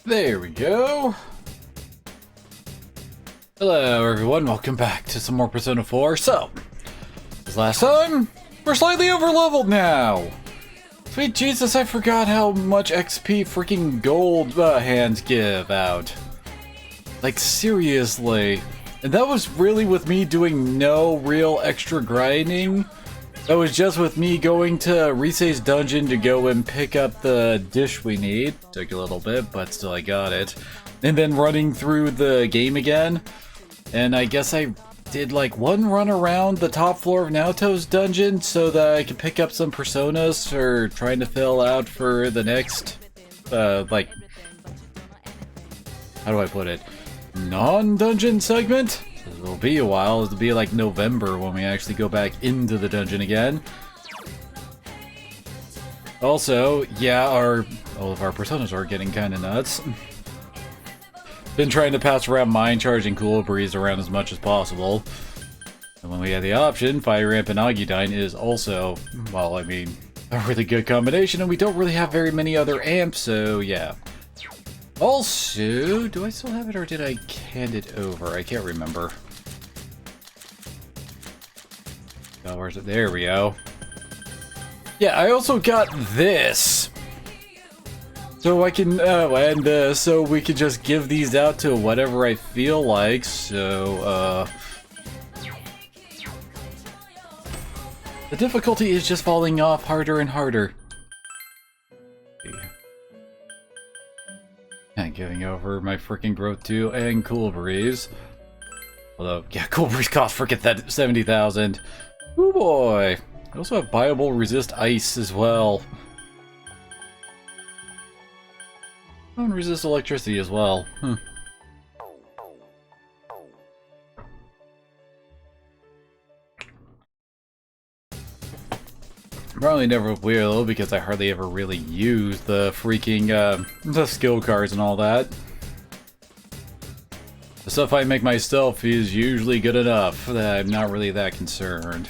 There we go. Hello everyone, welcome back to some more Persona 4. So, as last time, we're slightly over leveled now. Sweet Jesus, I forgot how much XP freaking gold hands give out. Like seriously. And that was really with me doing no real extra grinding. That was just with me going to Risei's dungeon to go and pick up the dish we need. Took a little bit, but still I got it. And then running through the game again. And I guess I did like one run around the top floor of Naoto's dungeon so that I could pick up some personas for trying to fill out for the next, like, how do I put it? Non-dungeon segment? It'll be a while. It'll be like November when we actually go back into the dungeon again. Also, yeah, all of our personas are getting kind of nuts. Been trying to pass around Mind Charge and Cool Breeze around as much as possible. And when we have the option, Fire Ramp and Agidyne is also, well, I mean, a really good combination, and we don't really have very many other amps, so yeah. Also, do I still have it or did I hand it over? I can't remember. Oh, where's it? There we go. Yeah, I also got this. So I can, so we can just give these out to whatever I feel like, so, the difficulty is just falling off harder and harder. And giving over my freaking Growth 2 and Cool Breeze. Although, yeah, Cool Breeze costs freaking that 70,000. Oh boy. I also have Viable Resist Ice as well. Oh, and Resist Electricity as well. Probably never will, because I hardly ever really use the freaking, the skill cards and all that. The stuff I make myself is usually good enough that I'm not really that concerned.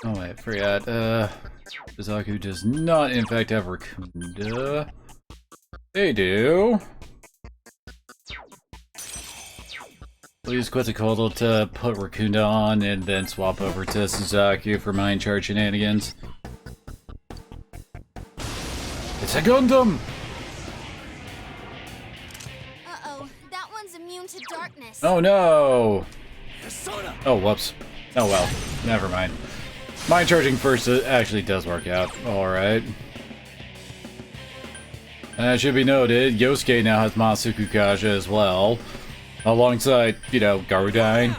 Oh wait, forgot, Suzaku does not in fact have Rakunda. They do. We'll use Quetzalcoatl to put Rakunda on and then swap over to Suzaku for Mind Charge shenanigans. It's a Gundam! Uh-oh, that one's immune to darkness. Oh no! Oh, whoops. Oh well, never mind. Mind Charging first actually does work out. Alright. And it should be noted, Yosuke now has Masuku Kaja as well. Alongside, you know, Garudyne.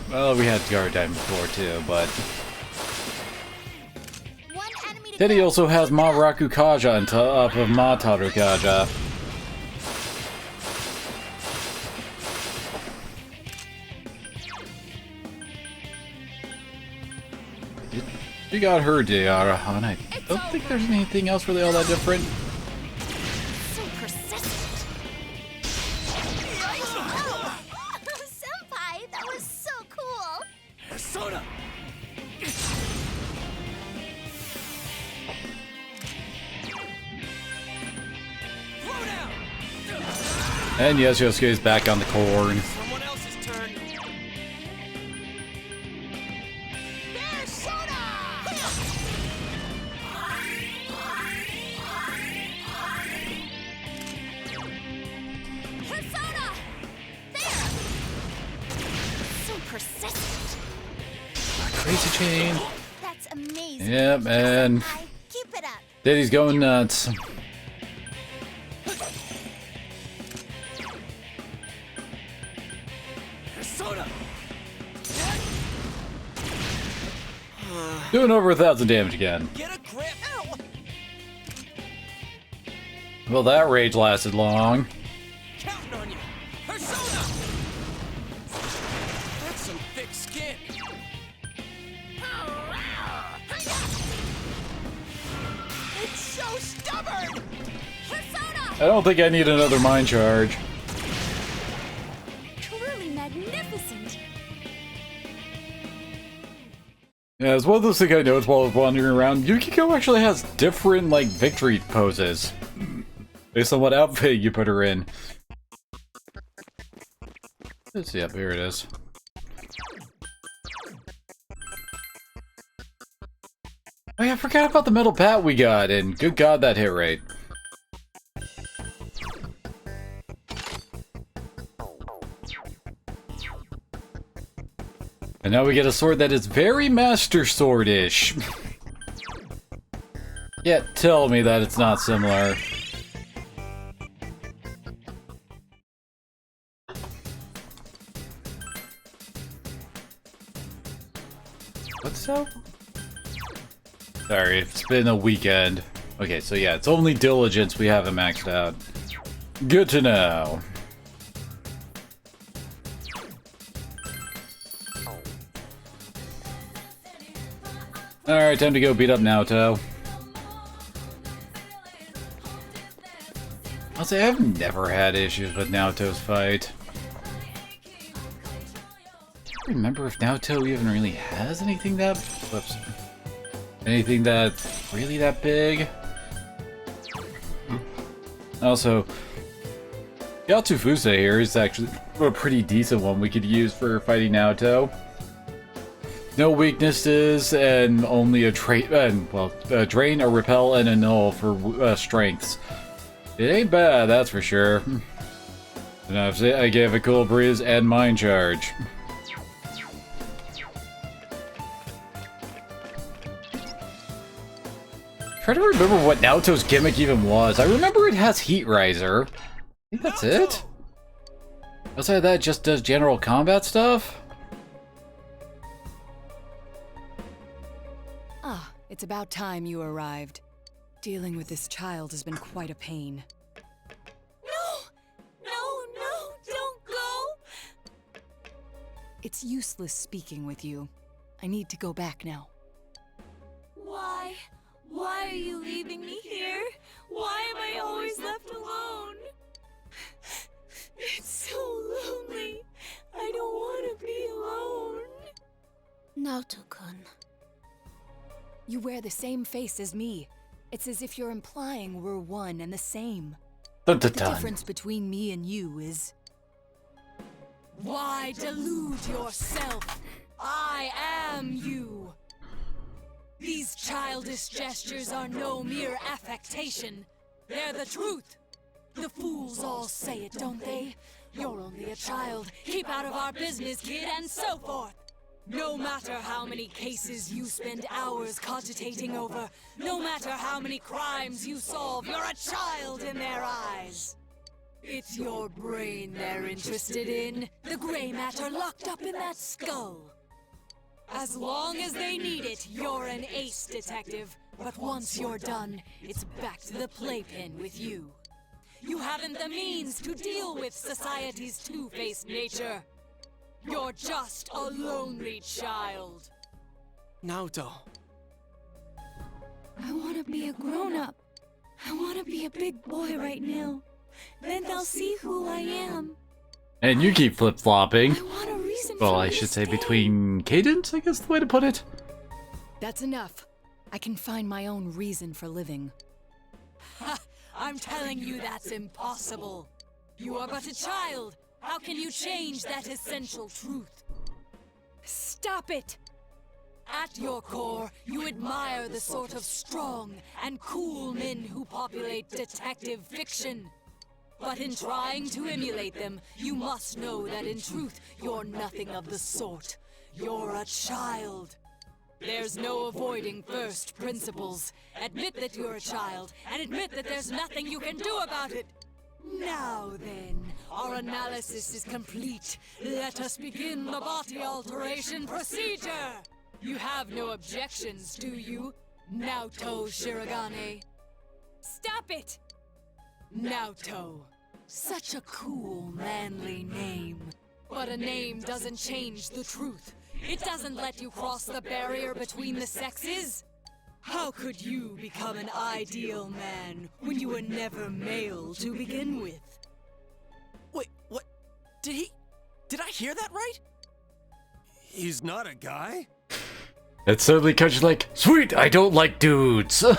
Well, we had Garudyne before too, but... Then he also has Mabaraku Kaja on top of Mataru Kaja. She got her Deara, and I don't think there's anything else really all that different. So persistent. Senpai, that was so cool. Persona. And yes, Yosuke is back on the corn. Someone else's turn. There's Soda! Persona! There! So persistent. Crazy chain. That's amazing. Yep, and Senpai, keep it up. Daddy's going nuts. Persona. Doing over 1,000 damage again. Get a grip. Ow. Well, that rage lasted long. Counting on you. Persona. That's some thick skin. It's so stubborn. Persona! I don't think I need another Mind Charge. Yeah, it's one of those things I noticed while I was wandering around. Yukiko actually has different, like, victory poses. Based on what outfit you put her in. Let's see, up here it is. Oh yeah, I forgot about the metal bat we got, and good god, that hit rate. And now we get a sword that is very Master Sword-ish. Yeah, tell me that it's not similar. What's up? Sorry, it's been a weekend. Okay, so yeah, it's only diligence we haven't maxed out. Good to know. Alright, time to go beat up Naoto. I'll say I've never had issues with Naoto's fight. I can't remember if Naoto even really has anything that... Whoops. Anything that's really that big. Also, Yatsufuse here is actually a pretty decent one we could use for fighting Naoto. No weaknesses, and only a trait, well, a drain, a repel, and a null for strengths. It ain't bad, that's for sure. And I gave a cool breeze and mind charge. Try to remember what Naoto's gimmick even was. I remember it has Heat Riser. I think that's it. Outside of that, it just does general combat stuff. Ah, it's about time you arrived. Dealing with this child has been quite a pain. No, don't go! It's useless speaking with you. I need to go back now. Why? Why are you leaving me here? Why am I always left alone? It's so lonely. I don't want to be alone. Naoto-kun. You wear the same face as me. It's as if you're implying we're one and the same. Dun, The dun, dun. difference between me and you is... Why delude yourself? I am you. These childish gestures are no mere affectation. They're the truth. The fools all say it, don't they? You're only a child. Keep out of our business, kid, and so forth. No matter how many cases you spend hours cogitating over, no matter how many crimes you solve, you're a child in their eyes. It's your brain they're interested in, the gray matter locked up in that skull. As long as they need it, you're an ace detective. But once you're done, it's back to the playpen with you. You haven't the means to deal with society's two-faced nature. You're just a lonely child. Naoto. I want to be a grown-up. I want to be a big boy right now. Then they'll see who I am. And you keep flip-flopping. I want a reason Well, for I me should to say stay. between cadence, I guess the way to put it. That's enough. I can find my own reason for living. Ha! I'm telling you that's impossible. You are but a child. How can you change that essential truth? Stop it! At your core, you admire the sort of strong and cool men who populate detective fiction. But in trying to emulate them, you must know that in truth, you're nothing of the sort. You're a child. There's no avoiding first principles. Admit that you're a child, and admit that there's nothing you can do about it. Now then, our analysis is complete. Let us begin the body alteration procedure. You have no objections, do you? Naoto Shirogane. Stop it! Naoto. Such a cool, manly name. But a name doesn't change the truth. It doesn't let you cross the barrier between the sexes. How could you become an ideal man when you were never male to begin with? Wait, what? Did I hear that right? He's not a guy? And suddenly Kaji's like, sweet, I don't like dudes. I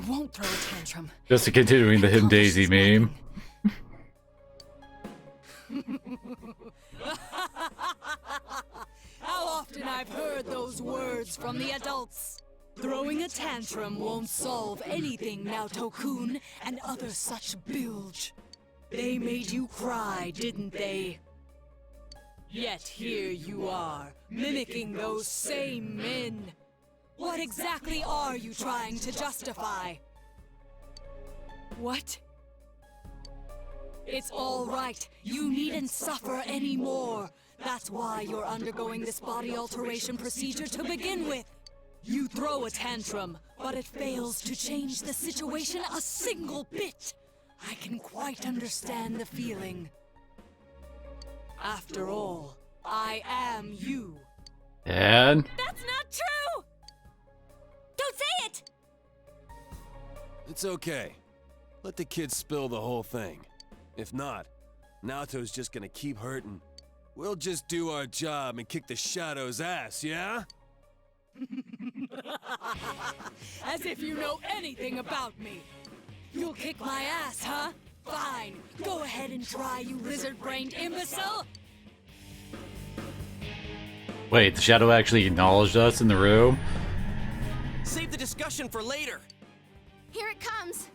won't throw a tantrum. Just continuing the Hidden Daisy meme. How often I've heard those words from the adults. Throwing a tantrum won't solve anything, Naoto-kun, and other such bilge. They made you cry, didn't they? Yet here you are, mimicking those same men. What exactly are you trying to justify? What? It's all right. You needn't suffer anymore. That's why you're undergoing this body alteration procedure to begin with. You throw a tantrum, but it fails to change the situation a single bit. I can quite understand the feeling. After all, I am you. And That's not true! Don't say it! It's okay. Let the kids spill the whole thing. If not, Naoto's just gonna keep hurting. We'll just do our job and kick the Shadow's ass, yeah? As if you know anything about me. You'll kick my ass, huh? Fine. Go ahead and try, you lizard-brained imbecile. wait, the shadow actually acknowledged us in the room? Save the discussion for later. Here it comes.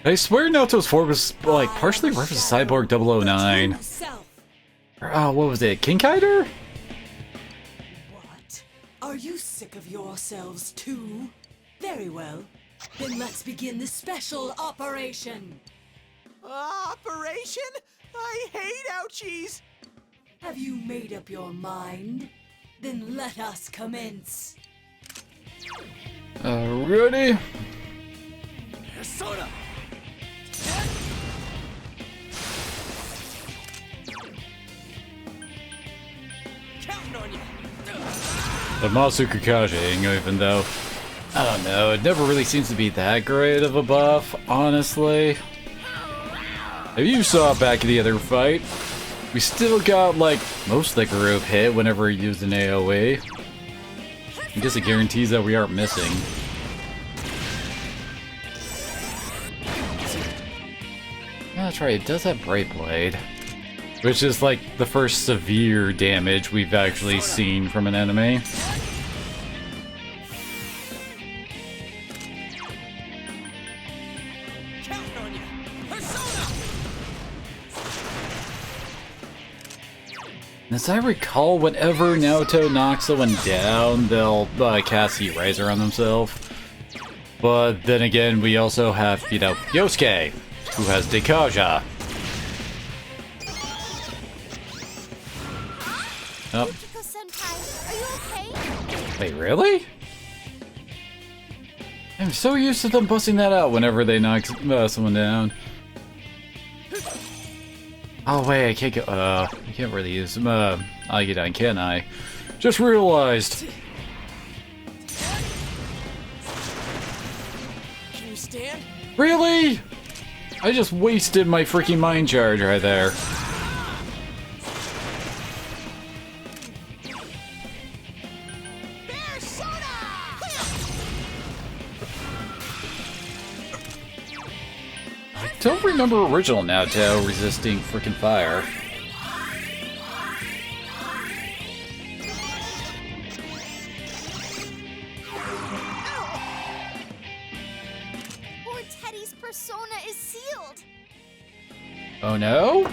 I swear Naoto's form was like partially referenced to Cyborg 009. True self. Or, what was it? Kinkaider? What? Are you sick of yourselves too? Very well. Then let's begin the special operation. Operation? I hate ouchies! Have you made up your mind? Then let us commence. Ready? Persona! Counting on you! The Masu Kakashi, even though, I don't know, it never really seems to be that great of a buff, honestly. If you saw back in the other fight, we still got, like, most of the group hit whenever he used an AoE. I guess it guarantees that we aren't missing. That's right, it does have Bright Blade. Which is like the first severe damage we've actually seen from an enemy. Counting on you! Persona! As I recall, whenever Naoto knocks someone down, they'll cast Heat Riser on themselves. But then again, we also have, you know, Yosuke, who has Dekaja. Oh. Yukiko-senpai, are you okay? Wait, really? I'm so used to them busting that out whenever they knock someone down. Oh wait, I can't go. I can't really use Agidon, can I? Just realized. Can you stand? Really? I just wasted my freaking mind charge right there. I don't remember original Naoto resisting freaking fire. Poor Teddy's persona is sealed. Oh no?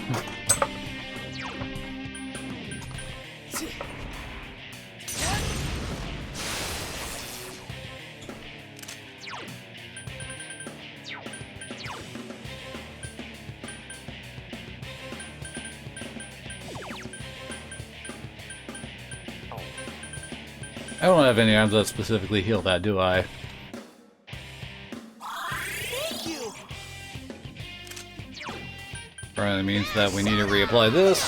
I don't have any arms that specifically heal that, do I? Thank you! Probably means that we need to reapply this.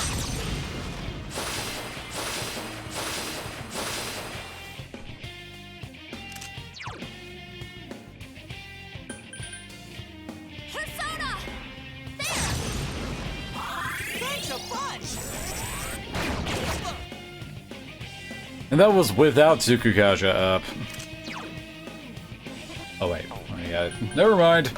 And that was without Tsukukaja up. Oh wait, yeah, never mind.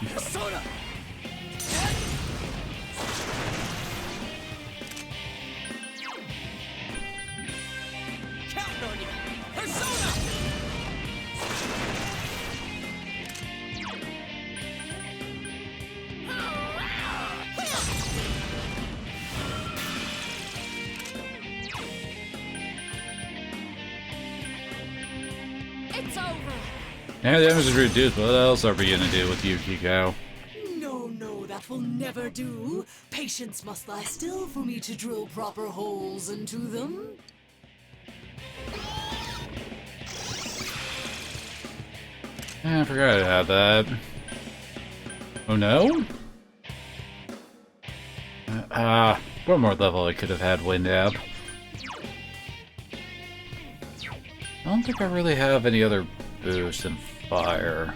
It's over. Yeah, the damage is reduced, but what else are we gonna do with Yukiko? No, no, that will never do. Patience must lie still for me to drill proper holes into them. I forgot I had that. Oh no? One more level I could have had Wind App. I don't think I really have any other boost in fire.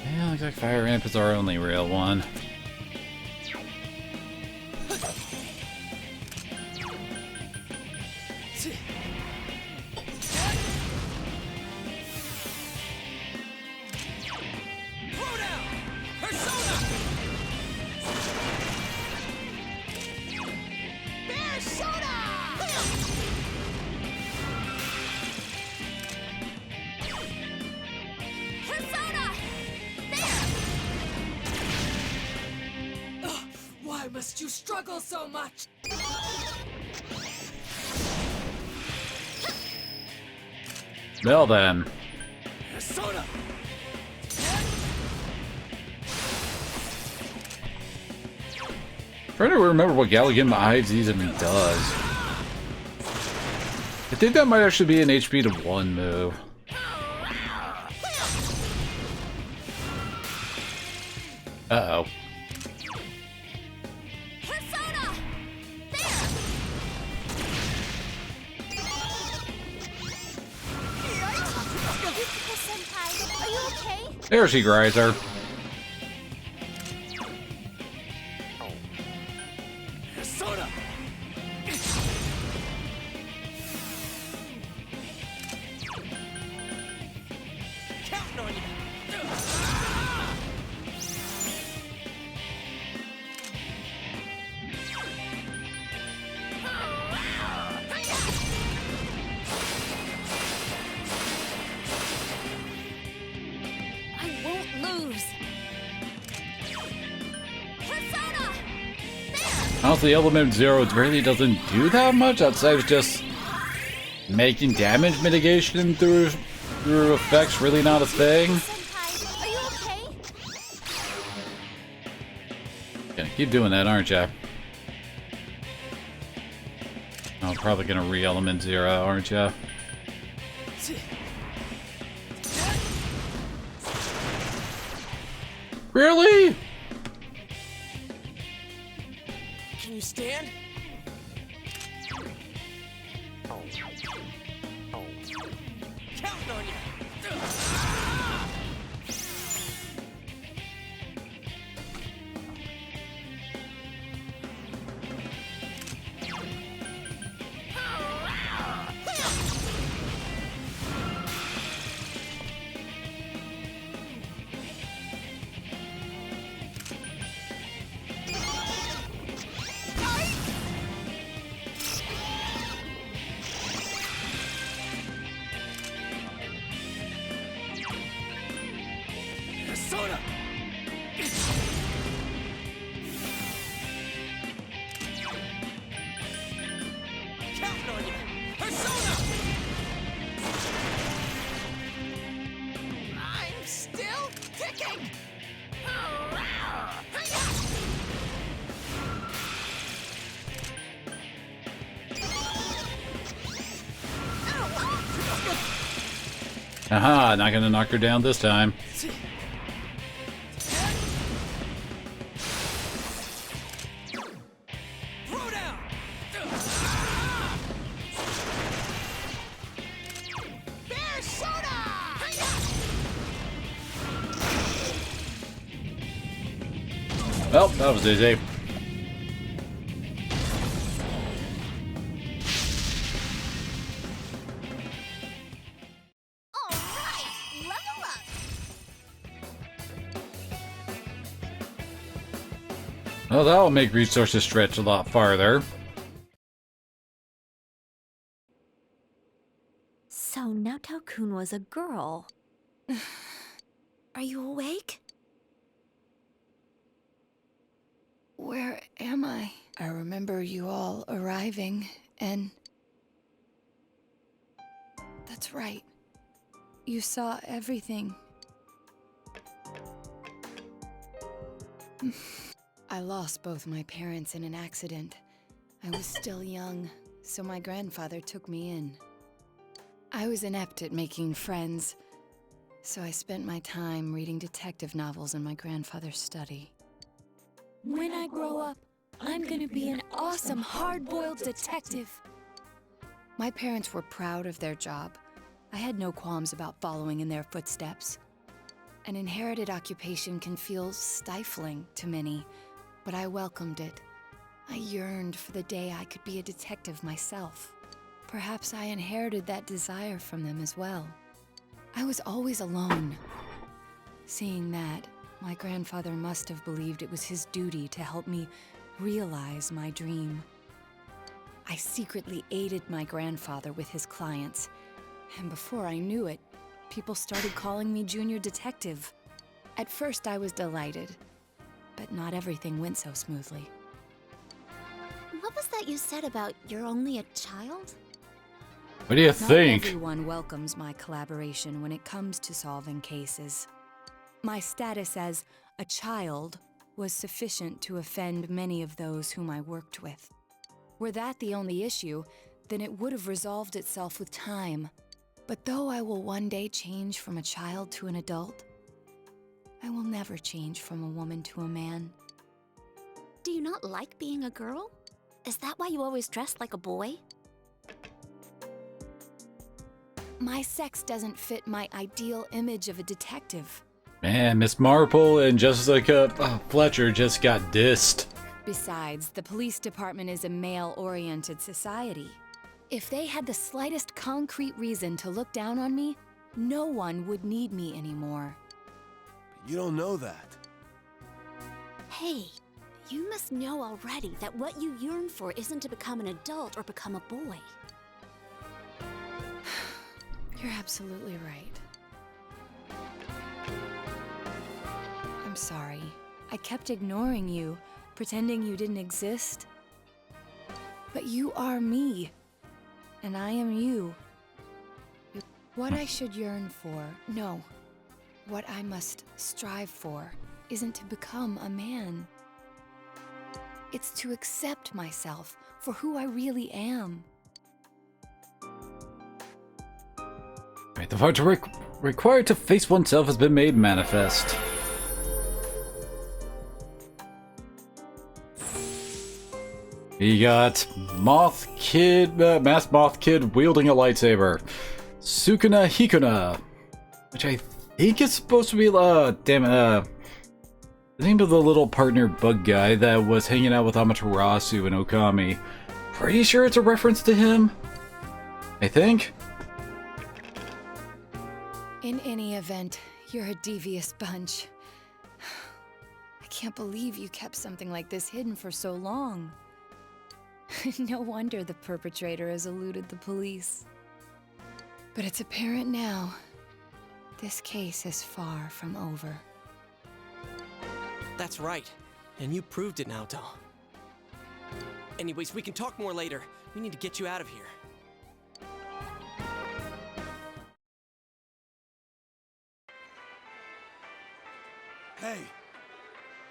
Yeah, looks like Fire Ramp is our only real one. Why must you struggle so much? Well then. Persona! Trying to remember what Galligan Ives even does. I think that might actually be an HP to 1 move. Uh-oh. Senpai, are you okay? There she grinds her. Persona! Counting on you! I won't lose. Persona! Honestly, Element Zero really doesn't do that much outside of just making damage mitigation through effects really not a thing. Senpai, are you okay? Gonna keep doing that, aren't ya? I'm probably gonna re-element Zero, aren't ya? Really? Can you stand? Counting on you! Persona! Counting on you! Persona! I'm still kicking! Aha, not gonna knock her down this time. Throw down! Well, that was easy. All right, level up. Well, that'll make resources stretch a lot farther. So Naoto-kun was a girl. Are you awake? Where am I? I remember you all arriving, and... That's right. You saw everything. I lost both my parents in an accident. I was still young, so my grandfather took me in. I was inept at making friends, so I spent my time reading detective novels in my grandfather's study. When I grow up, I'm gonna be an awesome hard-boiled detective. My parents were proud of their job. I had no qualms about following in their footsteps. An inherited occupation can feel stifling to many, but I welcomed it. I yearned for the day I could be a detective myself. Perhaps I inherited that desire from them as well. I was always alone. Seeing that, my grandfather must have believed it was his duty to help me realize my dream. I secretly aided my grandfather with his clients, and before I knew it, people started calling me Junior Detective. At first I was delighted, but not everything went so smoothly. What was that you said about you're only a child? What do you Not think? everyone welcomes my collaboration when it comes to solving cases. My status as a child was sufficient to offend many of those whom I worked with. Were that the only issue, then it would have resolved itself with time. But though I will one day change from a child to an adult, I will never change from a woman to a man. Do you not like being a girl? Is that why you always dress like a boy? My sex doesn't fit my ideal image of a detective. Man, Miss Marple and Jessica Fletcher just got dissed. Besides, the police department is a male-oriented society. If they had the slightest concrete reason to look down on me, no one would need me anymore. You don't know that. Hey, you must know already that what you yearn for isn't to become an adult or become a boy. You're absolutely right. I'm sorry. I kept ignoring you, pretending you didn't exist. But you are me, and I am you. What I should yearn for, no. What I must strive for isn't to become a man. It's to accept myself for who I really am. Right, the part required to face oneself has been made manifest. We got Moth Kid, Masked Moth Kid wielding a lightsaber. Sukuna Hikuna, which I think is supposed to be, the name of the little partner bug guy that was hanging out with Amaterasu and Okami. Pretty sure it's a reference to him. I think. In any event, you're a devious bunch. I can't believe you kept something like this hidden for so long. No wonder the perpetrator has eluded the police. But it's apparent now, this case is far from over. That's right. And you proved it, Naoto. Anyways, we can talk more later. We need to get you out of here. Hey!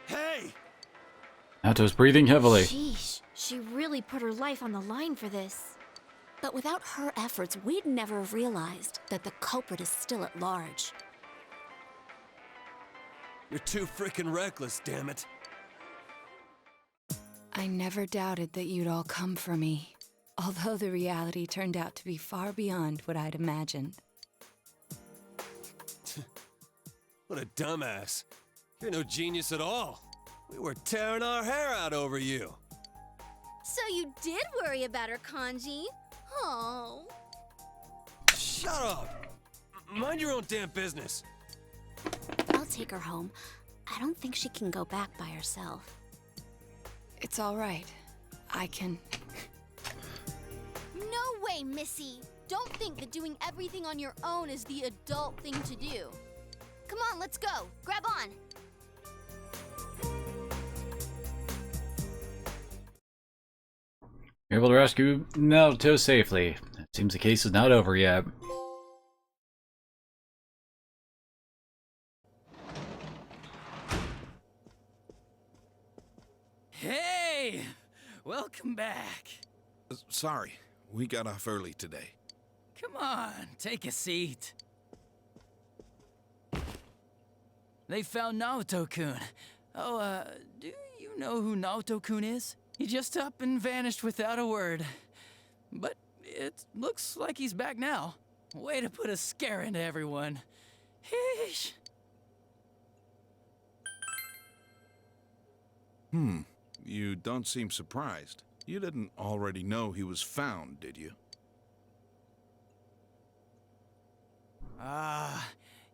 Hey! Naoto's breathing heavily. Sheesh, she really put her life on the line for this. But without her efforts, we'd never have realized that the culprit is still at large. You're too frickin' reckless, damn it. I never doubted that you'd all come for me, although the reality turned out to be far beyond what I'd imagined. What a dumbass. You're no genius at all. We were tearing our hair out over you. So you did worry about her, Kanji? Oh. Shut up! Mind your own damn business. I'll take her home. I don't think she can go back by herself. It's all right. I can... No way, Missy! Don't think that doing everything on your own is the adult thing to do. Come on, let's go. Grab on. You're able to rescue Naruto safely. It seems the case is not over yet. Hey! Welcome back. Sorry, we got off early today. Come on, take a seat. They found Naoto-kun. Oh, do you know who Naoto-kun is? He just up and vanished without a word. But it looks like he's back now. Way to put a scare into everyone. Heesh. You don't seem surprised. You didn't already know he was found, did you?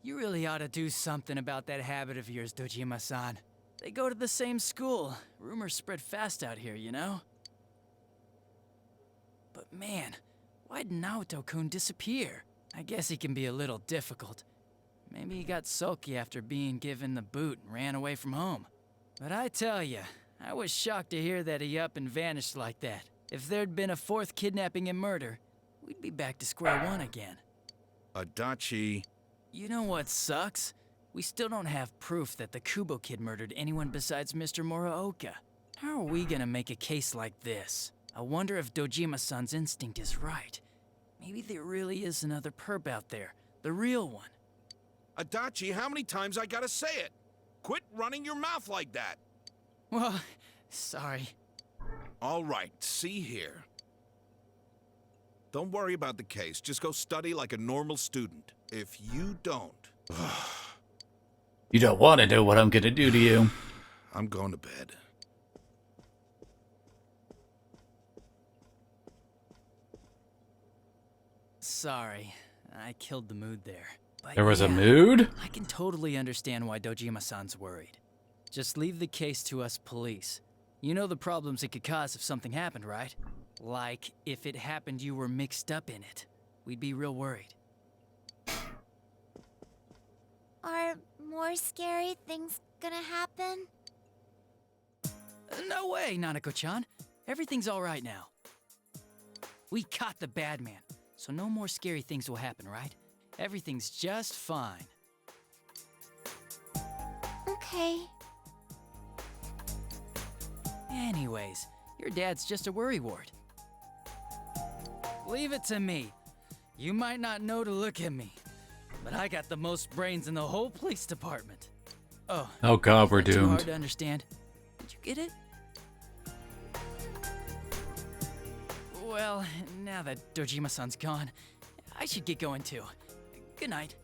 You really ought to do something about that habit of yours, Dojima-san. They go to the same school. Rumors spread fast out here, you know? But man, why'd Naoto-kun disappear? I guess he can be a little difficult. Maybe he got sulky after being given the boot and ran away from home. But I tell ya, I was shocked to hear that he up and vanished like that. If there'd been a fourth kidnapping and murder, we'd be back to square one again. Adachi. You know what sucks? We still don't have proof that the Kubo kid murdered anyone besides Mr. Muraoka. How are we gonna make a case like this? I wonder if Dojima-san's instinct is right. Maybe there really is another perp out there. The real one. Adachi, how many times I gotta say it? Quit running your mouth like that. Well, sorry. All right, see here. Don't worry about the case. Just go study like a normal student. If you don't... You don't want to know what I'm gonna do to you. I'm going to bed. Sorry, I killed the mood there. But There was a yeah, mood? I can totally understand why Dojima-san's worried. Just leave the case to us police. You know the problems it could cause if something happened, right? Like, if it happened you were mixed up in it. We'd be real worried. Are more scary things gonna happen? No way, Nanako-chan. Everything's all right now. We caught the bad man, so no more scary things will happen, right? Everything's just fine. Okay. Anyways, your dad's just a worrywart. Leave it to me. You might not know to look at me, but I got the most brains in the whole police department. Oh, Oh god, we're too hard doomed. to understand. Did you get it? Well, now that Dojima-san's gone, I should get going too. Good night.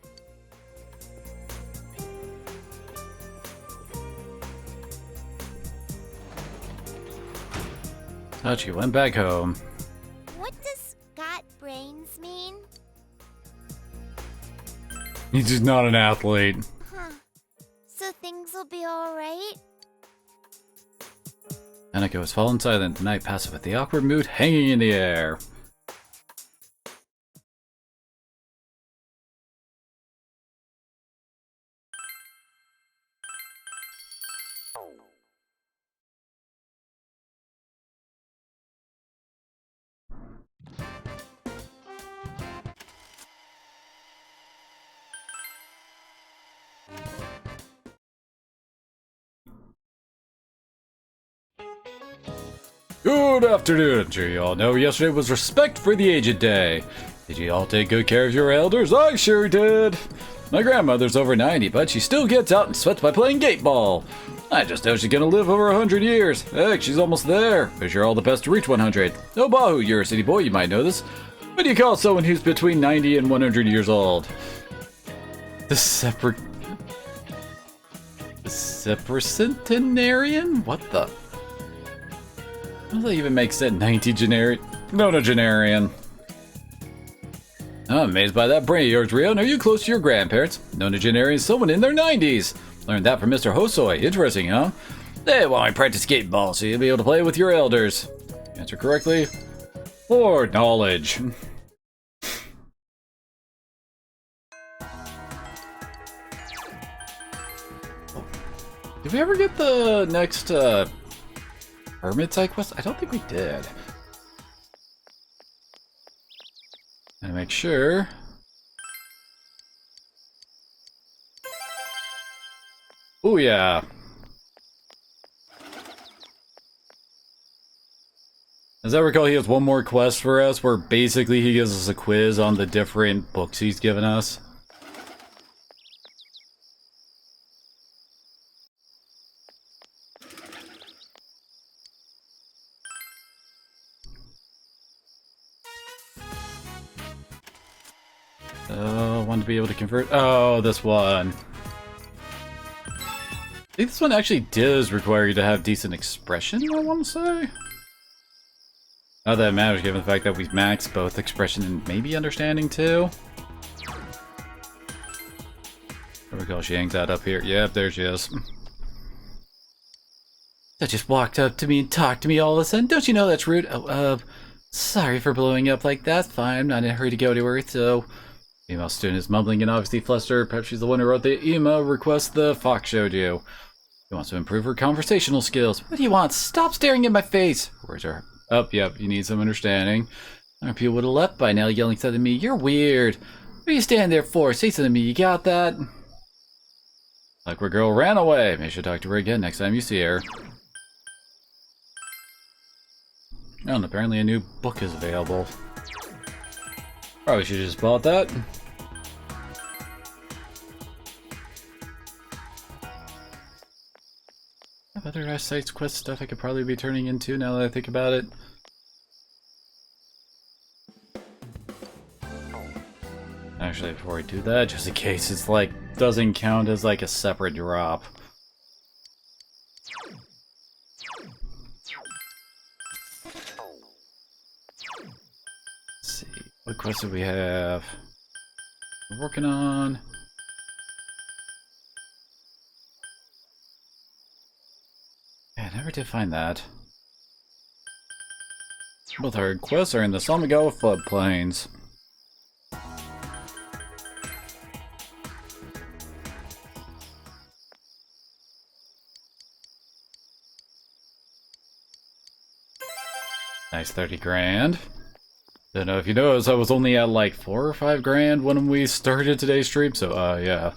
Tachi went back home. What does got brains mean? He's just not an athlete. Huh. So things will be alright? Aniko has fallen silent, the night passive with the awkward mood hanging in the air. Good afternoon. I'm sure you all know yesterday was Respect for the Aged Day. Did you all take good care of your elders? I sure did. My grandmother's over 90, but she still gets out and sweats by playing gate ball. I just know she's gonna live over 100 years. Heck, she's almost there. Wish her all the best to reach 100. Oh, Bahu, you're a city boy, you might know this. What do you call someone who's between 90 and 100 years old? The separate... Cypricentenarian? What the? How does that even make sense? 90-genarian? Nonagenarian. I'm amazed by that brain of yours, Rio. Are you close to your grandparents? Nonagenarian is someone in their 90s. Learned that from Mr. Hosoi. Interesting, huh? Hey, while I practice skateball, so you'll be able to play with your elders. Answer correctly. Or knowledge. Did we ever get the next Hermit side quest? I don't think we did. And make sure. Oh yeah. As I recall, he has one more quest for us where basically he gives us a quiz on the different books he's given us. Oh, I want to be able to convert. Oh, this one. I think this one actually does require you to have decent expression, I want to say. Not that it matters given the fact that we've maxed both expression and maybe understanding too. There we go, she hangs out up here. Yep, there she is. That just walked up to me and talked to me all of a sudden. Don't you know that's rude? Oh, sorry for blowing up like that. Fine, I'm not in a hurry to go to her, so... Female student is mumbling and obviously flustered. Perhaps she's the one who wrote the email request the fox showed you. She wants to improve her conversational skills. What do you want? Stop staring at my face! Where's her... Oh, yep, you need some understanding. Other people would have left by now, yelling something at me. You're weird. What are you standing there for? Say something to me, you got that? Like where girl ran away. Maybe you should talk to her again next time you see her. Oh, and apparently a new book is available. Probably should have just bought that. I have other sites quest stuff I could probably be turning into now that I think about it. Actually, before I do that, just in case it's like doesn't count as like a separate drop. Let's see, what quests do we have? We're working on. Yeah, I never did find that. Both our quests are in the Samigawa floodplains. Nice 30 grand. Don't know if you noticed, I was only at like 4 or 5 grand when we started today's stream, so yeah.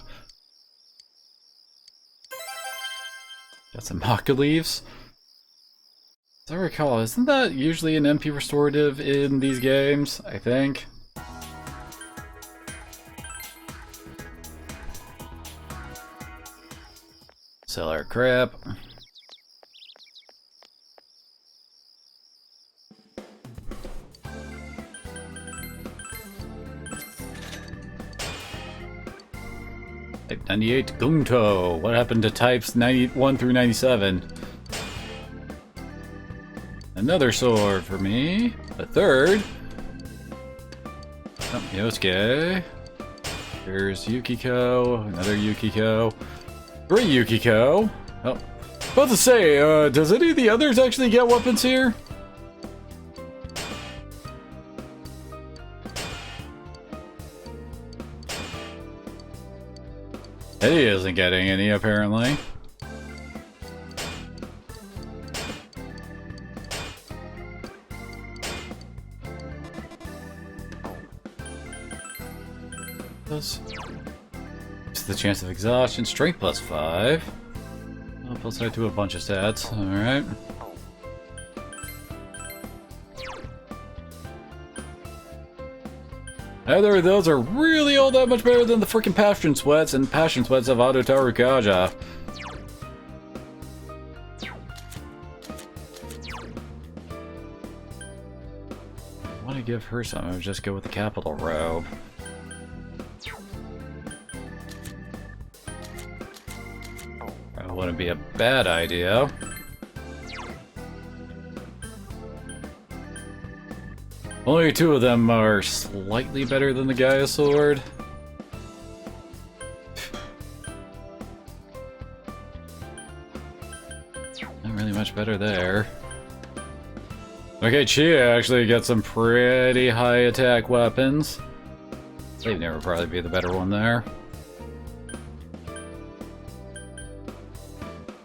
Got some Maka leaves. As I recall, isn't that usually an MP restorative in these games, I think? Sell our crap. Type 98 Gunto. What happened to types 91 through 97? Another sword for me. A third. Oh, Yosuke. Here's Yukiko. Another Yukiko. 3 Yukiko. Oh. About to say, does any of the others actually get weapons here? Eddie isn't getting any, apparently. Plus the chance of exhaustion, strength plus 5. Oh, plus I do a bunch of stats. Alright. Either of those are really all that much better than the freaking Passion Sweats, and Passion Sweats of Ado Tarukaja. I want to give her something, I would just go with the Capital Robe. wouldn't be a bad idea. Only two of them are slightly better than the Gaia Sword. Not really much better there. Okay, Chia actually got some pretty high attack weapons. They'd never probably be the better one there.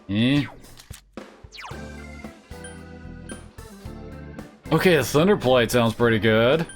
Eh? Okay, the Thunderblight sounds pretty good.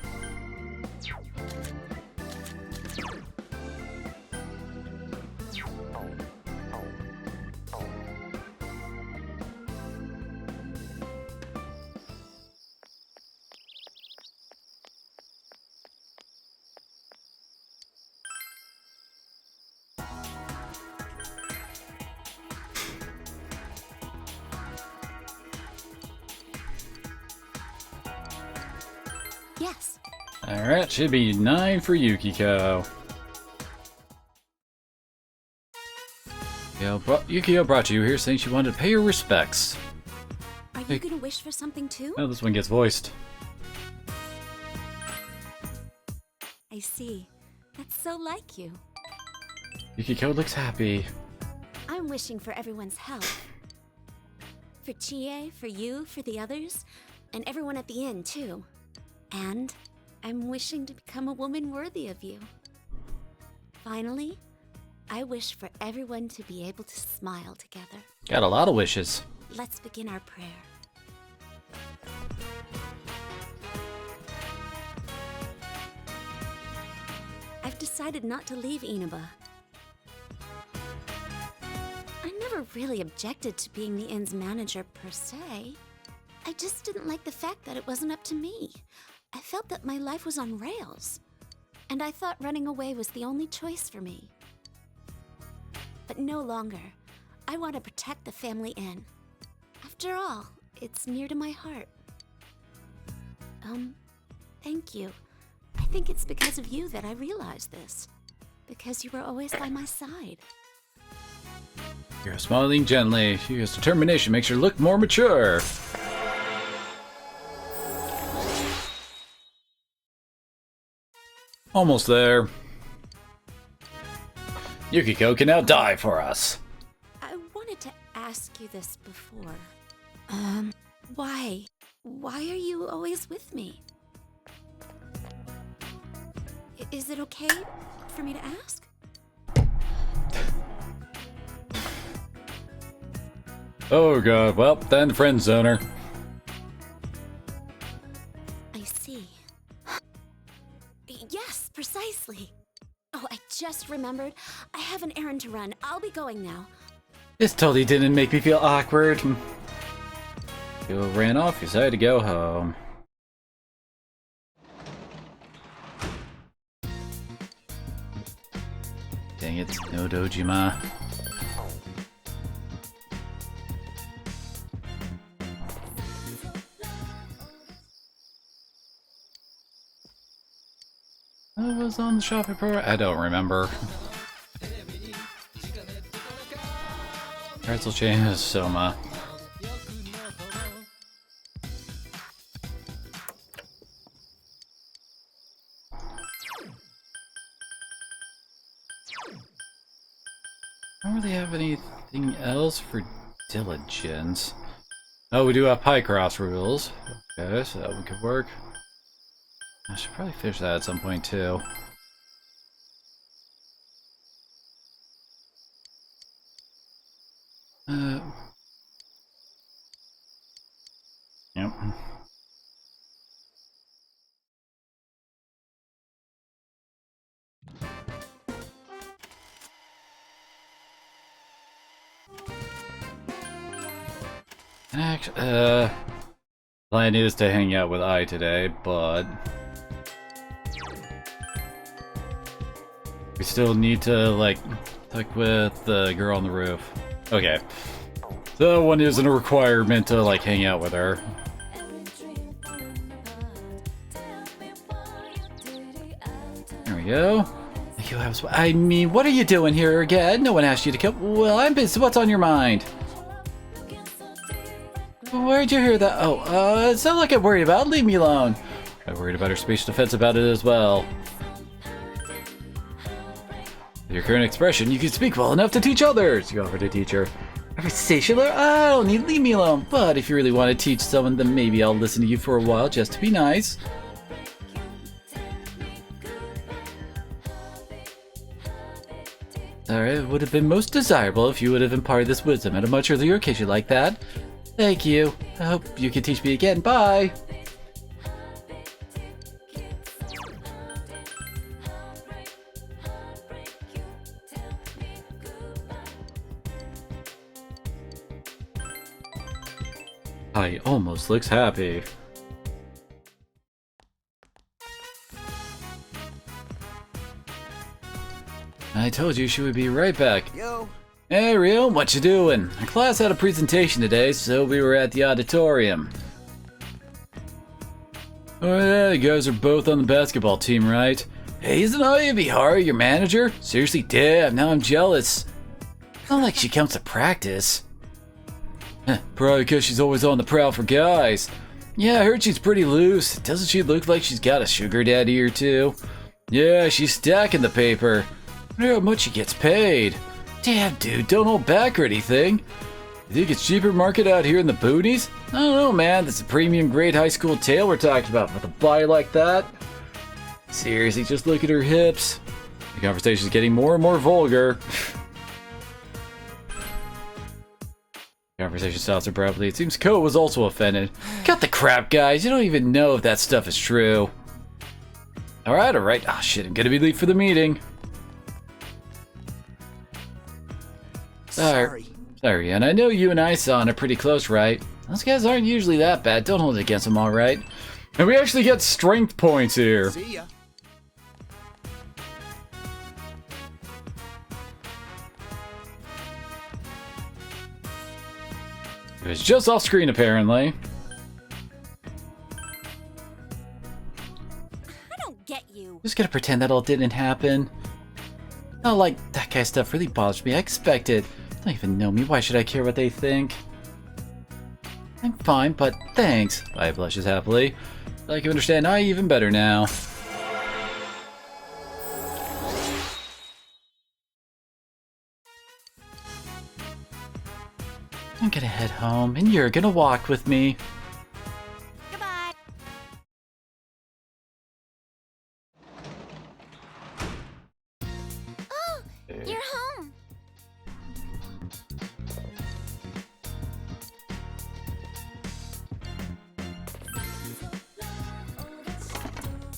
Yes. Alright, should be 9 for Yukiko. Yukiko brought you here saying she wanted to pay her respects. Are you gonna wish for something too? Oh, this one gets voiced. I see. That's so like you. Yukiko looks happy. I'm wishing for everyone's health. For Chie, for you, for the others, and everyone at the inn too. And I'm wishing to become a woman worthy of you. Finally, I wish for everyone to be able to smile together. Got a lot of wishes. Let's begin our prayer. I've decided not to leave Inaba. I never really objected to being the inn's manager per se. I just didn't like the fact that it wasn't up to me. I felt that my life was on rails, and I thought running away was the only choice for me. But no longer. I want to protect the family inn. After all, it's near to my heart. Thank you. I think it's because of you that I realized this. Because you were always by my side. You're smiling gently. Yukiko's determination makes her look more mature. Almost there. Yukiko can now die for us. I wanted to ask you this before. Why? Why are you always with me? Is it okay for me to ask? Oh god, well, then friend zoner. I see. Yes, precisely. Oh, I just remembered. I have an errand to run. I'll be going now. This totally didn't make me feel awkward. You ran off, you decided to go home. Dang it, no Dojima. I was on the shopping program. I don't remember. Pretzel chain is Soma. I don't really have anything else for diligence. Oh, we do have Pycross rules. Okay, so that one could work. I should probably finish that at some point too. Yep. Actually, plan is to hang out with I today, but we still need to, like, talk with the girl on the roof. Okay. So one isn't a requirement to, like, hang out with her. There we go. I Thank you. I mean, what are you doing here again? No one asked you to come. Well, I'm busy. What's on your mind? Where'd you hear that? Oh, it's not like I'm worried about it. Leave me alone. I'm worried about her speech defense about it as well. With your current expression, you can speak well enough to teach others. You offered to teach her. Conversational? I don't need. Leave me alone. But if you really want to teach someone, then maybe I'll listen to you for a while just to be nice. Alright, it would have been most desirable if you would have imparted this wisdom at a much earlier occasion like that. Thank you. I hope you can teach me again. Bye! He almost looks happy. I told you she would be right back. Yo. Hey Rio, what you doing? Our class had a presentation today, so we were at the auditorium. Oh yeah, you guys are both on the basketball team, right? Hey, isn't Bihari your manager? Seriously, damn, now I'm jealous. Not like she comes to practice. Probably because she's always on the prowl for guys. Yeah, I heard she's pretty loose. Doesn't she look like she's got a sugar daddy or two? Yeah, she's stacking the paper. I wonder how much she gets paid. Damn, dude, don't hold back or anything. You think it's cheaper market out here in the boonies? I don't know, man. That's a premium grade high school tale we're talking about with a body like that. Seriously, just look at her hips. The conversation's getting more and more vulgar. Conversation stops abruptly. It seems Ko was also offended. Cut the crap, guys. You don't even know if that stuff is true. Alright. Ah, shit, I'm gonna be late for the meeting. Sorry, and I know you and Isan are pretty close, right? Those guys aren't usually that bad. Don't hold it against them, alright? And we actually get strength points here. See ya. It was just off screen, apparently. I don't get you. Just gonna pretend that all didn't happen. Not like that kind of stuff really bothers me. I expect it. They don't even know me. Why should I care what they think? I'm fine, but thanks. I blushes happily. Like you understand I even better now. I'm gonna head home, and you're gonna walk with me. Goodbye. Oh, you're home. They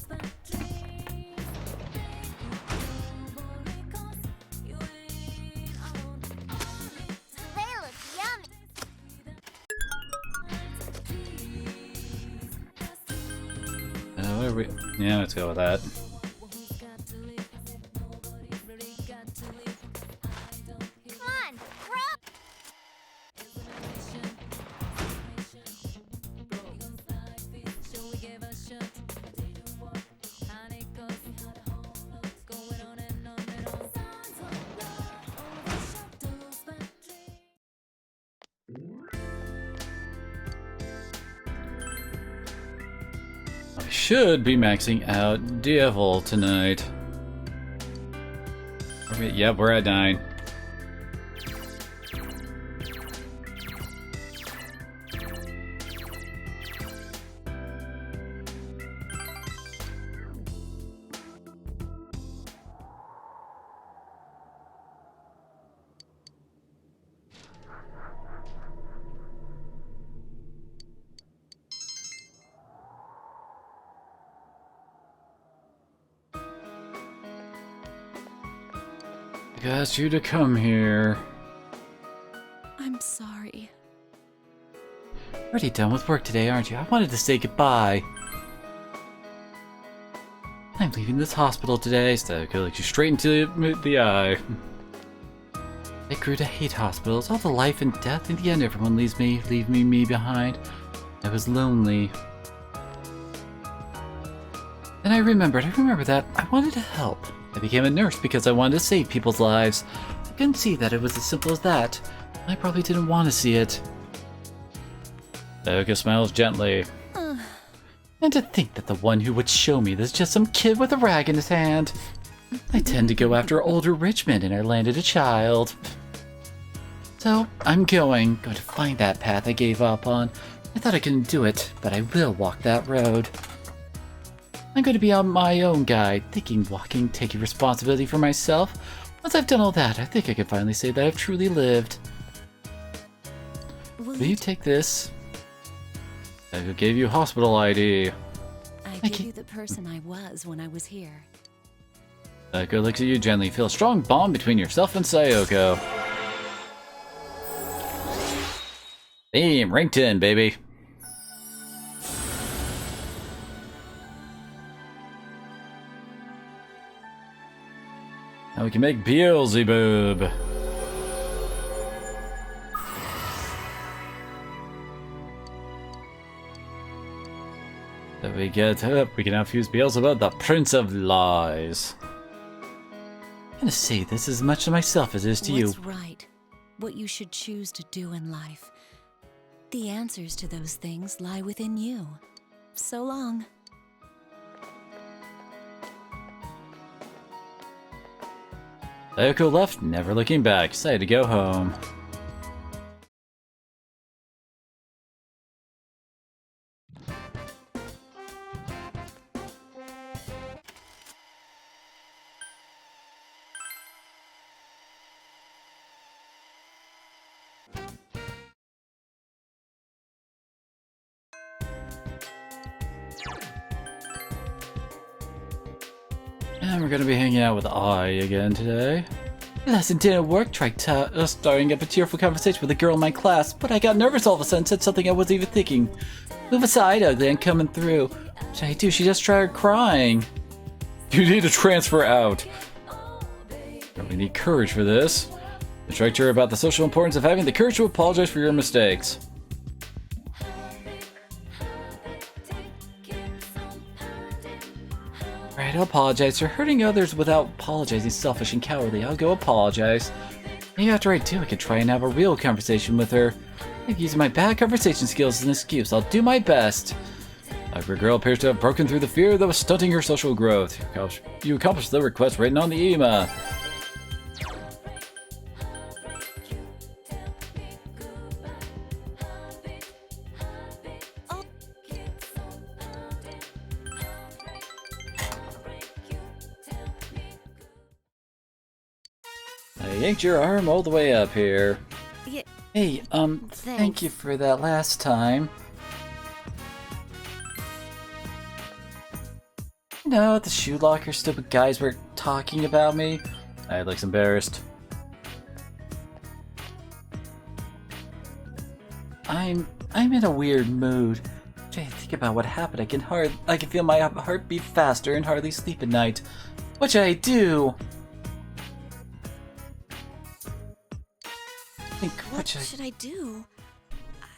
look yummy. What are we? Yeah, let's go with that. Come on, grow. I should be maxing out Devil tonight. Yep, we're at 9. I asked you to come here. I'm sorry. Already done with work today, aren't you? I wanted to say goodbye. I'm leaving this hospital today, so I could look you straight into the eye. I grew to hate hospitals, all the life and death. In the end, everyone leaves me behind. I was lonely. Then I remembered that I wanted to help. I became a nurse because I wanted to save people's lives. I couldn't see that it was as simple as that. I probably didn't want to see it. Sayoko smiles gently. And to think that the one who would show me this is just some kid with a rag in his hand. I tend to go after older rich men, and I landed a child. So, I'm going to find that path I gave up on. I thought I couldn't do it, but I will walk that road. I'm going to be on my own guide, thinking, walking, taking responsibility for myself. Once I've done all that, I think I can finally say that I've truly lived. Will you take this? I gave you hospital ID. I gave you the person I was when I was here. Sayoko looks at you gently. Feel a strong bond between yourself and Sayoko. Damn, rank 10, baby. Now we can make Beelzebub. So we get up. We can now fuse Beelzebub, the Prince of Lies. I'm gonna say this as much to myself as it is to you. What's right? What you should choose to do in life. The answers to those things lie within you. So long. Sayoko left, never looking back. Decided to go home. And we're gonna be hanging out with I again today. The lesson didn't work. Tried starting up a tearful conversation with a girl in my class, but I got nervous all of a sudden and said something I wasn't even thinking. Move aside, ugly, I'm coming through. What should I do? She just started crying. You need to transfer out. We need courage for this. Instruct her about the social importance of having the courage to apologize for your mistakes. Alright, I'll apologize for hurting others without apologizing. Selfish and cowardly. I'll go apologize. Maybe after I do, I can try and have a real conversation with her. Maybe using my bad conversation skills as an excuse. I'll do my best. Ugly girl appears to have broken through the fear that was stunting her social growth. You accomplished the request written on the email. I yanked your arm all the way up here. Yeah, Hey, thank you for that last time. You know, at the shoe locker, stupid guys were talking about me. I looks embarrassed. I'm in a weird mood. Trying to think about what happened. I can feel my heart beat faster and hardly sleep at night. What should I do? what should I do?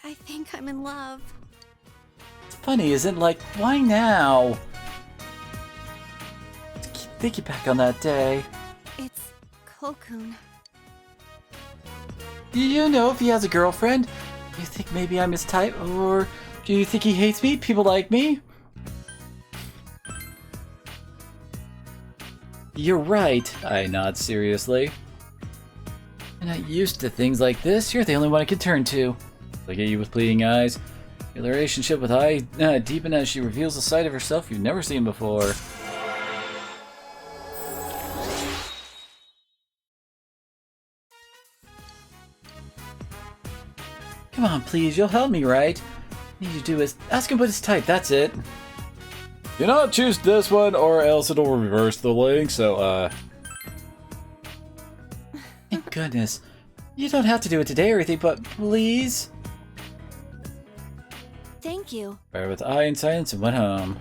I think I'm in love. It's funny, isn't it? Like, why now? Keep thinking back on that day. It's Kokun. Do you know if he has a girlfriend? Do you think maybe I'm his type? Or do you think he hates me? People like me? You're right, I nod seriously. I'm not used to things like this. You're the only one I can turn to. Look at you with pleading eyes. Your relationship with I deepen as she reveals a side of herself you've never seen before. Come on, please, you'll help me, right? All you need to do is ask him what his type, that's it. Do not choose this one or else it'll reverse the link, so Thank goodness. You don't have to do it today or anything, but please? Thank you. Bear with I in silence and went home.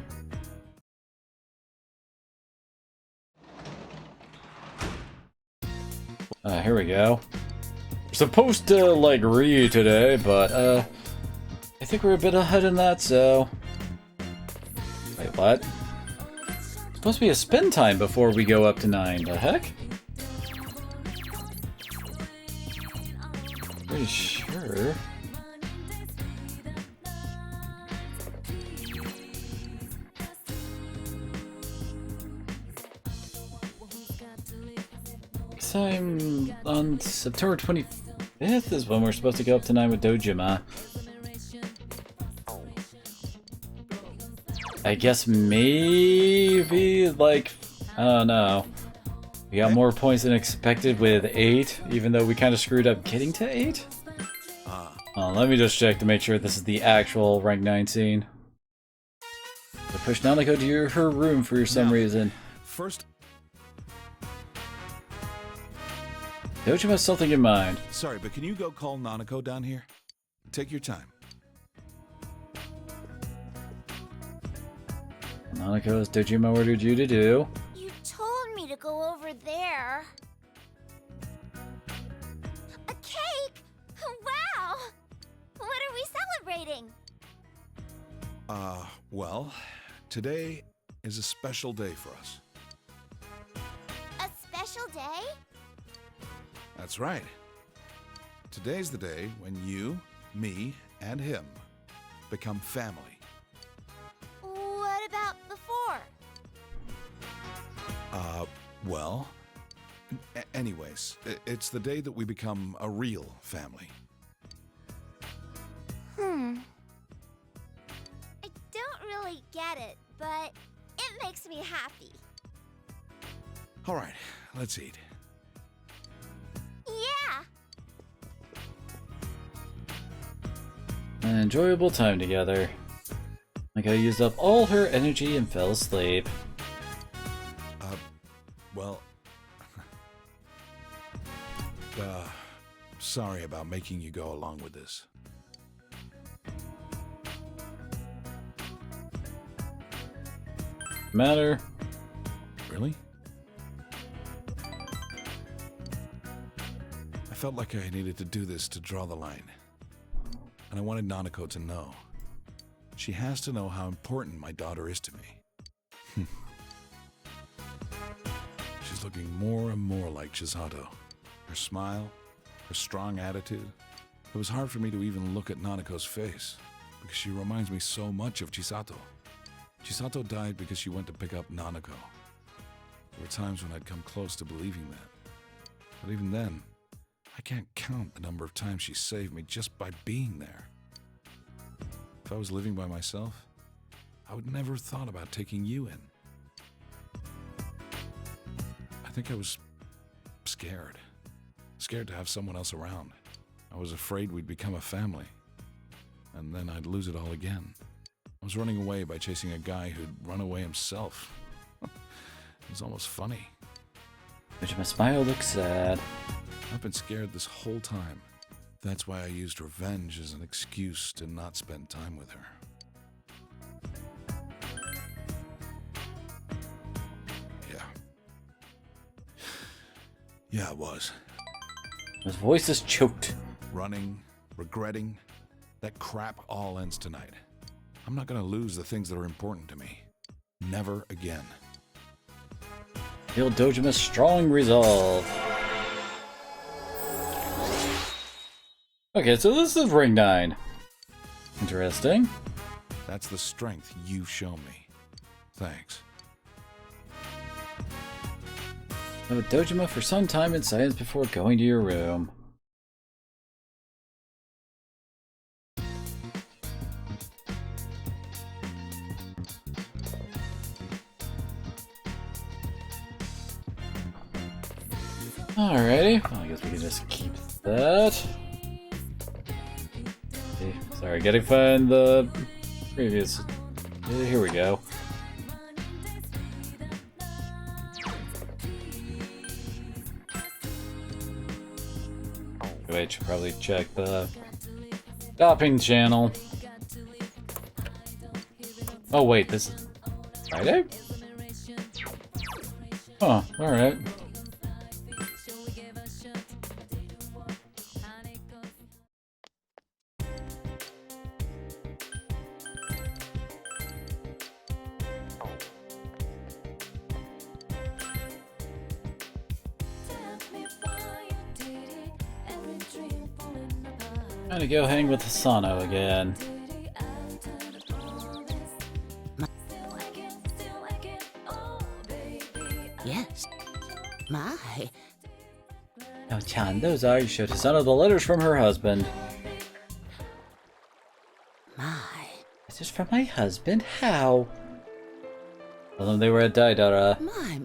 Here we go. We're supposed to, like, read today, but, I think we're a bit ahead in that, so... Wait, what? supposed to be a spin time before we go up to 9. The heck? Pretty sure. Time on September 25th is when we're supposed to go up to 9 with Dojima. I guess maybe, like, I don't know. We got more points than expected with 8, even though we kind of screwed up getting to 8. Let me just check to make sure this is the actual rank 9 scene. I pushed Nanako to her room for some reason. First, Dojima has something in mind. sorry, but can you go call Nanako down here? Take your time. Nanako, as Dojima ordered you to do. You told me to go over there. A cake? Wow! What are we celebrating? Well, today is a special day for us. A special day? That's right. Today's the day when you, me, and him become family. What about before? Well, anyways, it's the day that we become a real family. I don't really get it, but it makes me happy. All right, let's eat. Yeah! An enjoyable time together. Nanako used up all her energy and fell asleep. Well, sorry about making you go along with this. Matter. Really? I felt like I needed to do this to draw the line. And I wanted Nanako to know. She has to know how important my daughter is to me. She's looking more and more like Chisato. Her smile, her strong attitude. It was hard for me to even look at Nanako's face, because she reminds me so much of Chisato. Chisato died because she went to pick up Nanako. There were times when I'd come close to believing that. But even then, I can't count the number of times she saved me just by being there. If I was living by myself, I would never have thought about taking you in. I think I was scared. Scared to have someone else around. I was afraid we'd become a family. And then I'd lose it all again. I was running away by chasing a guy who'd run away himself. It was almost funny. Dojima's smile looks sad. I've been scared this whole time. That's why I used revenge as an excuse to not spend time with her. Yeah, it was. His voice is choked. Running, regretting, that crap all ends tonight. I'm not gonna lose the things that are important to me. Never again. Feel Dojima's strong resolve. Okay, so this is Ring 9. Interesting. That's the strength you've shown me. Thanks. Have a Dojima for some time in silence before going to your room. Alrighty, well, I guess we can just keep that. Okay, sorry, gotta find the previous. Here we go. Wait, should probably check the shopping channel. Oh wait, this is Friday? Oh, alright. gonna go hang with Asano again. Yes. My. Oh, Chan, those are. You showed Asano the letters from her husband. My. Letters from my husband? How? Tell them they were at Daidara. My.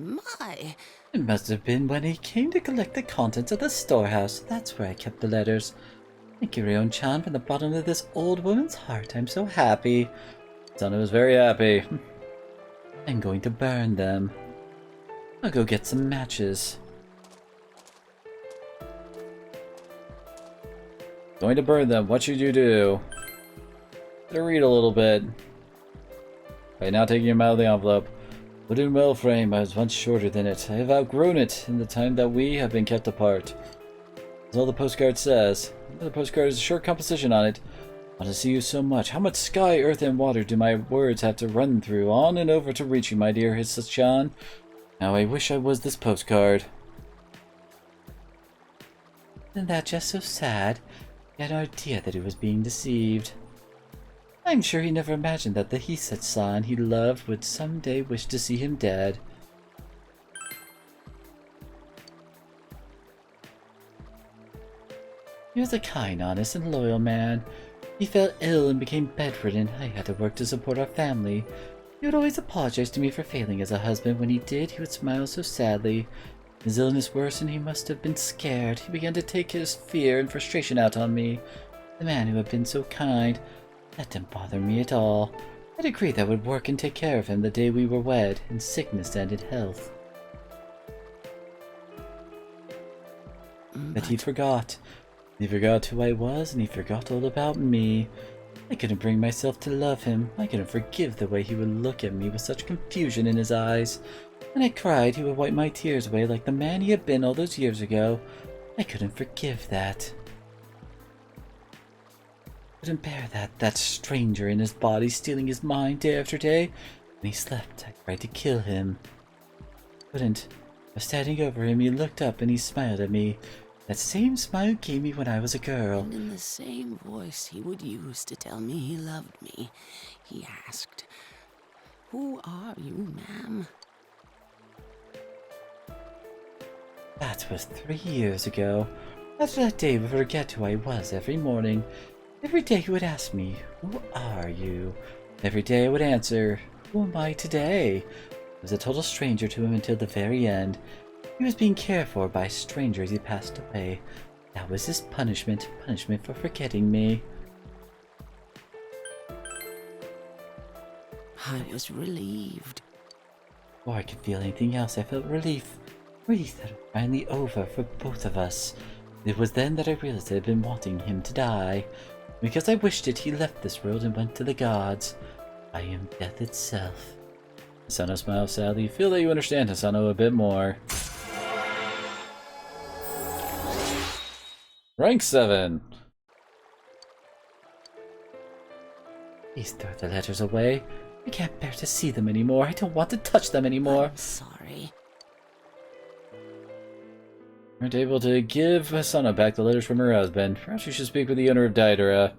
It must have been when he came to collect the contents of the storehouse. That's where I kept the letters. Thank you, Ryon-chan, from the bottom of this old woman's heart. I'm so happy. Asano was very happy. I'm going to burn them. I'll go get some matches. Going to burn them. What should you do? Better read a little bit. Right, now taking him out of the envelope. Wooden well frame. I was once shorter than it. I have outgrown it in the time that we have been kept apart. That's all the postcard says. The postcard has a short composition on it. I want to see you so much. How much sky, earth, and water do my words have to run through, on and over to reach you, my dear Hisa-chan? Now I wish I was this postcard. Isn't that just so sad? He had no idea that he was being deceived. I'm sure he never imagined that the Hisa-san he loved would someday wish to see him dead. He was a kind, honest, and loyal man. He fell ill and became bedridden. I had to work to support our family. He would always apologize to me for failing as a husband. When he did, he would smile so sadly. His illness worsened. He must have been scared. He began to take his fear and frustration out on me. The man who had been so kind. That didn't bother me at all. I'd agreed that I would work and take care of him the day we were wed, in sickness and in health. But he forgot. He forgot who I was, and he forgot all about me. I couldn't bring myself to love him. I couldn't forgive the way he would look at me with such confusion in his eyes. When I cried, he would wipe my tears away like the man he had been all those years ago. I couldn't forgive that. I couldn't bear that stranger in his body stealing his mind day after day. When he slept, I tried to kill him. I couldn't. I was standing over him, he looked up and he smiled at me. That same smile he gave me when I was a girl. And in the same voice he would use to tell me he loved me, he asked, "Who are you, ma'am?" That was 3 years ago. After that day, I would forget who I was every morning. Every day he would ask me, "Who are you?" Every day I would answer, "Who am I today?" I was a total stranger to him until the very end. He was being cared for by strangers. He passed away. That was his punishment for forgetting me. I was relieved. Before I could feel anything else, I felt relief. Relief that it was finally over for both of us. It was then that I realized I had been wanting him to die. Because I wished it, he left this world and went to the gods. I am death itself. Hisano smiles sadly. You feel that you understand Hisano a bit more. Rank 7. Please throw the letters away. I can't bear to see them anymore. I don't want to touch them anymore. I'm sorry. Aren't able to give Hisano back the letters from her husband. Perhaps you should speak with the owner of Daidara.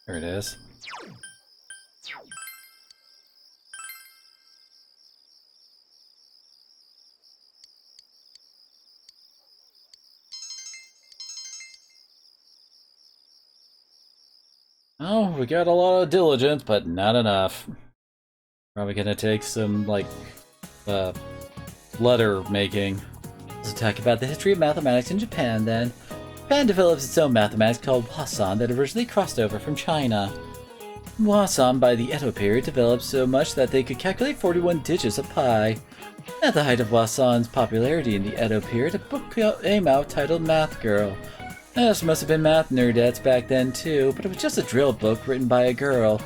There it is. Oh, we got a lot of diligence, but not enough. Probably gonna take some, like, letter making. Let's talk about the history of mathematics in Japan, then. Japan develops its own mathematics called Wasan that originally crossed over from China. Wasan, by the Edo period, developed so much that they could calculate 41 digits of pi. At the height of Wasan's popularity in the Edo period, a book came out titled Math Girl. This must have been math nerdettes back then too, but it was just a drill book written by a girl.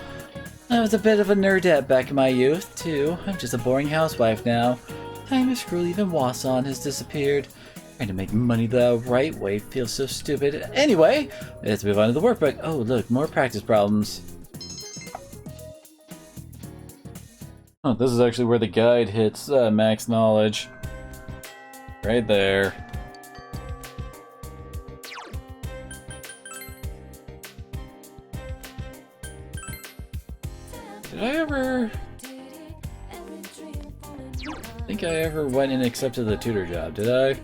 I was a bit of a nerdette back in my youth, too. I'm just a boring housewife now. Time is cruel, even Wasan has disappeared. Trying to make money the right way feels so stupid. Anyway, let's move on to the workbook. Oh, look, more practice problems. Oh, this is actually where the guide hits max knowledge. Right there. Did I ever... I think I ever went and accepted the tutor job, did I?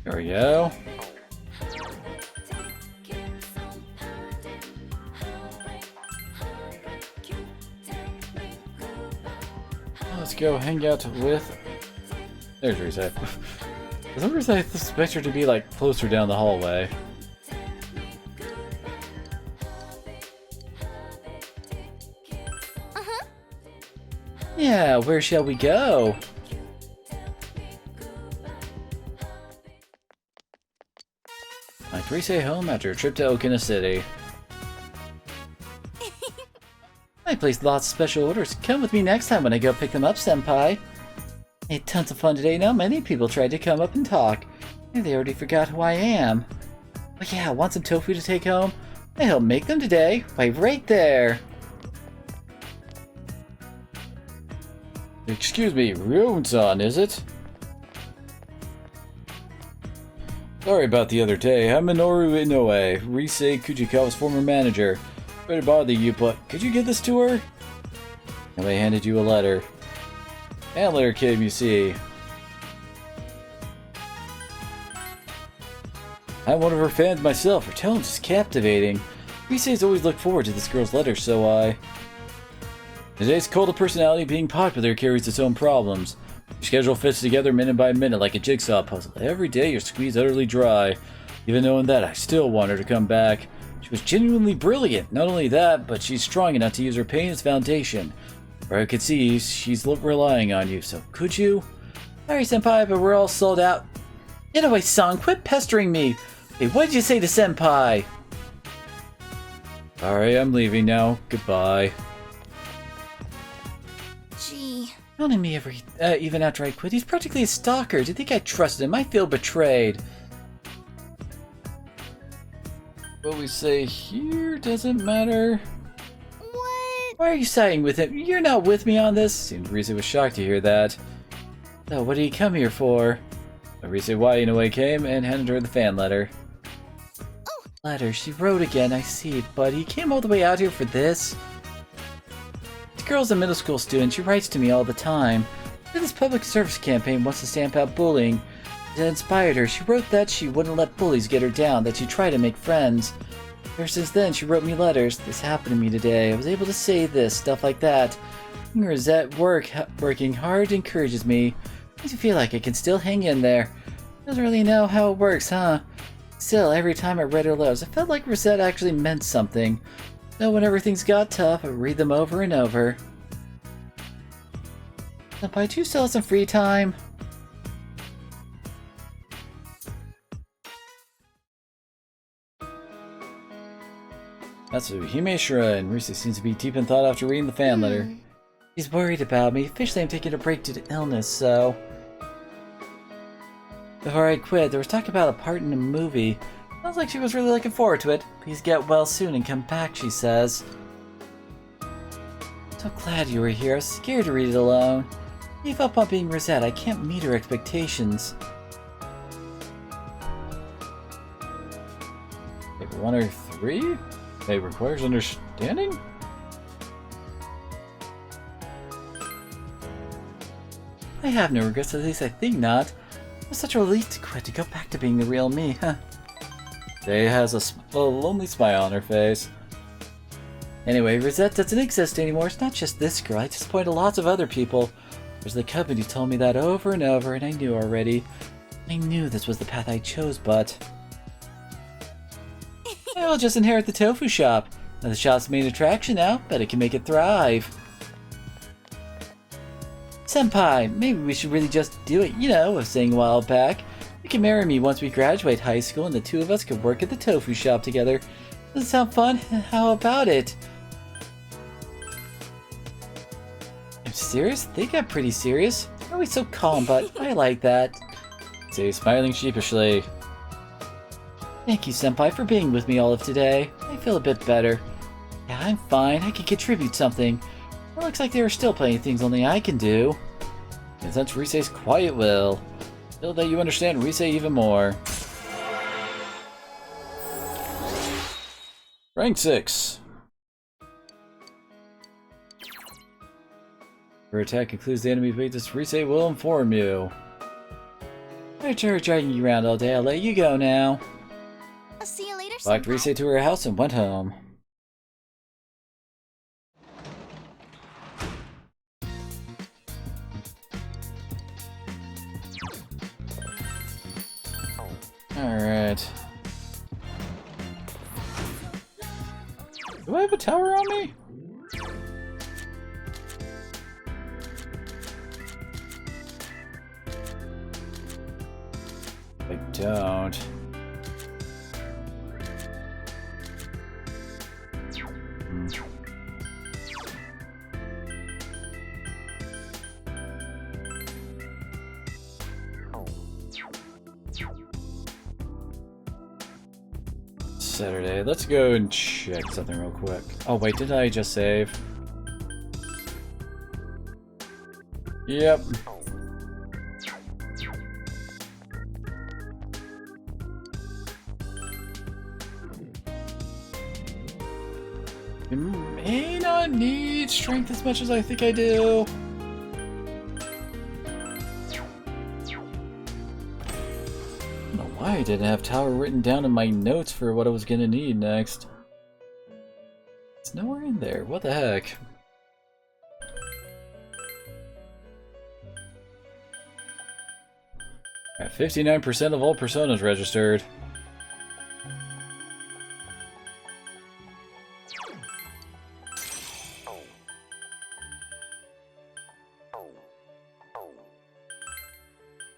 There we go. Let's go hang out with... There's Reset. For some reason I expect her to be like closer down the hallway. Yeah, where shall we go? Like Reset home after a trip to Okina City. I placed lots of special orders. Come with me next time when I go pick them up, Senpai. I had tons of fun today. Now many people tried to come up and talk. Maybe they already forgot who I am. But yeah, want some tofu to take home? I helped make them today. Why, right there. Excuse me, Ryun-san, is it? Sorry about the other day. I'm Minoru Inoue, Risei Kujikawa's former manager. Sorry to bother you, but could you give this to her? And I handed you a letter. And letter came, you see. I'm one of her fans myself. Her talent is captivating. Risei's always looked forward to this girl's letter, so I... Today's cult of personality being popular carries its own problems. Your schedule fits together minute by minute like a jigsaw puzzle. Every day you're squeezed utterly dry. Even knowing that, I still want her to come back. She was genuinely brilliant. Not only that, but she's strong enough to use her pain as foundation. Where I could see, she's relying on you, so could you? Sorry, Senpai, but we're all sold out. Inoue-san, quit pestering me! Hey, what did you say to Senpai? Alright, I'm leaving now. Goodbye. Gee. Not me even after I quit. He's practically a stalker. Do you think I trusted him? I feel betrayed. What we say here doesn't matter. What? Why are you siding with him? You're not with me on this? Seemed Risei was shocked to hear that. So what did he come here for? Risei why Inoue came and handed her the fan letter. Oh. Letter, she wrote again, I see, but he came all the way out here for this? This girl's a middle school student, she writes to me all the time. This public service campaign wants to stamp out bullying. It inspired her. She wrote that she wouldn't let bullies get her down, that she'd try to make friends. Ever since then, she wrote me letters. This happened to me today. I was able to say this, stuff like that. Rosette working hard encourages me. Makes me feel like I can still hang in there. Doesn't really know how it works, huh? Still, every time I read her letters, I felt like Rosette actually meant something. So whenever things got tough, I read them over and over. Senpai, do you still have some free time? That's Himeshira, and Risei seems to be deep in thought after reading the fan letter. He's worried about me. Officially, I'm taking a break due to illness, so... Before I quit, there was talk about a part in a movie. Sounds like she was really looking forward to it. Please get well soon and come back, she says. So glad you were here. I was scared to read it alone. Gave up on being Rosette. I can't meet her expectations. Paper 1 or 3? It requires understanding? I have no regrets, at least I think not. It was such a relief to quit, to go back to being the real me, huh? Day has a lonely smile on her face. Anyway, Rosette doesn't exist anymore. It's not just this girl. I disappointed lots of other people. There's the company told me that over and over, and I knew already. I knew this was the path I chose, but... I'll just inherit the tofu shop. Now the shop's main attraction now, but it can make it thrive. Senpai, maybe we should really just do it, you know, I was saying a while back. You can marry me once we graduate high school and the two of us could work at the tofu shop together. Doesn't sound fun. How about it? I'm serious? They got pretty serious. You're always so calm, but I like that. Say, smiling sheepishly. Thank you, Senpai, for being with me all of today. I feel a bit better. Yeah, I'm fine. I can contribute something. It looks like there are still plenty of things only I can do. And since Risei's quiet will, feel that you understand Risei even more. Rank 6. Your attack includes the enemy's weakness. Risei will inform you. After dragging you around all day, I'll let you go now. I'll see you later, Locked Senpai. Risei to her house and went home. Alright. Do I have a tower on me? I don't. Saturday. Let's go and check something real quick. Oh wait, did I just save? Yep. I may not need strength as much as I think I do. I don't know why I didn't have tower written down in my notes for what I was gonna need next. It's nowhere in there. What the heck? At 59% of all personas registered.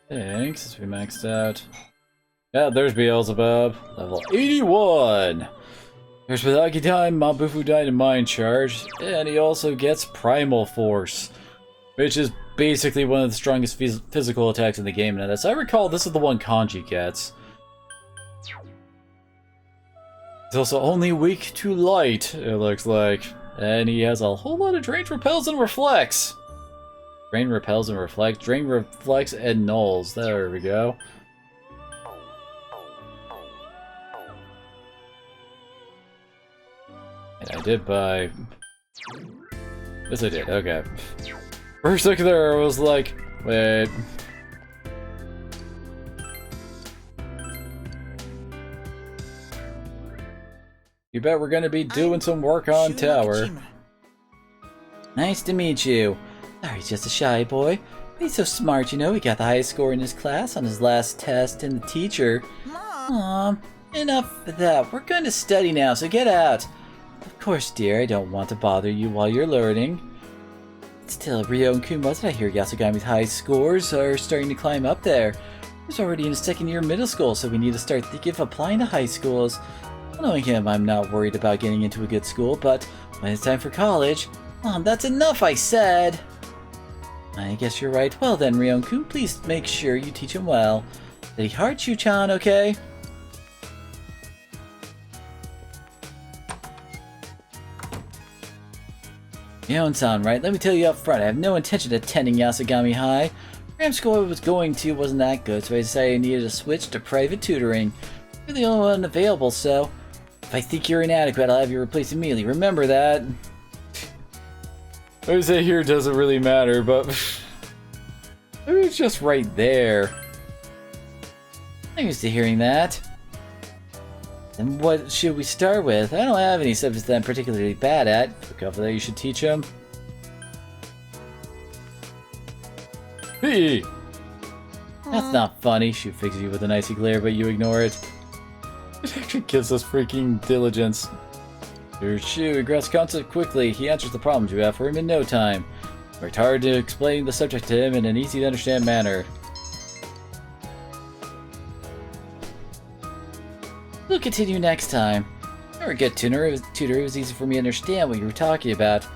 Thanks, since we maxed out. Yeah, there's Beelzebub. Level 81! There's Without Time, Mabufu Dynamite Charge, and he also gets Primal Force, which is basically one of the strongest physical attacks in the game. And as I recall, this is the one Kanji gets. He's also only weak to light, it looks like. And he has a whole lot of Drain, Repels, and Reflects. Drain, Repels, and Reflects. Drain, Reflects, and Nulls. There we go. And I did buy... Yes, I did. Okay. For a second there, I was like, wait. You bet we're gonna be doing some work on tower. Nice to meet you. Oh, he's just a shy boy. But he's so smart, you know. He got the highest score in his class on his last test, and the teacher... Mom, enough of that. We're going to study now, so get out. Of course, dear, I don't want to bother you while you're learning. Still, Ryo and Kun, wasn't I hear Yasugami's high scores are starting to climb up there? He's already in his second year of middle school, so we need to start thinking of applying to high schools. Knowing him, I'm not worried about getting into a good school, but when it's time for college... Mom, that's enough, I said! I guess you're right. Well then, Ryo-kun, please make sure you teach him well. Study hard, Chu-chan, okay? Ryo-san, right? Let me tell you up front, I have no intention of attending Yasugami High. Cram school I was going to wasn't that good, so I decided I needed to switch to private tutoring. You're the only one available, so if I think you're inadequate, I'll have you replaced immediately. Remember that. I would say here doesn't really matter, but it's just right there. I'm used to hearing that. Then what should we start with? I don't have any subjects that I'm particularly bad at. Look out for that, you should teach them. Hey! That's not funny. She fixes you with an icy glare, but you ignore it. It actually gives us freaking diligence. Your Shu grasps concept quickly. He answers the problems you have for him in no time. Worked hard to explain the subject to him in an easy to understand manner. We'll continue next time. were a good tutor. It was easy for me to understand what you were talking about.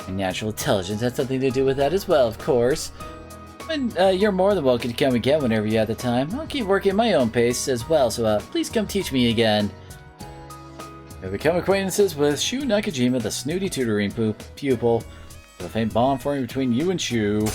And natural intelligence had something to do with that as well, of course. And you're more than welcome to come again whenever you have the time. I'll keep working at my own pace as well, so please come teach me again. I've become acquaintances with Shu Nakajima, the snooty tutoring pupil. The faint bond forming between you and Shu.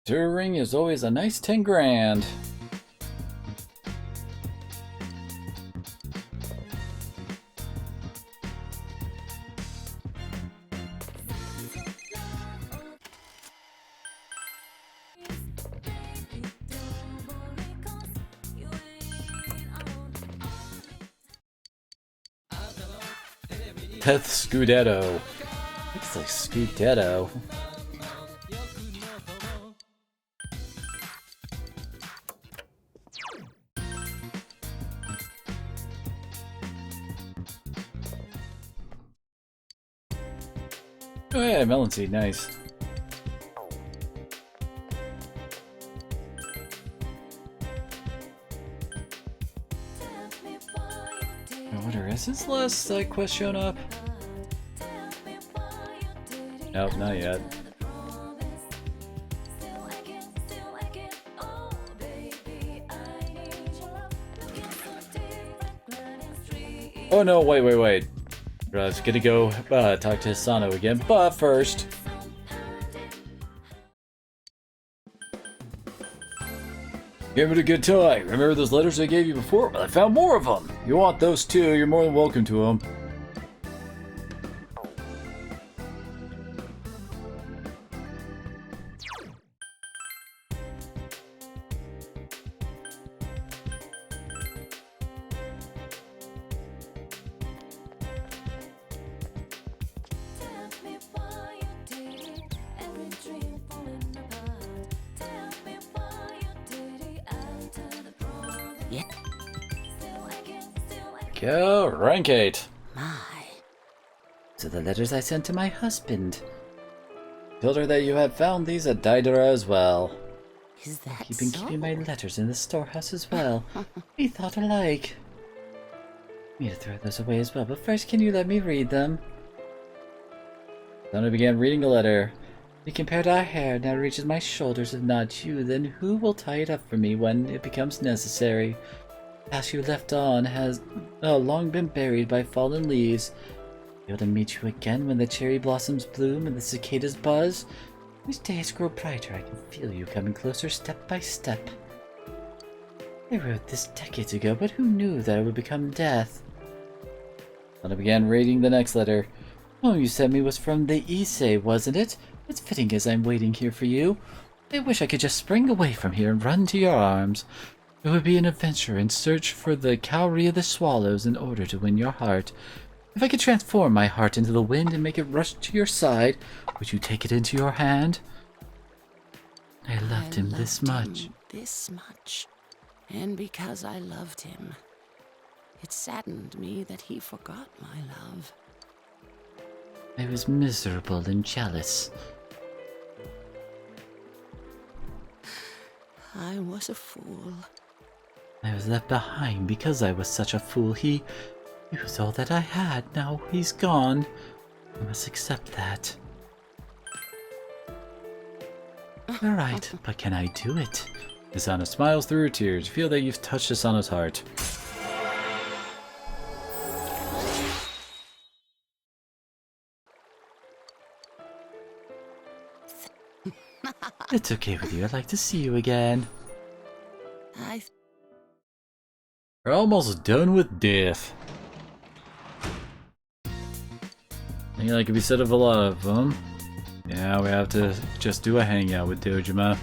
Tutoring is always a nice 10 grand. Death Scudetto. Looks like Scudetto. Oh yeah, melon seed, nice. I wonder, has this last quest shown up? Nope, not yet. Oh no, wait. I was gonna go talk to Hisano again, but first... Give it a good time. Remember those letters I gave you before? Well, I found more of them. You want those too, you're more than welcome to them. Yeah. Go, rank 8. My. So the letters I sent to my husband. Told her that you had found these at Daidara as well. Is that You've been so? keeping my letters in the storehouse as well. We thought alike. I need to throw those away as well, but first can you let me read them? Then I began reading the letter. We compared our hair, now it reaches my shoulders. If not you, then who will tie it up for me when it becomes necessary? The path you left on has long been buried by fallen leaves. Be able to meet you again when the cherry blossoms bloom and the cicadas buzz. As days grow brighter, I can feel you coming closer step by step. I wrote this decades ago, but who knew that it would become death? Then I began reading the next letter. Oh, you sent me was from the Issei, wasn't it? It's fitting as I'm waiting here for you. I wish I could just spring away from here and run to your arms. It would be an adventure in search for the cowrie of the swallows in order to win your heart. If I could transform my heart into the wind and make it rush to your side, would you take it into your hand? I loved him this much. This much. And because I loved him, it saddened me that he forgot my love. I was miserable and jealous. I was a fool. I was left behind because I was such a fool. He was all that I had. Now he's gone. I must accept that. Alright, but can I do it? Asana smiles through her tears. Feel that you've touched Asana's heart. It's okay with you. I'd like to see you again. We're almost done with death. I think that could be said of a lot of them. Yeah, we have to just do a hangout with Dojima.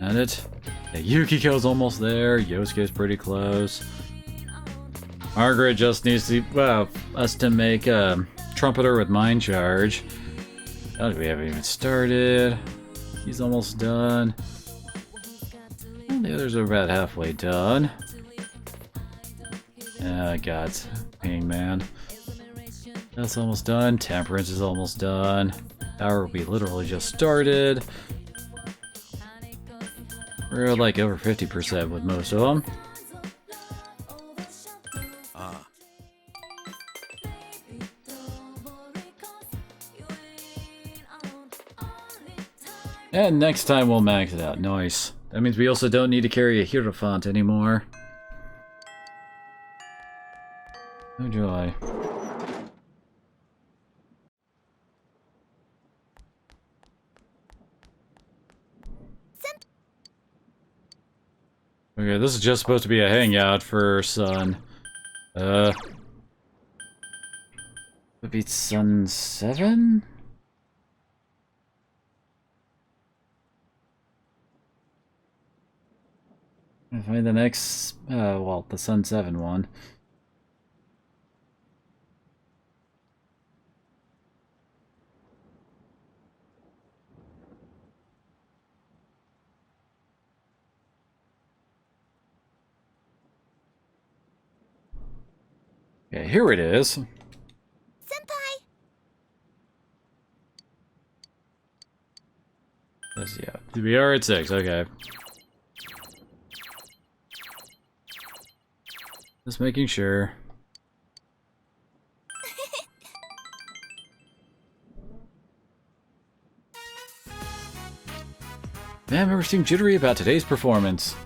And it. Yeah, Yukiko's almost there. Yosuke's pretty close. Margaret just needs to, well, us to make a trumpeter with mind charge. Oh, we haven't even started. He's almost done. And the others are about halfway done. God, Hangman. That's almost done. Temperance is almost done. Power we literally just started. We're like over 50% with most of them. And next time we'll max it out. Nice. That means we also don't need to carry a Hierophant anymore. Oh joy. Okay, this is just supposed to be a hangout for Sun. Would be Sun 7? Find the next, well, the Sun 7 one. Okay, here it is. Senpai! Yeah, we are at 6, okay. Just making sure. Man, I seem jittery about today's performance.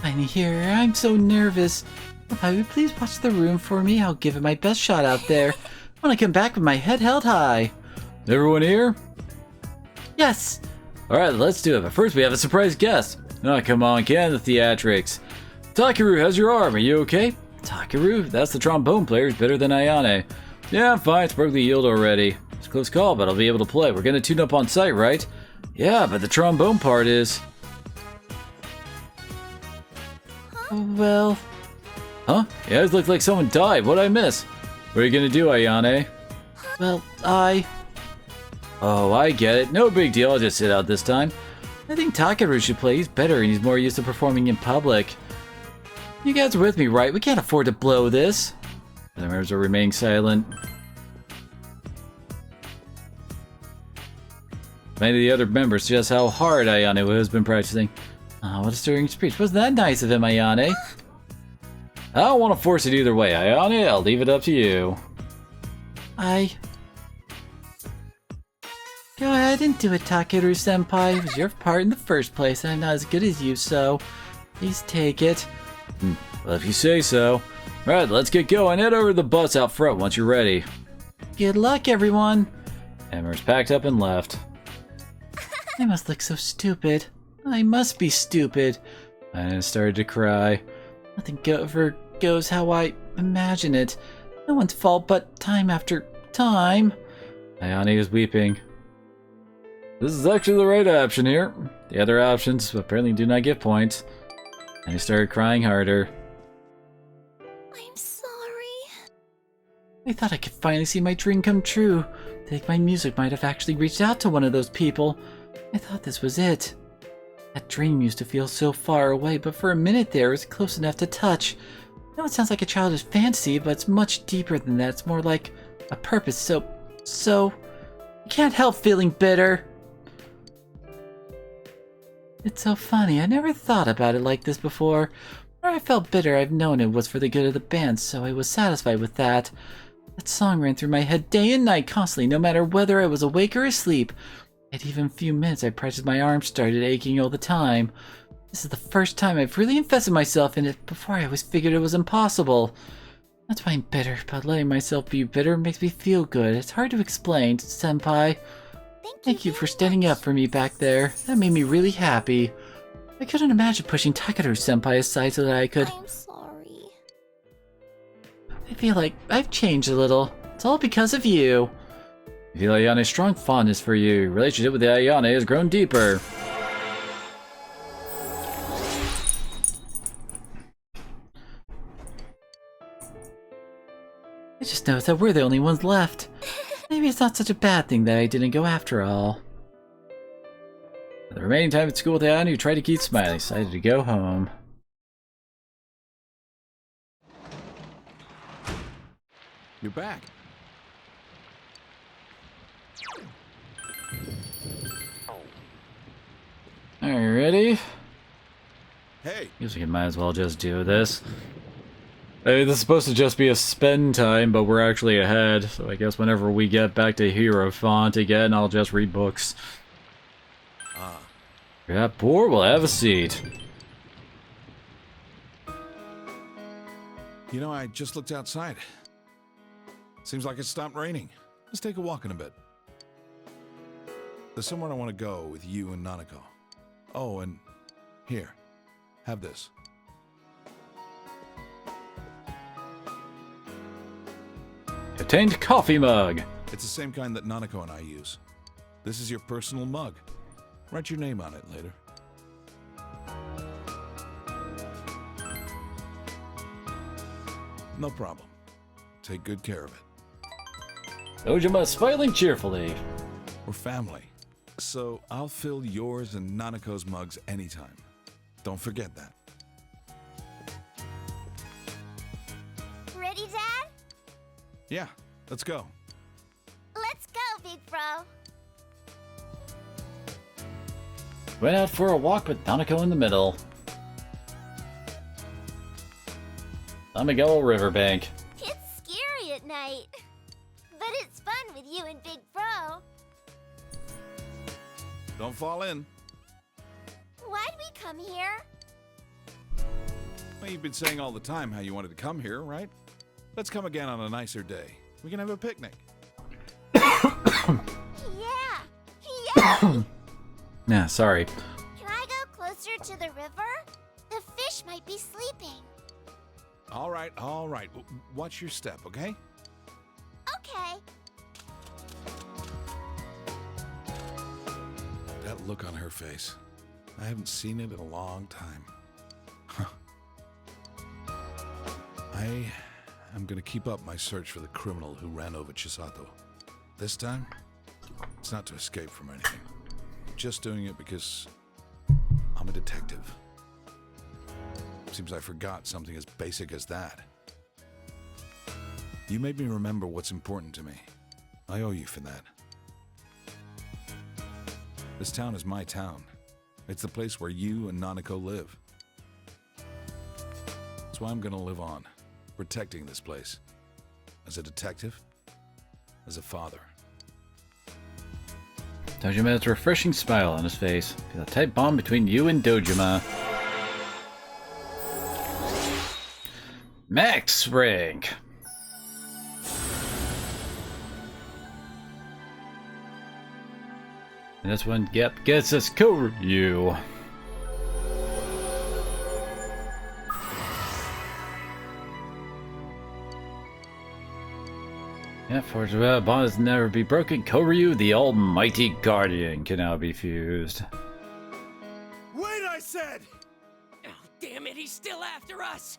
I'm here. I'm so nervous. If I would please watch the room for me, I'll give it my best shot out there. I want to come back with my head held high. Everyone here? Yes. Alright, let's do it. But first we have a surprise guest. Oh, come on, can the theatrics. Takeru, how's your arm? Are you okay? Takeru? That's the trombone player. He's better than Ayane. Yeah, I'm fine. It's perfectly healed already. It's a close call, but I'll be able to play. We're gonna tune up on site, right? Yeah, but the trombone part is... Well... Huh? Yeah, it looked like someone died. What'd I miss? What are you gonna do, Ayane? Well, Oh, I get it. No big deal. I'll just sit out this time. I think Takeru should play. He's better and he's more used to performing in public. You guys are with me, right? We can't afford to blow this. The members are remaining silent. Many of the other members suggest how hard Ayane has been practicing. Oh, what a stirring speech. Wasn't that nice of him, Ayane? I don't want to force it either way, Ayane. I'll leave it up to you. Go ahead and do it, Takeru-senpai. It was your part in the first place, and I'm not as good as you, so... Please take it. Well, if you say so. Alright, let's get going. Head over to the bus out front once you're ready. Good luck, everyone. Emmer's packed up and left. I must look so stupid. I must be stupid. I started to cry. Nothing ever goes how I imagine it. No one's fault but time after time. Ayane is weeping. This is actually the right option here. The other options apparently do not give points. And he started crying harder. I'm sorry. I thought I could finally see my dream come true. I think my music might have actually reached out to one of those people. I thought this was it. That dream used to feel so far away, but for a minute there it was close enough to touch. I know it sounds like a childish fantasy, but it's much deeper than that. It's more like a purpose, so... You can't help feeling bitter. It's so funny, I never thought about it like this before. Whenever I felt bitter, I've known it was for the good of the band, so I was satisfied with that. That song ran through my head day and night constantly, no matter whether I was awake or asleep. At even a few minutes I practiced, my arms started aching all the time. This is the first time I've really invested myself in it. Before I always figured it was impossible. That's why I'm bitter, but letting myself be bitter makes me feel good. It's hard to explain, senpai. Thank you for standing up for me back there. That made me really happy. I couldn't imagine pushing Takeru-senpai aside so that I could... I'm sorry. I feel like I've changed a little. It's all because of you. I feel Ayane's strong fondness for you. Your relationship with Ayane has grown deeper. I just noticed that we're the only ones left. Maybe it's not such a bad thing that I didn't go after all. For the remaining time at school, Diana, you tried to keep smiling. Decided to go home. You're back. Alright, ready? Hey, Guess we might as well just do this. I mean, this is supposed to just be a spend time, but we're actually ahead. So I guess whenever we get back to Hierophant again, I'll just read books. Yeah, poor will have a seat. you know, I just looked outside. Seems like it stopped raining. Let's take a walk in a bit. There's somewhere I want to go with you and Nanako. Oh, and here, have this. Obtained coffee mug. It's the same kind that Nanako and I use. This is your personal mug. Write your name on it later. No problem. Take good care of it. Ojima smiling cheerfully. We're family. So I'll fill yours and Nanako's mugs anytime. Don't forget that. Ready, Dad? Yeah, let's go. Let's go, big bro. Went out for a walk with Nanako in the middle. Amigao Riverbank. It's scary at night. But it's fun with you and Big Bro. Don't fall in. Why'd we come here? Well, you've been saying all the time how you wanted to come here, right? Let's come again on a nicer day. We can have a picnic. Yeah! Yeah! Nah, sorry. Can I go closer to the river? The fish might be sleeping. All right, all right. Watch your step, okay? Okay. That look on her face. I haven't seen it in a long time. I am gonna keep up my search for the criminal who ran over Chisato. This time, it's not to escape from anything. I'm just doing it because I'm a detective. Seems I forgot something as basic as that. You made me remember what's important to me. I owe you for that. This town is my town. It's the place where you and Nanako live. That's why I'm gonna live on, protecting this place. As a detective, as a father. Dojima has a refreshing smile on his face. Feel a tight bond between you and Dojima. Max rank. And this one, yep, gets us Koryu. Yeah, fortunately, bond has never be broken. Koryu, the almighty guardian, can now be fused. Wait, I said! Oh, damn it, he's still after us!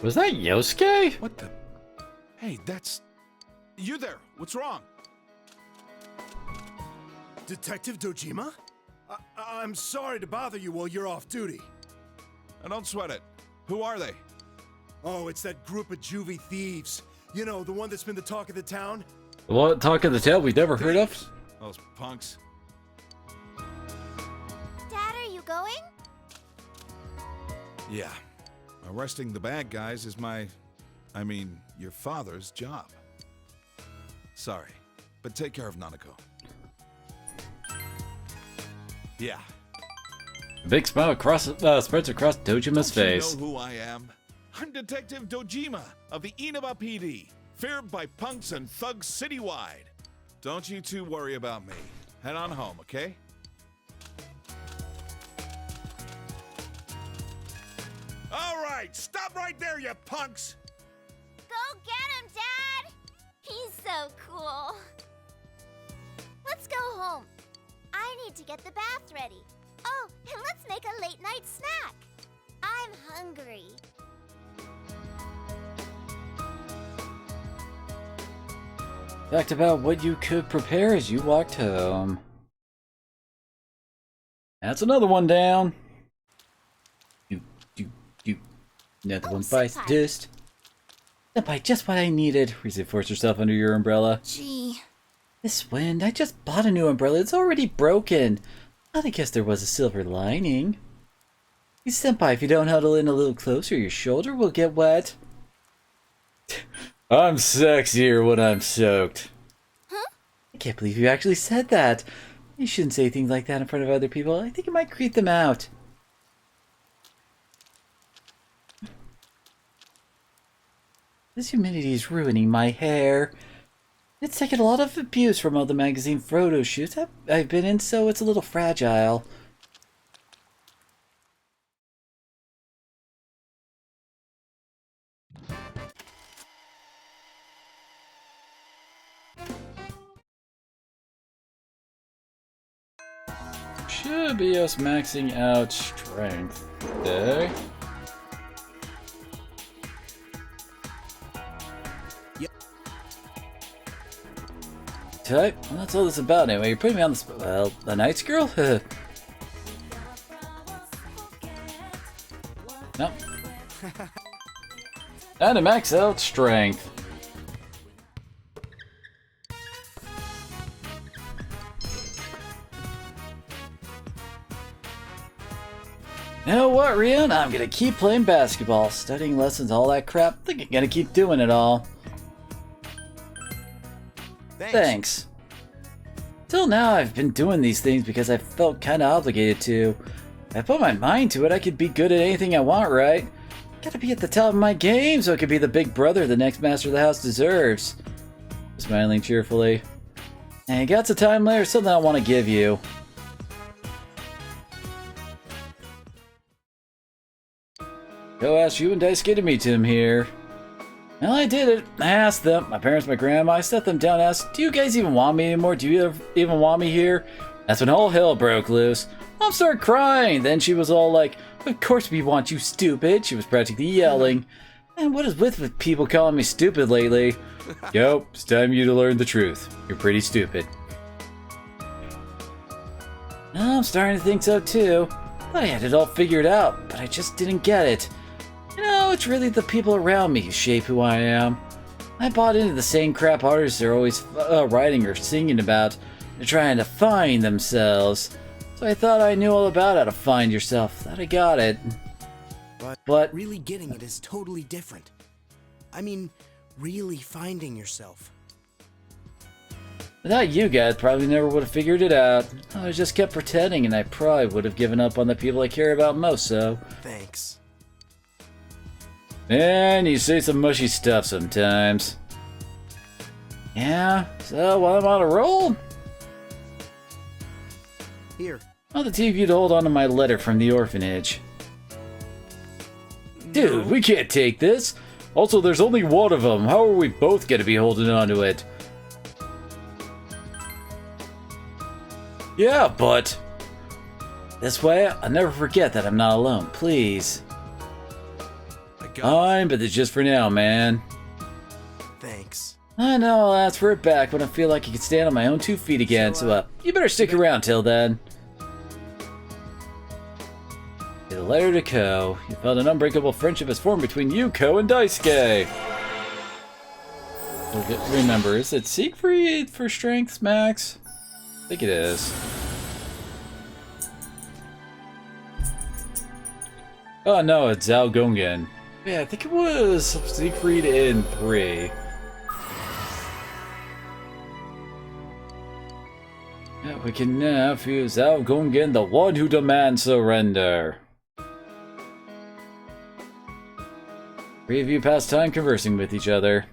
Was that Yosuke? What the? Hey, that's... You there! What's wrong? Detective Dojima? I'm sorry to bother you while you're off duty. Now don't sweat it. Who are they? Oh, it's that group of juvie thieves. You know, the one that's been the talk of the town? What talk of the tale we've never heard of? Those punks. Dad, are you going? Yeah. Arresting the bad guys is your father's job. Sorry, but take care of Nanako. Yeah. Big smile spreads across Dojima's face. You know who I am? I'm Detective Dojima of the Inaba PD, feared by punks and thugs citywide. Don't you two worry about me. Head on home, okay? All right, stop right there, you punks! Go get him, Dad! He's so cool. Let's go home. I need to get the bath ready. Oh, and let's make a late-night snack. I'm hungry. Fact about what you could prepare as you walked home. That's another one down. Another one bites the dust. Senpai, just what I needed. Reason force yourself under your umbrella. Gee. This wind, I just bought a new umbrella. It's already broken. I guess there was a silver lining. Hey, Senpai, if you don't huddle in a little closer, your shoulder will get wet. I'm sexier when I'm soaked. Huh? I can't believe you actually said that. You shouldn't say things like that in front of other people. I think it might creep them out. This humidity is ruining my hair. It's taken a lot of abuse from all the magazine photo shoots I've been in, so it's a little fragile. Should be us maxing out strength today. Type? Well, that's all this about anyway. You're putting me on the spot. Well, a Knight's girl? Nope. And to max out strength. You know what, Rian? I'm gonna keep playing basketball, studying lessons, all that crap. I think I'm gonna keep doing it all. Thanks. Till now, I've been doing these things because I felt kinda obligated to. If I put my mind to it, I could be good at anything I want, right? Gotta be at the top of my game so I could be the big brother the next master of the house deserves. Smiling cheerfully. Hey, got some time later, something I want to give you. Go ask you and Daisuke to meet him here. Well, I did it. I asked them, my parents, my grandma, I set them down and asked, do you guys even want me anymore? Do you even want me here? That's when all hell broke loose. Mom started crying. Then she was all like, of course we want you, stupid. She was practically yelling. Man, what is with people calling me stupid lately? Yup, it's time you to learn the truth. You're pretty stupid. I'm starting to think so too. Thought I had it all figured out, but I just didn't get it. You know, it's really the people around me who shape who I am. I bought into the same crap artists are always writing or singing about. They're trying to find themselves. So I thought I knew all about how to find yourself. Thought I got it. But really getting it is totally different. I mean, really finding yourself. without you guys, probably never would have figured it out. I just kept pretending, and I probably would have given up on the people I care about most, so... Thanks. And you say some mushy stuff sometimes. Yeah, so while I'm on a roll... Here. I'll have to you to hold on to my letter from the orphanage. Dude, we can't take this. Also, there's only one of them. How are we both gonna be holding on to it? Yeah, but... This way, I'll never forget that I'm not alone, please. Fine, but it's just for now, man. Thanks. I know, I'll ask for it back when I feel like I can stand on my own 2 feet again, so you better stick around till then. The letter to Ko. You felt an unbreakable friendship has formed between you, Ko, and Daisuke. Remember, is it Siegfried for strengths, Max? I think it is. Oh no, it's Zhao Gongen. Yeah, I think it was Siegfried in 3. Yeah, we can now fuse Zhao Gongen, the one who demands surrender. 3 of you pass time conversing with each other.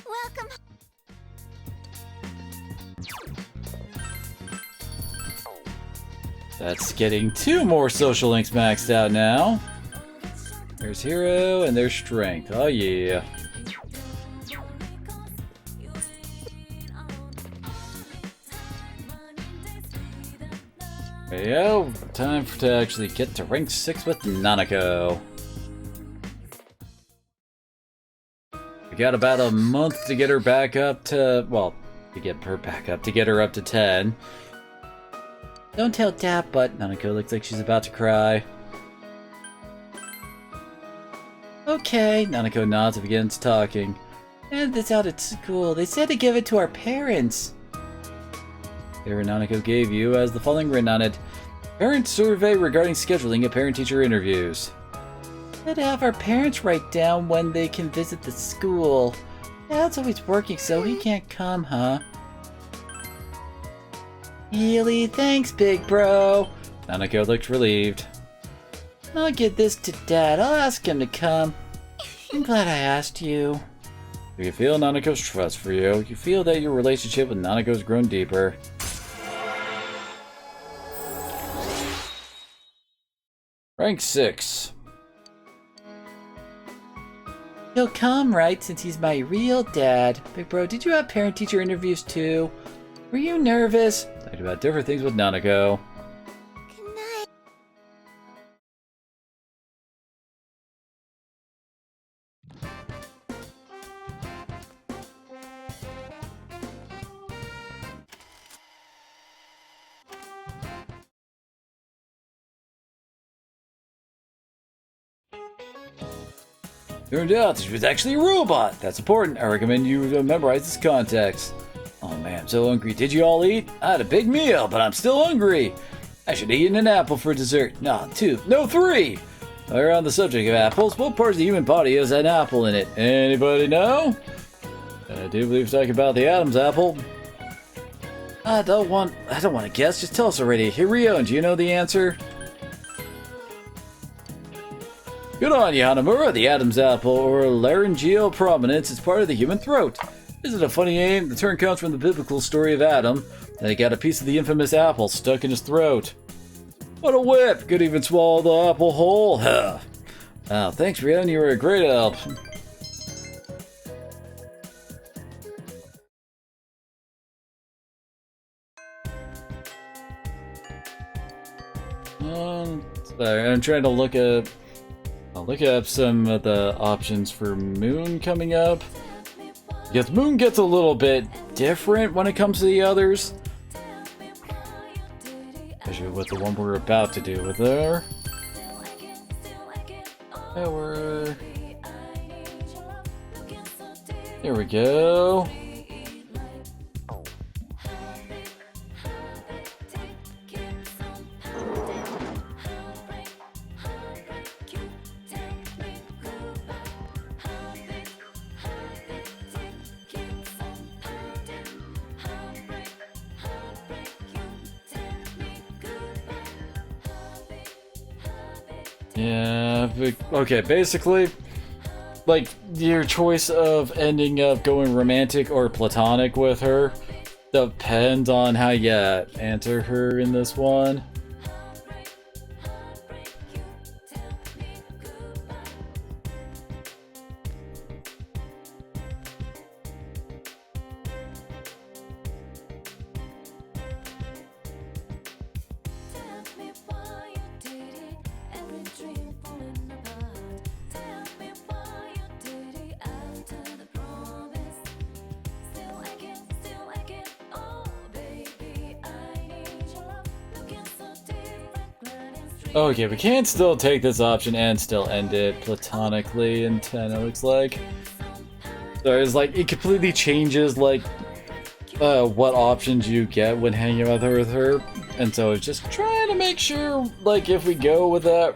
Welcome. That's getting 2 more social links maxed out now. There's Hero and there's Strength. Oh yeah. There you go. Time to actually get to rank 6 with Nanako. We got about a month to get her back up to, well, to get her back up, to get her up to 10. Don't tell Dad, but Nanako looks like she's about to cry. Okay, Nanako nods and begins talking. And it's out at school. They said to give it to our parents. Here Nanako gave you as the following written on it. Parent survey regarding scheduling of parent-teacher interviews. Had to have our parents write down when they can visit the school. Dad's always working, so he can't come, huh? Really? Thanks, big bro. Nanako looked relieved. I'll get this to Dad. I'll ask him to come. I'm glad I asked you. You feel Nanako's trust for you. You feel that your relationship with Nanako has grown deeper. Rank 6. He'll come, right? Since he's my real dad. Big bro, did you have parent-teacher interviews too? Were you nervous? Talked about different things with Nanako. Good night. Turned out she was actually a robot. That's important. I recommend you memorize this context. Oh man, I'm so hungry. Did you all eat? I had a big meal, but I'm still hungry. I should have eaten an apple for dessert. No, 2. No, 3. While we're on the subject of apples, what part of the human body has an apple in it? Anybody know? I do believe talking about the Adam's apple. I don't want to guess. Just tell us already. Hirio, do you know the answer? Good on you, Hanamura. The Adam's apple, or laryngeal prominence, is part of the human throat. Isn't it a funny name? The term comes from the biblical story of Adam, and he got a piece of the infamous apple stuck in his throat. What a whip! Could even swallow the apple whole. Huh. Oh, thanks, Rion. You were a great help. Sorry, I'm trying to look up. I'll look up some of the options for Moon coming up. Because Moon gets a little bit different when it comes to the others. Especially with the one we're about to do with her. There we go. Yeah, okay, basically, like, your choice of ending up going romantic or platonic with her depends on how you answer her in this one. Okay, we can still take this option and still end it platonically in 10, it looks like. So it's like, it completely changes, like, what options you get when hanging out with her. And so it's just trying to make sure, like, if we go with that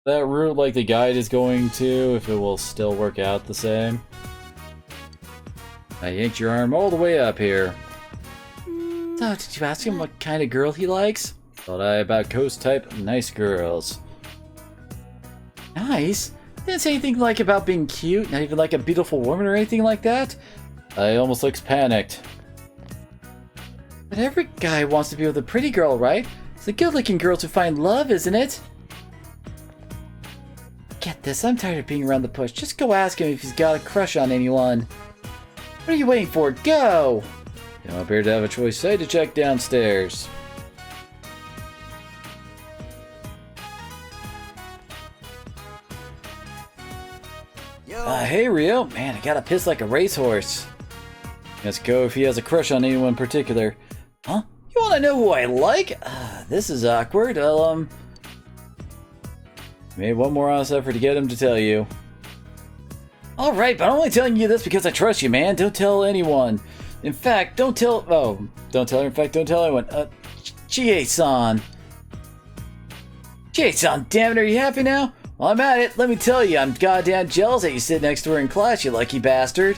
route like the guide is going to, if it will still work out the same. I yanked your arm all the way up here. So, did you ask him what kind of girl he likes? Thought I about coast-type nice girls. Nice? Didn't say anything like about being cute, not even like a beautiful woman or anything like that? I almost looks panicked. But every guy wants to be with a pretty girl, right? It's the good-looking girls who find love, isn't it? Get this, I'm tired of being around the bush. Just go ask him if he's got a crush on anyone. What are you waiting for? Go! You don't appear to have a choice. Say to check downstairs. Hey Rio. Man, I gotta piss like a racehorse. Let's go if he has a crush on anyone in particular. Huh? You wanna know who I like? This is awkward. Made one more honest effort to get him to tell you. Alright, but I'm only telling you this because I trust you, man. Don't tell anyone. In fact, don't tell... Oh, don't tell her. In fact, don't tell anyone. Chie-san. Chie-san, damn it, are you happy now? Well, I'm at it. Let me tell you, I'm goddamn jealous that you sit next to her in class, you lucky bastard.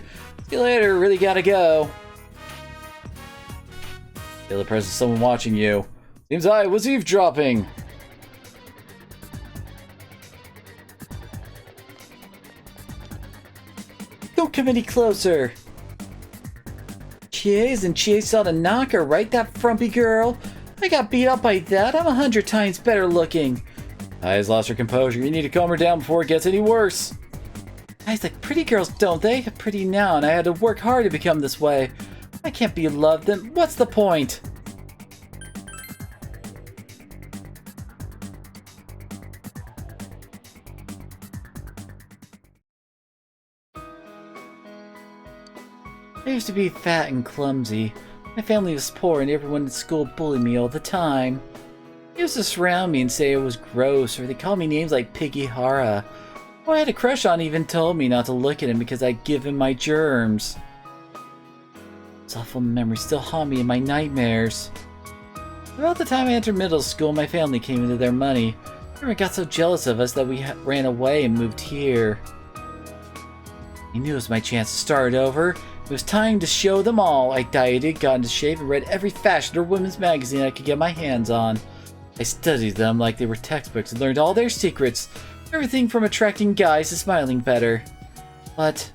See you later, really gotta go. Feel the presence of someone watching you. Seems I was eavesdropping. Don't come any closer. Chie's and Chie saw the knocker, right? That frumpy girl. I got beat up by that. I'm 100 times better looking. Ai's lost her composure. You need to calm her down before it gets any worse. Ai's like pretty girls, don't they? Pretty now, and I had to work hard to become this way. I can't be loved, then what's the point? I used to be fat and clumsy. My family was poor and everyone at school bullied me all the time. They used to surround me and say it was gross, or they called me names like Piggy Hara. Who I had a crush on even told me not to look at him because I'd give him my germs. Those awful memories still haunt me in my nightmares. About the time I entered middle school, my family came into their money. Everyone got so jealous of us that we ran away and moved here. I knew it was my chance to start over. It was time to show them all. I dieted, got into shape, and read every fashion or women's magazine I could get my hands on. I studied them like they were textbooks and learned all their secrets. Everything from attracting guys to smiling better. But...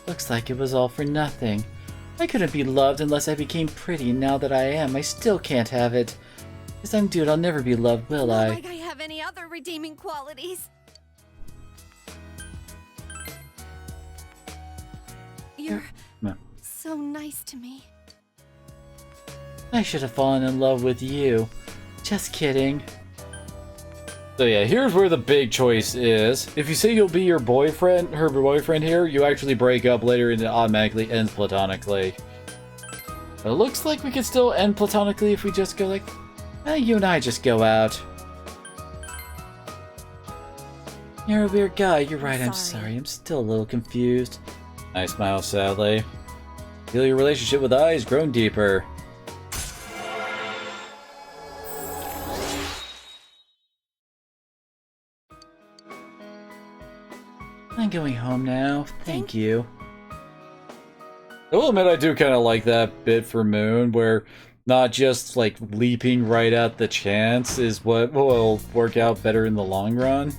looks like it was all for nothing. I couldn't be loved unless I became pretty, and now that I am, I still can't have it. Because I'm doomed, I'll never be loved, will I? Not like I have any other redeeming qualities. You're so nice to me. I should have fallen in love with you. Just kidding. So yeah, here's where the big choice is. If you say you'll be your boyfriend, her boyfriend here, you actually break up later and it automatically ends platonically. But it looks like we could still end platonically if we just go like, you and I just go out. You're a weird guy, you're right, I'm sorry. I'm still a little confused. I smile sadly. Feel your relationship with I has grown deeper. I'm going home now. Thank you. I will admit I do kind of like that bit for Moon, where not just like leaping right at the chance is what will work out better in the long run.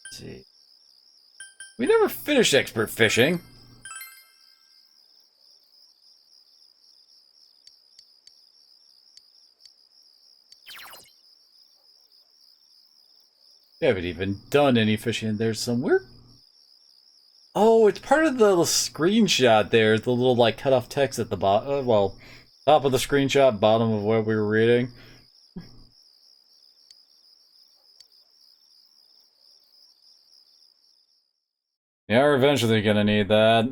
Let's see. We never finished expert fishing. We haven't even done any fishing. There's some weird... Oh, it's part of the little screenshot there. The little, like, cut-off text at the bottom. Well, top of the screenshot, bottom of what we were reading. Yeah, we're eventually gonna need that.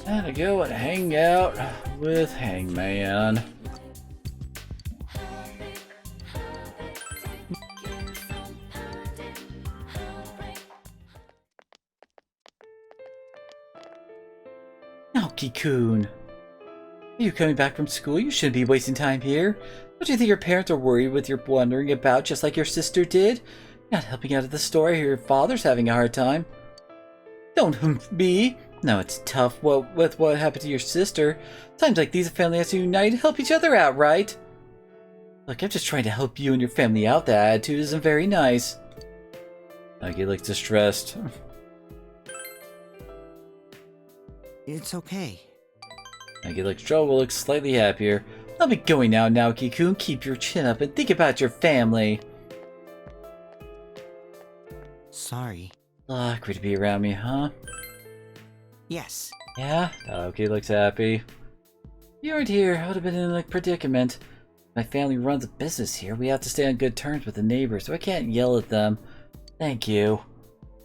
Time to go and hang out with Hangman. Naoki-kun, are you coming back from school? You shouldn't be wasting time here. Don't you think your parents are worried with your wandering about just like your sister did? Not helping out at the store. I hear your father's having a hard time. Don't be. No, it's tough with what happened to your sister. Times like these, a family has to unite and help each other out, right? Look, I'm just trying to help you and your family out. That attitude isn't very nice. Naoki looks distressed. It's okay. Naoki looks troubled, looks slightly happier. I'll be going now, Naoki-kun. Keep your chin up and think about your family. Sorry. Awkward to be around me, huh? Yes. Yeah? Naoki looks happy. If you weren't here, I would have been in a predicament. My family runs a business here. We have to stay on good terms with the neighbors, so I can't yell at them. Thank you.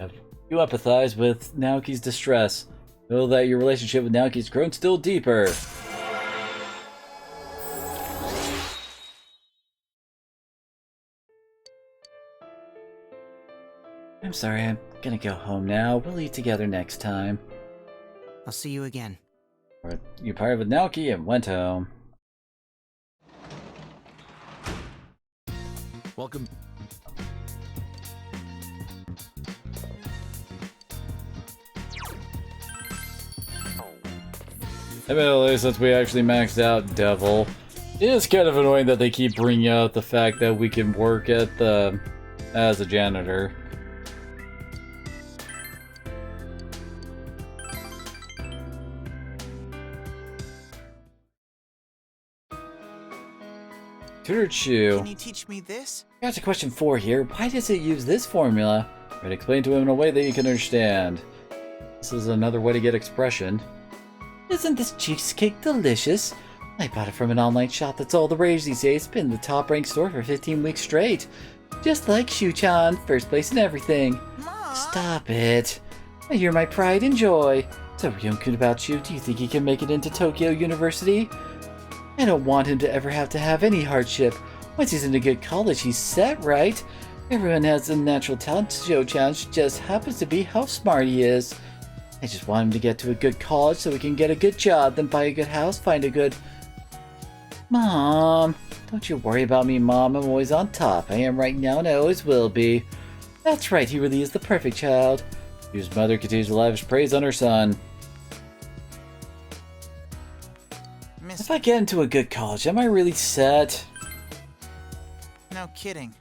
You empathize with Naoki's distress. Know that your relationship with Naoki's grown still deeper. I'm sorry, I'm gonna go home now. We'll eat together next time. I'll see you again. You parted with Naoki and went home. Welcome. Admittedly, since we actually maxed out Devil, it is kind of annoying that they keep bringing out the fact that we can work at as a janitor. Tutor Chu. Can you teach me this? Got to question 4 here. Why does it use this formula? Try to explain to him in a way that you can understand. This is another way to get expression. Isn't this cheesecake delicious? I bought it from an online shop that's all the rage these days. It's been the top ranked store for 15 weeks straight. Just like Shu-chan, first place in everything. Mom! Stop it. You're my pride and joy. So Ryun-kun about you, do you think he can make it into Tokyo University? I don't want him to ever have to have any hardship. Once he's in a good college, he's set, right? Everyone has a natural talent. Shu-chan just happens to be how smart he is. I just want him to get to a good college so he can get a good job, then buy a good house, find a good... Mom, don't you worry about me, Mom. I'm always on top. I am right now and I always will be. That's right, he really is the perfect child. Yu's mother continues to lavish praise on her son. If I get into a good college, am I really set? No kidding.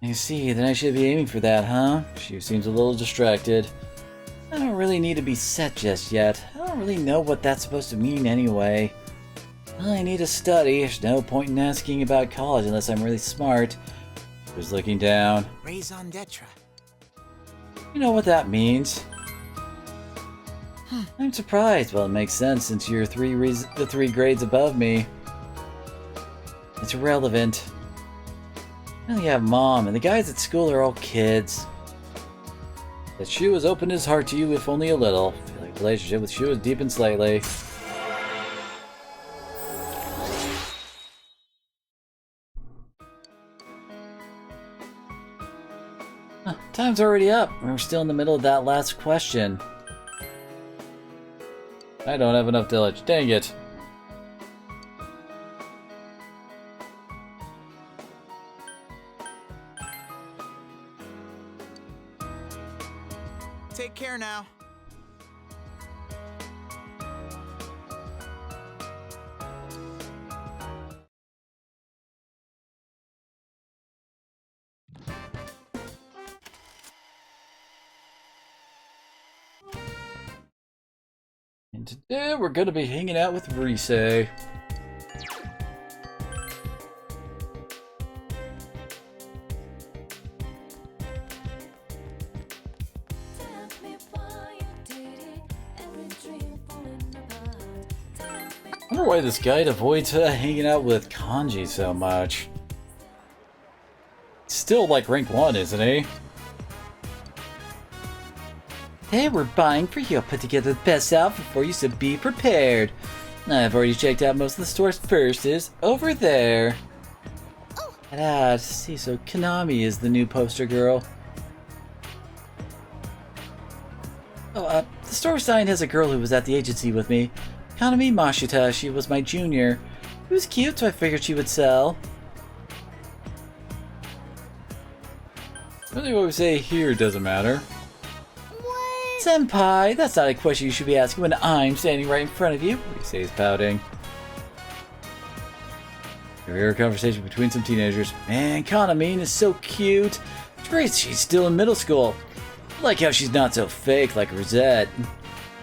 I see, then I should be aiming for that, huh? She seems a little distracted. I don't really need to be set just yet. I don't really know what that's supposed to mean anyway. I need to study. There's no point in asking about college unless I'm really smart. Who's looking down? Raison d'etre. You know what that means? I'm surprised. Well, it makes sense since you're the 3 grades above me. It's irrelevant. I only have Mom, and the guys at school are all kids. That Shu has opened his heart to you, if only a little. I feel like the relationship with Shu has deepened slightly. Time's already up. We're still in the middle of that last question. I don't have enough tillage. Dang it. Take care now. And today we're gonna be hanging out with Rise. I wonder why this guide avoids hanging out with Kanji so much. Still like rank 1, isn't he? Hey, we're buying for you. I'll put together the best outfit for you, so be prepared. I've already checked out most of the stores. First is over there. Ta-da, see, so Konami is the new poster girl. Oh, the store sign has a girl who was at the agency with me. Konami Mashita, she was my junior. She was cute, so I figured she would sell. Really, what we say here doesn't matter. What? Senpai, that's not a question you should be asking when I'm standing right in front of you. He says, pouting. You hear a conversation between some teenagers. Man, Kanamine is so cute. It's great she's still in middle school. I like how she's not so fake like Rosette.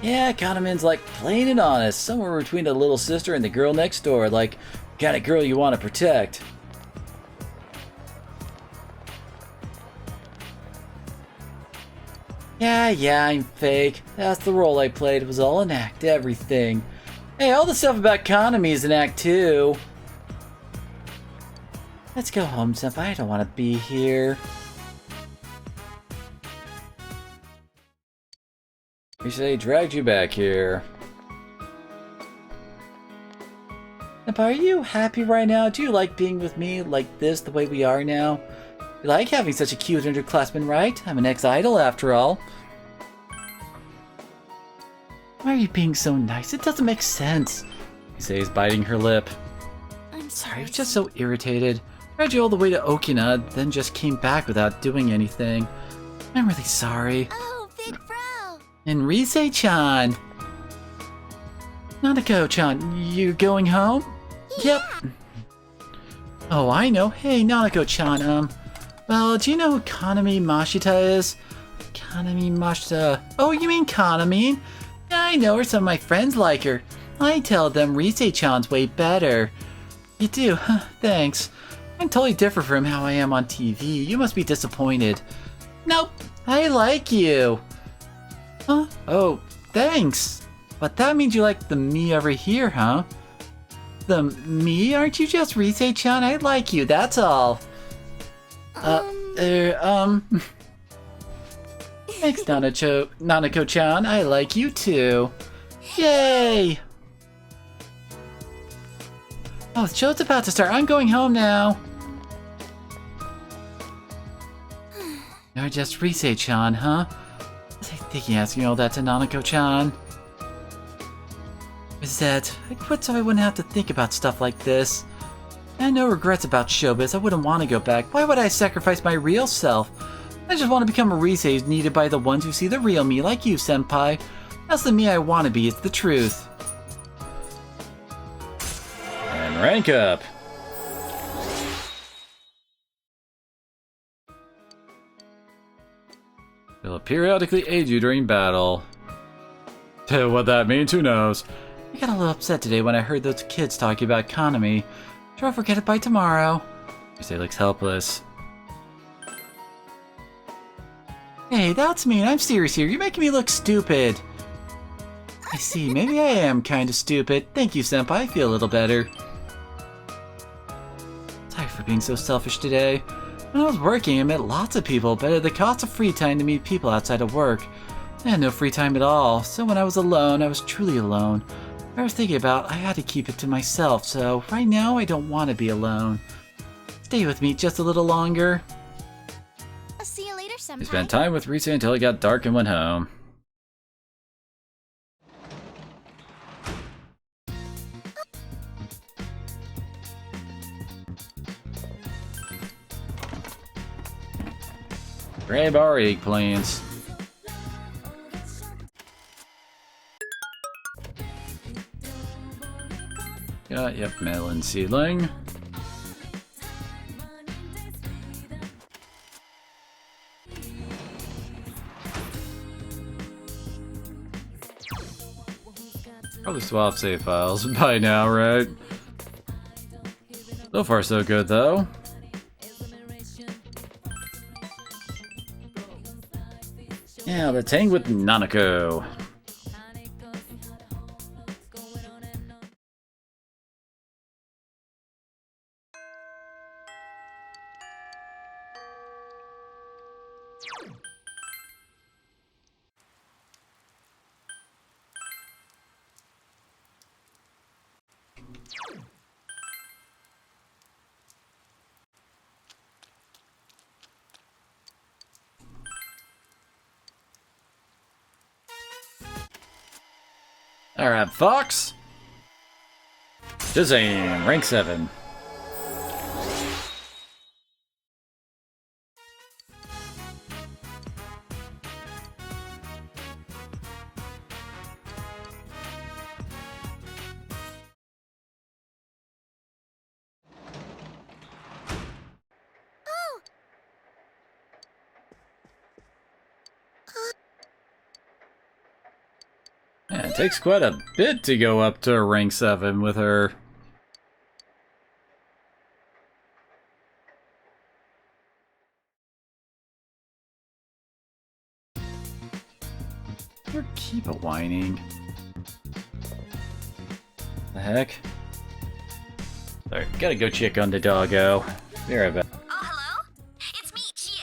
Yeah, Kanamine's like plain and honest, somewhere between the little sister and the girl next door, like the kind of girl you want to protect. Yeah, I'm fake. That's the role I played. It was all an act, everything. Hey, all the stuff about Kanami is an act too. Let's go home, Senpai. I don't want to be here. You say I dragged you back here. Senpai, are you happy right now? Do you like being with me like this, the way we are now? You like having such a cute underclassman, right? I'm an ex-idol after all. Why are you being so nice? It doesn't make sense. Yusae's biting her lip. I'm Sorry, I was just so irritated. Dragged you all the way to Okina, then just came back without doing anything. I'm really sorry. Oh, big bro! And Rise-chan! Nanako-chan, you going home? Yeah. Yep. Oh, I know. Hey, Nanako-chan, well, do you know who Kanami Mashita is? Kanami Mashita... Oh, you mean Kanami? Yeah, I know her. Some of my friends like her. I tell them Rise-chan's way better. You do? Huh, thanks. I'm totally different from how I am on TV. You must be disappointed. Nope, I like you. Huh? Oh, thanks. But that means you like the me over here, huh? The me? Aren't you just Rise-chan? I like you, that's all. Thanks, Nanako-chan. I like you too. Yay! Oh, the show's about to start. I'm going home now. You're just Rise-chan, huh? Was I thinking asking all that to Nanako-chan? Rosette, I quit so I wouldn't have to think about stuff like this. I had no regrets about showbiz. I wouldn't want to go back. Why would I sacrifice my real self? I just want to become a Rise who's needed by the ones who see the real me, like you, Senpai. That's the me I want to be. It's the truth. And rank up. It'll periodically aid you during battle. What that means, who knows? I got a little upset today when I heard those kids talking about Kanami. Sure, I'll forget it by tomorrow. Yusei looks helpless. Hey, that's mean. I'm serious here. You're making me look stupid. I see. Maybe I am kind of stupid. Thank you, Senpai. I feel a little better. Sorry for being so selfish today. When I was working, I met lots of people, but at the cost of free time to meet people outside of work. I had no free time at all, so when I was alone, I was truly alone. I was thinking about I had to keep it to myself, so right now I don't want to be alone. Stay with me just a little longer. I'll see you later, Senpai. He spent time with Risa until it got dark and went home. Grab our eggplants. Yep, melon seedling. Probably swap save files by now, right? So far so good though. Yeah, let's hang with Nanako. Alright, Fox. Shazam, rank 7. Yeah, it takes quite a bit to go up to rank 7 with her. Or keep it whining. The heck? Sorry, gotta go check on the doggo. Be right back. Oh, hello? It's me, Chie.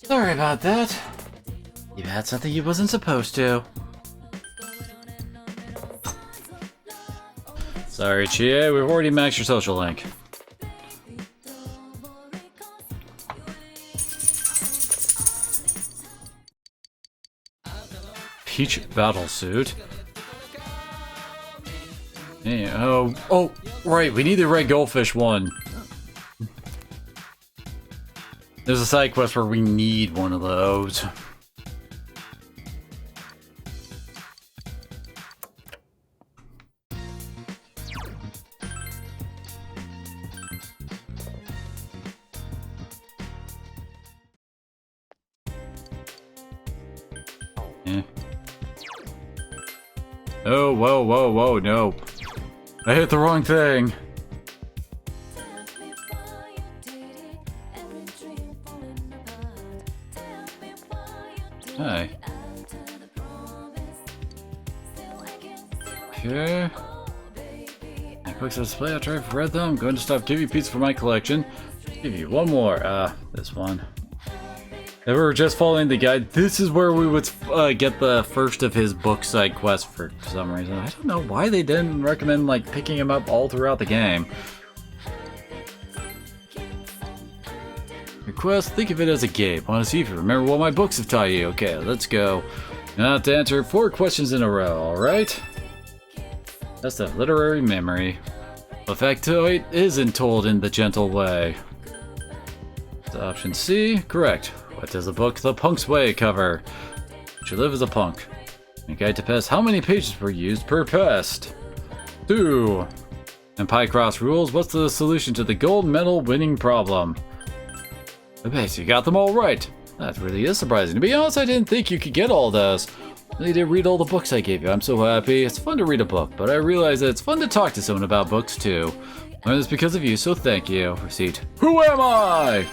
Sorry about that. You had something you wasn't supposed to. Sorry, Chie, we've already maxed your social link. Peach Battlesuit. Yeah, oh, right, we need the red goldfish one. There's a side quest where we need one of those. Yeah. Oh, whoa, no. I hit the wrong thing. Hi. Okay. Quick display after I've read them. I'm going to stop TV pizza for my collection. Give you one more. This one. If we were just following the guide, this is where we would get the first of his book side quests for some reason. I don't know why they didn't recommend like picking him up all throughout the game. Request, think of it as a game. Want to see if you remember what my books have taught you. Okay, let's go. You have to answer 4 questions in a row, alright? That's the literary memory. The factoid isn't told in the gentle way. Option C, correct. What does the book The Punk's Way cover? To live as a punk. A guide to pest. How many pages were used per pest? 2. And Pycross rules. What's the solution to the gold medal winning problem? Okay, so you got them all right. That really is surprising. To be honest, I didn't think you could get all those. You did read all the books I gave you. I'm so happy. It's fun to read a book, but I realize that it's fun to talk to someone about books too. Learned this because of you, so thank you. Receipt. Who am I?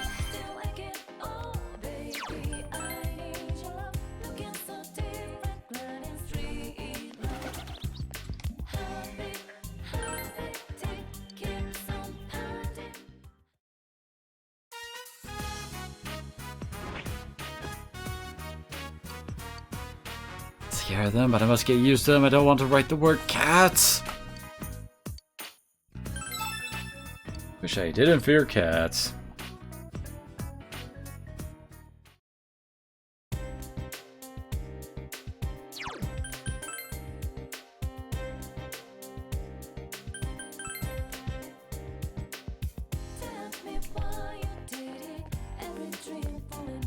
Scare them, but I must get used to them. I don't want to write the word cats. Wish I didn't fear cats.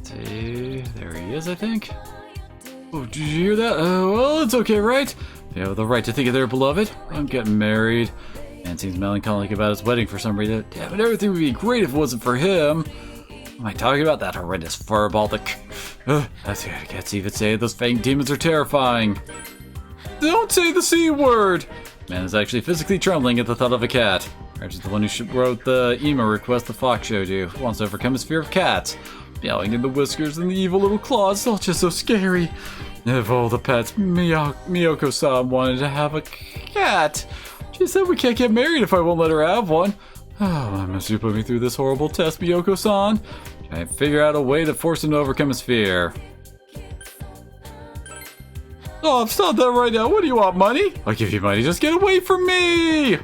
See, there he is, I think. Oh, did you hear that? Well, it's okay, right? They have the right to think of their beloved. I'm getting married. Man seems melancholic about his wedding for some reason. Damn it, everything would be great if it wasn't for him. What am I talking about? That horrendous furball. I can't even say it. Those fang demons are terrifying. Don't say the C word! Man is actually physically trembling at the thought of a cat. Perhaps the one who wrote the email request the fox showed you. Wants to overcome his fear of cats. Meowing in the whiskers and the evil little claws, all just so scary. Of all the pets, Miyoko-san wanted to have a cat. She said we can't get married if I won't let her have one. Oh, I must you put me through this horrible test, Miyoko-san. Try to figure out a way to force him to overcome his fear. Oh, stop that right now. What do you want, money? I'll give you money. Just get away from me!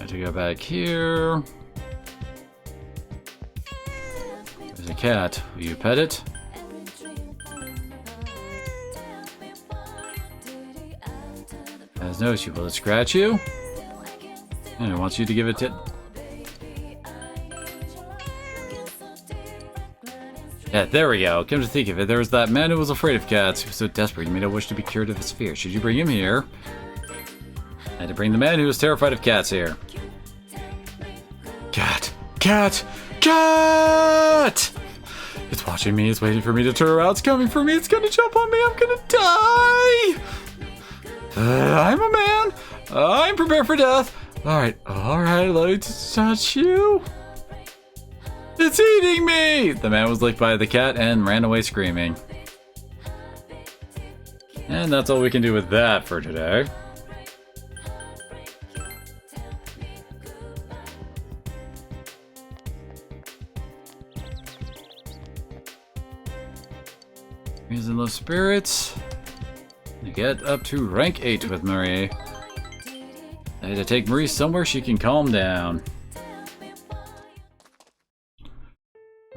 To go back here. There's a cat. Will you pet it? Has noticed you. Will it scratch you? And it wants you to give it to... Yeah, there we go. Come to think of it, there was that man who was afraid of cats. He was so desperate he made a wish to be cured of his fear. Should you bring him here? I had to bring the man who was terrified of cats here. Cat! Cat! Cat! It's watching me, it's waiting for me to turn around, it's coming for me, it's gonna jump on me, I'm gonna die! I'm a man! I'm prepared for death! Alright, let me touch you. It's eating me! The man was licked by the cat and ran away screaming. And that's all we can do with that for today. He's in low spirits. You get up to rank 8 with Marie. I had to take Marie somewhere she can calm down.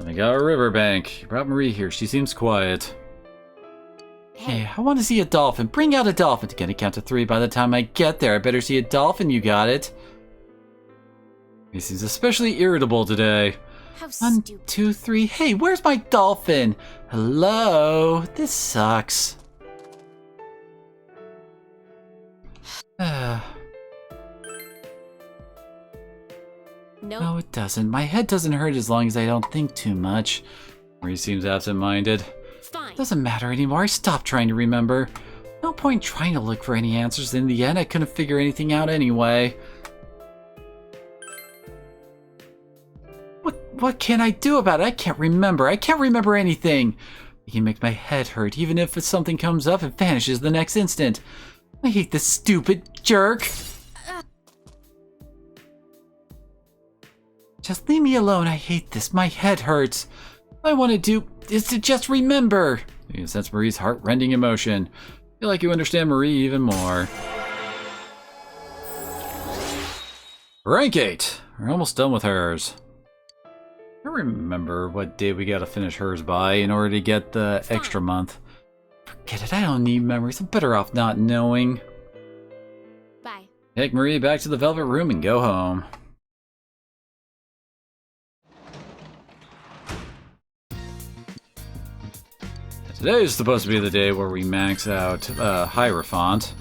I got a riverbank. Brought Marie here. She seems quiet. Hey, I want to see a dolphin. Bring out a dolphin. Gonna count to 3 by the time I get there. I better see a dolphin. You got it. He seems especially irritable today. How 1, 2, 3. Hey, where's my dolphin? Hello? This sucks. No, it doesn't. My head doesn't hurt as long as I don't think too much. Marie seems absent-minded. Fine. Doesn't matter anymore. I stopped trying to remember. No point trying to look for any answers. In the end, I couldn't figure anything out anyway. What can I do about it? I can't remember. I can't remember anything. It can make my head hurt. Even if something comes up, it vanishes the next instant. I hate this stupid jerk. Just leave me alone. I hate this. My head hurts. All I want to do is to just remember. You can sense Marie's heart-rending emotion. I feel like you understand Marie even more. Rank 8. We're almost done with hers. I don't remember what day we gotta finish hers by in order to get the extra month. Forget it. I don't need memories. I'm better off not knowing. Bye. Take Marie back to the Velvet Room and go home. Today is supposed to be the day where we max out Hierophant.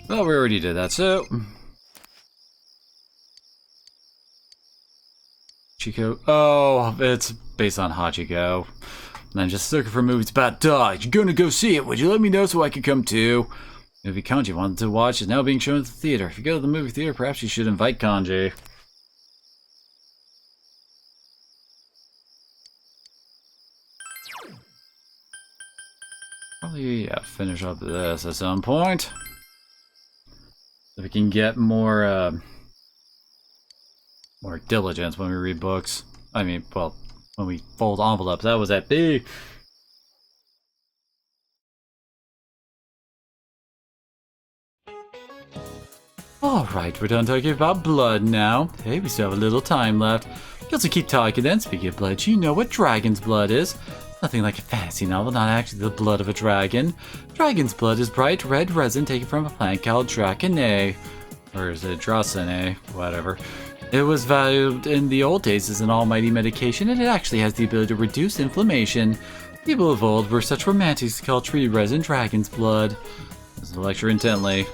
Well, we already did that, so... Chico... Oh, it's based on Hachiko. And I'm just looking for movies about dogs. You're gonna go see it. Would you let me know so I can come too? The movie Kanji wanted to watch is now being shown at the theater. If you go to the movie theater, perhaps you should invite Kanji. Probably, yeah, finish up this at some point. So we can get more diligence when we read books. I mean, well, when we fold envelopes. That was at B. Alright, we're done talking about blood now. Hey, we still have a little time left. You also keep talking then. Speaking of blood, you know what dragon's blood is. Nothing like a fantasy novel, not actually the blood of a dragon. Dragon's blood is bright red resin taken from a plant called Dracene. Or is it Dracene? Whatever. It was valued in the old days as an almighty medication, and it actually has the ability to reduce inflammation. People of old were such romantics to call tree resin dragon's blood. Listen to the lecture intently.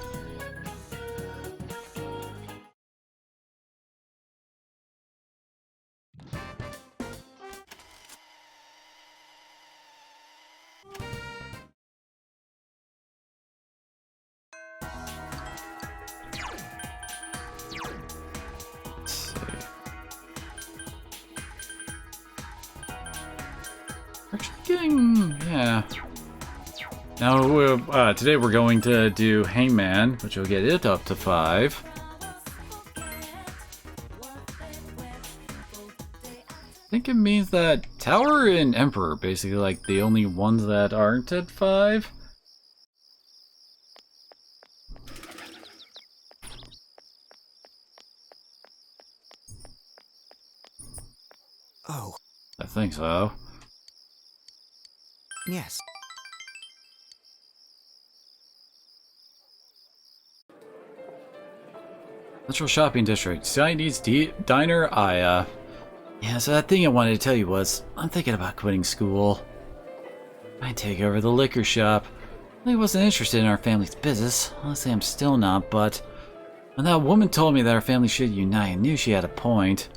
Yeah. Now, today we're going to do Hangman, which will get it up to 5. I think it means that Tower and Emperor are basically like the only ones that aren't at 5. Oh. I think so. Yes. Central Shopping District, Chinese Diner, Aya. Yeah, so that thing I wanted to tell you was, I'm thinking about quitting school. I'd take over the liquor shop. I wasn't interested in our family's business. Honestly, I'm still not, but when that woman told me that our family should unite, I knew she had a point.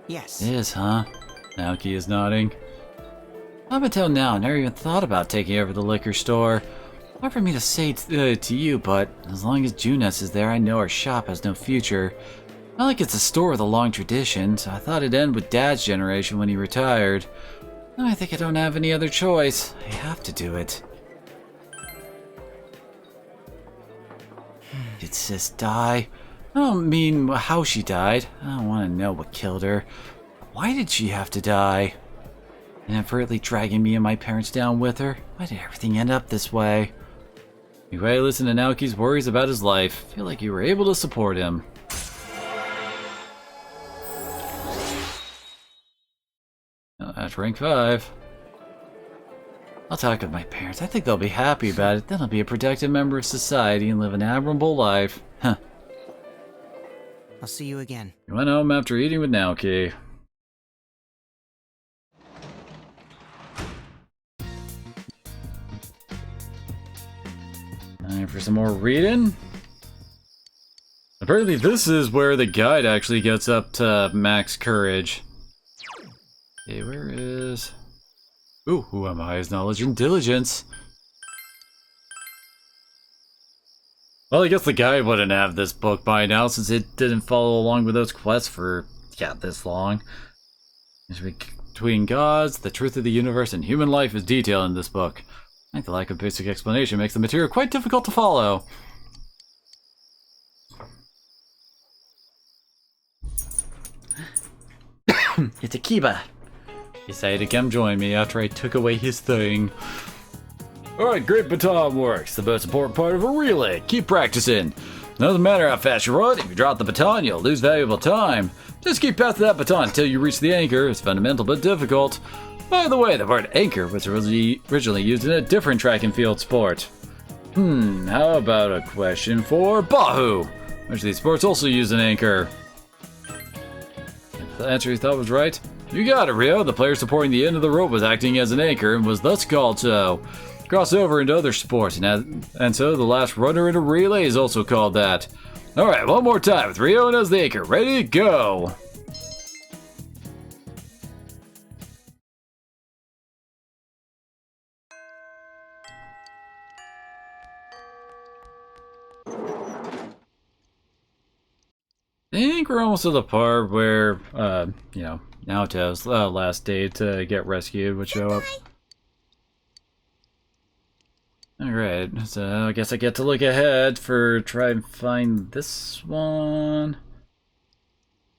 Yes. It is, huh? Naoki is nodding. Up until now, I never even thought about taking over the liquor store. Hard for me to say to you, but as long as Junes is there, I know our shop has no future. Not like it's a store with a long tradition, so I thought it'd end with Dad's generation when he retired. Now I think I don't have any other choice. I have to do it. Did Sis die? I don't mean how she died. I don't want to know what killed her. Why did she have to die? Inadvertently dragging me and my parents down with her? Why did everything end up this way? Anyway, listen to Naoki's worries about his life. Feel like you were able to support him. That's rank 5. I'll talk with my parents. I think they'll be happy about it. Then I'll be a productive member of society and live an admirable life. Huh. I'll see you again. You went home after eating with Naoki. Time for some more reading. Apparently this is where the guide actually gets up to max courage. Okay, where is... Ooh, who am I? His knowledge and diligence. Well, I guess the guide wouldn't have this book by now since it didn't follow along with those quests for, yeah, this long. Between gods, the truth of the universe, and human life is detailed in this book. I think the lack of basic explanation makes the material quite difficult to follow. It's Akiba. He decided to come join me after I took away his thing. Alright, great baton works. The most important part of a relay. Keep practicing. Doesn't matter how fast you run, if you drop the baton, you'll lose valuable time. Just keep passing that baton until you reach the anchor. It's fundamental but difficult. By the way, the word anchor was originally used in a different track and field sport. How about a question for Bahu? Which of these sports also use an anchor? If the answer you thought was right, you got it, Rio. The player supporting the end of the rope was acting as an anchor and was thus called so. Cross over into other sports, and so the last runner in a relay is also called that. Alright, one more time with Rio as the anchor. Ready, go! I think we're almost to the part where, Naoto's last day to get rescued would show up. Alright, so I guess I get to look ahead for try and find this one.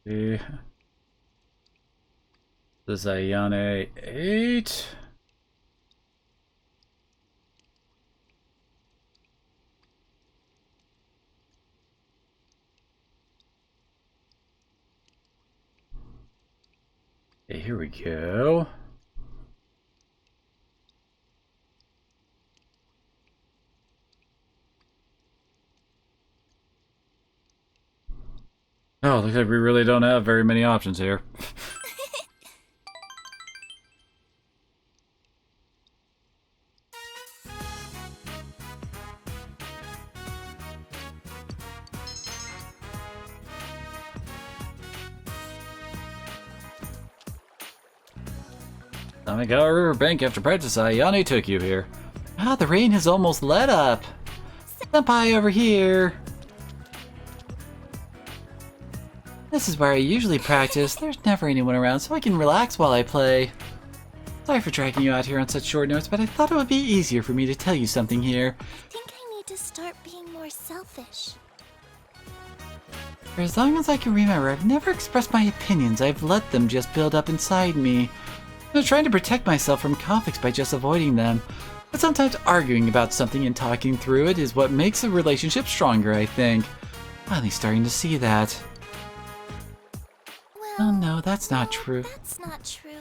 Okay. This is Ayane 8. Okay, here we go. Oh, looks like we really don't have very many options here. Namikawa Riverbank after practice, Ayane took you here. Ah, the rain has almost let up. Senpai over here. This is where I usually practice. There's never anyone around, so I can relax while I play. Sorry for dragging you out here on such short notice, but I thought it would be easier for me to tell you something here. I think I need to start being more selfish. For as long as I can remember, I've never expressed my opinions. I've let them just build up inside me. I'm trying to protect myself from conflicts by just avoiding them. But sometimes arguing about something and talking through it is what makes a relationship stronger, I think. Finally starting to see that. Oh no, that's not true. That's not true.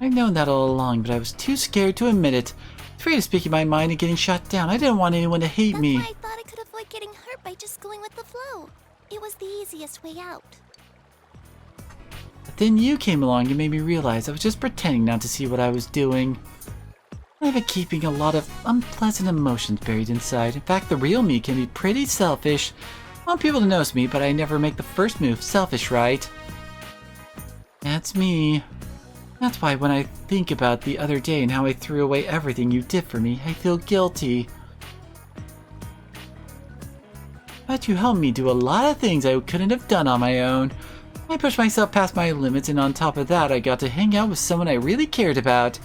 I've known that all along, but I was too scared to admit it. Afraid of speaking my mind and getting shut down. I didn't want anyone to hate me. That's why I thought I could avoid getting hurt by just going with the flow. It was the easiest way out. But then you came along and made me realize I was just pretending not to see what I was doing. I've been keeping a lot of unpleasant emotions buried inside. In fact, the real me can be pretty selfish. I want people to notice me, but I never make the first move. Selfish, right? That's me. That's why when I think about the other day and how I threw away everything you did for me, I feel guilty. But you helped me do a lot of things I couldn't have done on my own. I pushed myself past my limits, and on top of that, I got to hang out with someone I really cared about.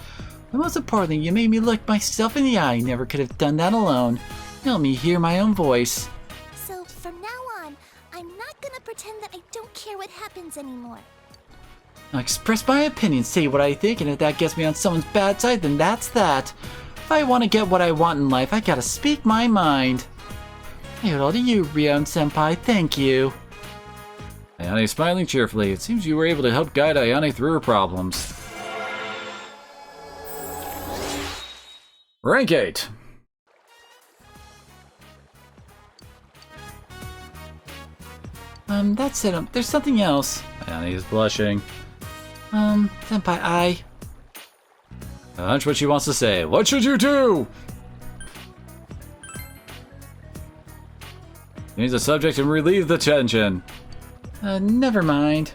But most importantly, you made me look myself in the eye. I never could have done that alone. You helped me hear my own voice. So from now on, I'm not gonna pretend that I don't care what happens anymore. I'll express my opinion, say what I think, and if that gets me on someone's bad side, then that's that. If I want to get what I want in life, I gotta speak my mind. I owe it all to you, Rion-senpai. Thank you. Ayane is smiling cheerfully. It seems you were able to help guide Ayane through her problems. Rank 8. That's it. There's something else. Ayane is blushing. Senpai, I... A hunch what she wants to say. What should you do? Change the subject and relieve the tension. Never mind.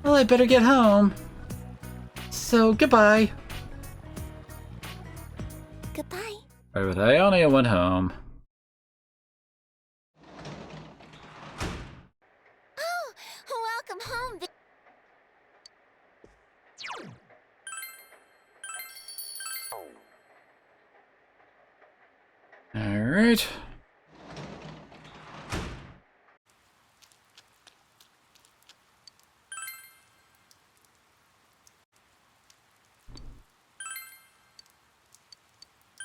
Well, I better get home. So, goodbye. Goodbye. Right, with Ayane, I went home. Oh, welcome home. Alright.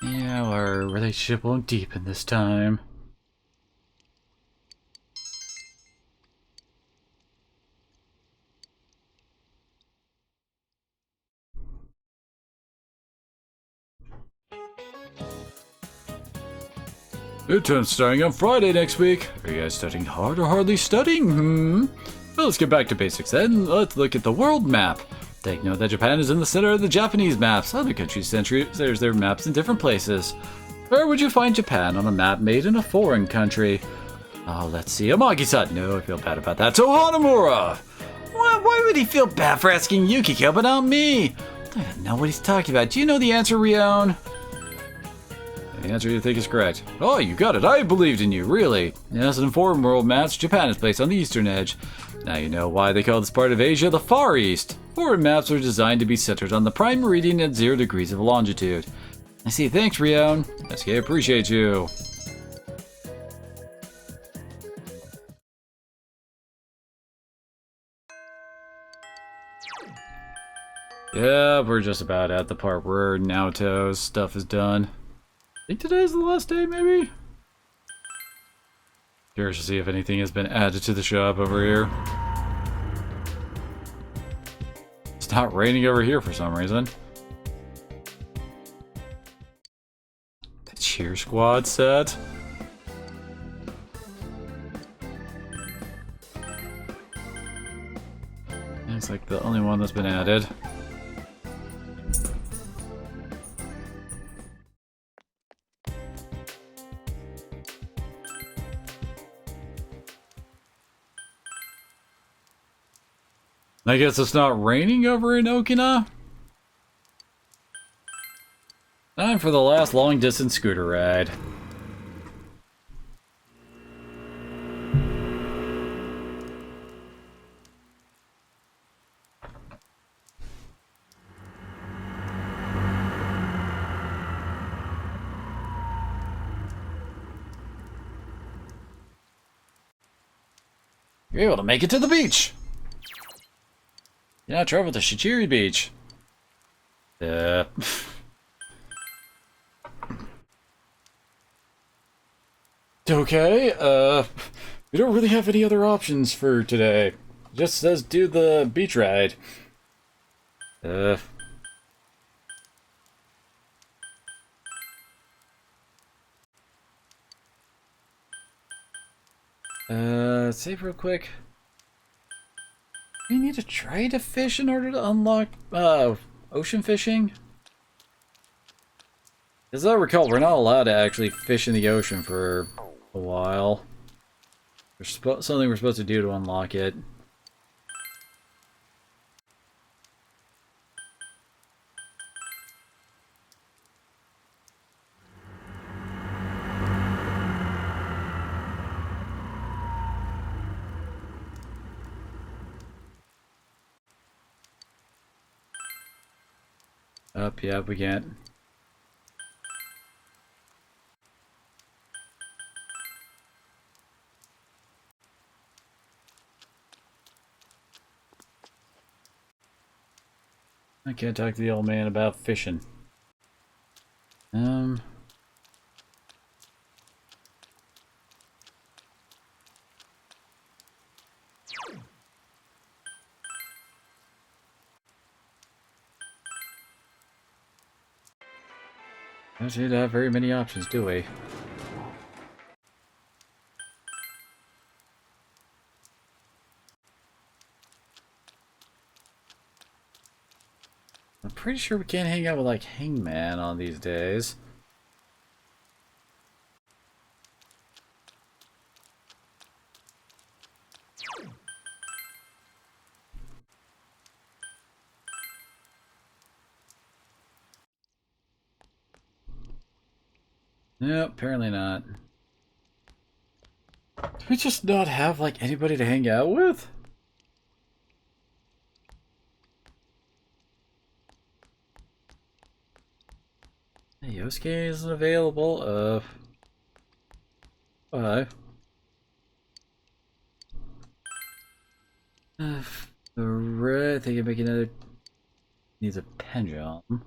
Yeah, our relationship won't deepen this time. Midterm's starting on Friday next week. Are you guys studying hard or hardly studying? Well, let's get back to basics then. Let's look at the world map. Take note that Japan is in the center of the Japanese maps. Other countries' there's their maps in different places. Where would you find Japan on a map made in a foreign country? Oh, let's see. Amagi-san. No, I feel bad about that. So Hanamura! Why would he feel bad for asking Yukiko but not me? I don't even know what he's talking about. Do you know the answer, Rion? The answer you think is correct. Oh, you got it. I believed in you, really. Yes, in foreign world maps, Japan is placed on the eastern edge. Now you know why they call this part of Asia the Far East. Foreign maps are designed to be centered on the prime meridian at 0 degrees of longitude. I see. Thanks, Rion. SK appreciate you. Yeah, we're just about at the part where Naoto's stuff is done. I think today's the last day, maybe? Curious to see if anything has been added to the shop over here. It's not raining over here for some reason. The cheer squad set. Looks like the only one that's been added. I guess it's not raining over in Okina? Time for the last long-distance scooter ride. You're able to make it to the beach! You now travel to Shichiri Beach. Okay, we don't really have any other options for today. It just says do the beach ride. Save real quick. We need to try to fish in order to unlock, ocean fishing? As I recall, we're not allowed to actually fish in the ocean for a while. There's something we're supposed to do to unlock it. Yeah, we can't. I can't talk to the old man about fishing. Don't seem to have very many options, do we? I'm pretty sure we can't hang out with, like, Hangman on these days. No, apparently not. Do we just not have, like, anybody to hang out with? Hey, Yosuke isn't available. Alright. The red, they can make another. Needs a pendulum.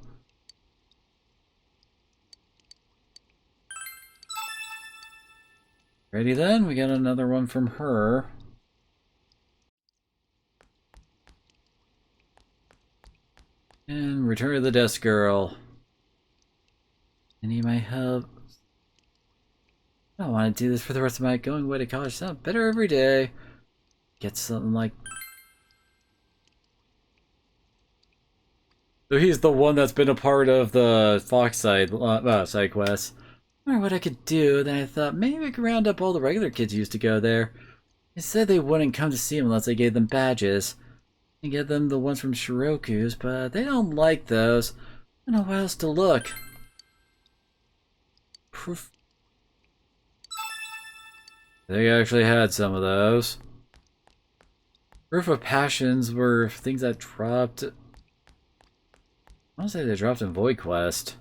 Ready then? We got another one from her. And Return of the Desk Girl. I need my help. I don't want to do this for the rest of my going away to college. Sounds better every day. Get something like. So he's the one that's been a part of the Fox side quest. I wonder what I could do. Then I thought maybe I could round up all the regular kids who used to go there. They said they wouldn't come to see him unless I gave them badges. And get them the ones from Shiroku's, but they don't like those. I don't know where else to look. Proof. They actually had some of those. Proof of passions were things that dropped. I want to say they dropped in Void Quest.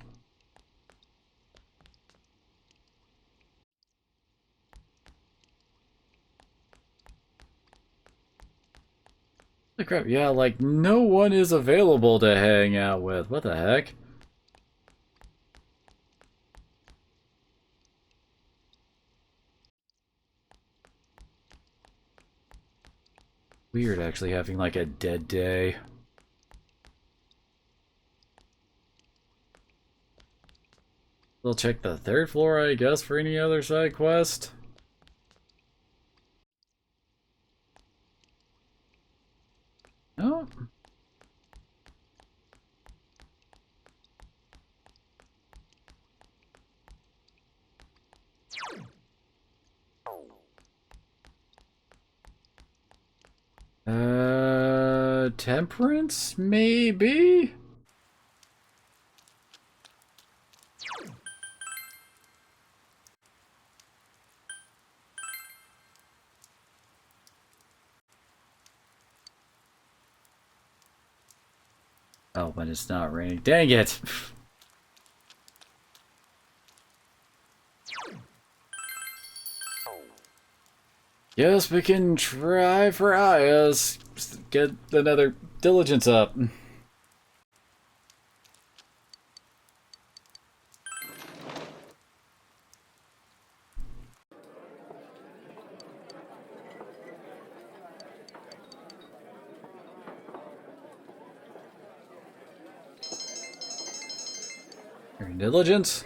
Holy crap, yeah, like no one is available to hang out with. What the heck? Weird actually having like a dead day. We'll check the third floor, I guess, for any other side quest. Oh. Temperance, maybe? Oh, but it's not raining. Dang it! Guess we can try for Aya's. Get another diligence up. Diligence?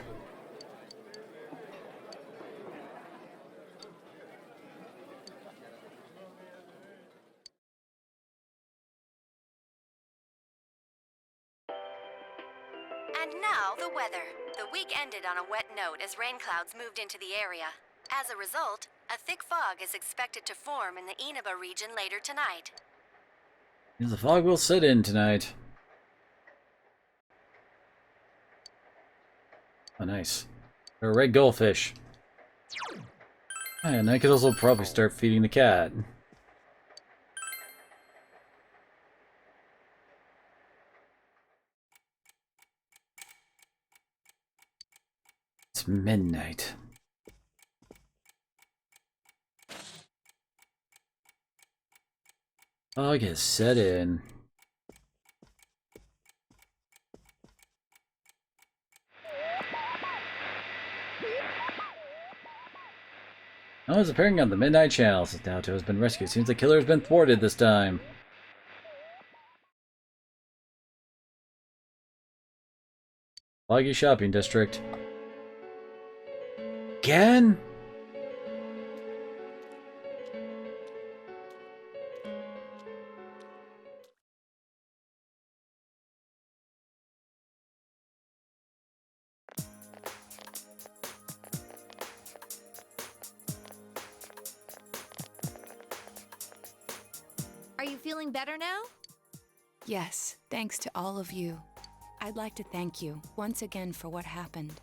And now, the weather. The week ended on a wet note as rain clouds moved into the area. As a result, a thick fog is expected to form in the Inaba region later tonight. The fog will sit in tonight. Oh, nice. A red goldfish. And I could also probably start feeding the cat. It's midnight. Fog has set in. No one's appearing on the Midnight Channel since Naoto has been rescued. Seems the killer has been thwarted this time. Foggy Shopping District. Again? Are you feeling better now? Yes, thanks to all of you. I'd like to thank you once again for what happened.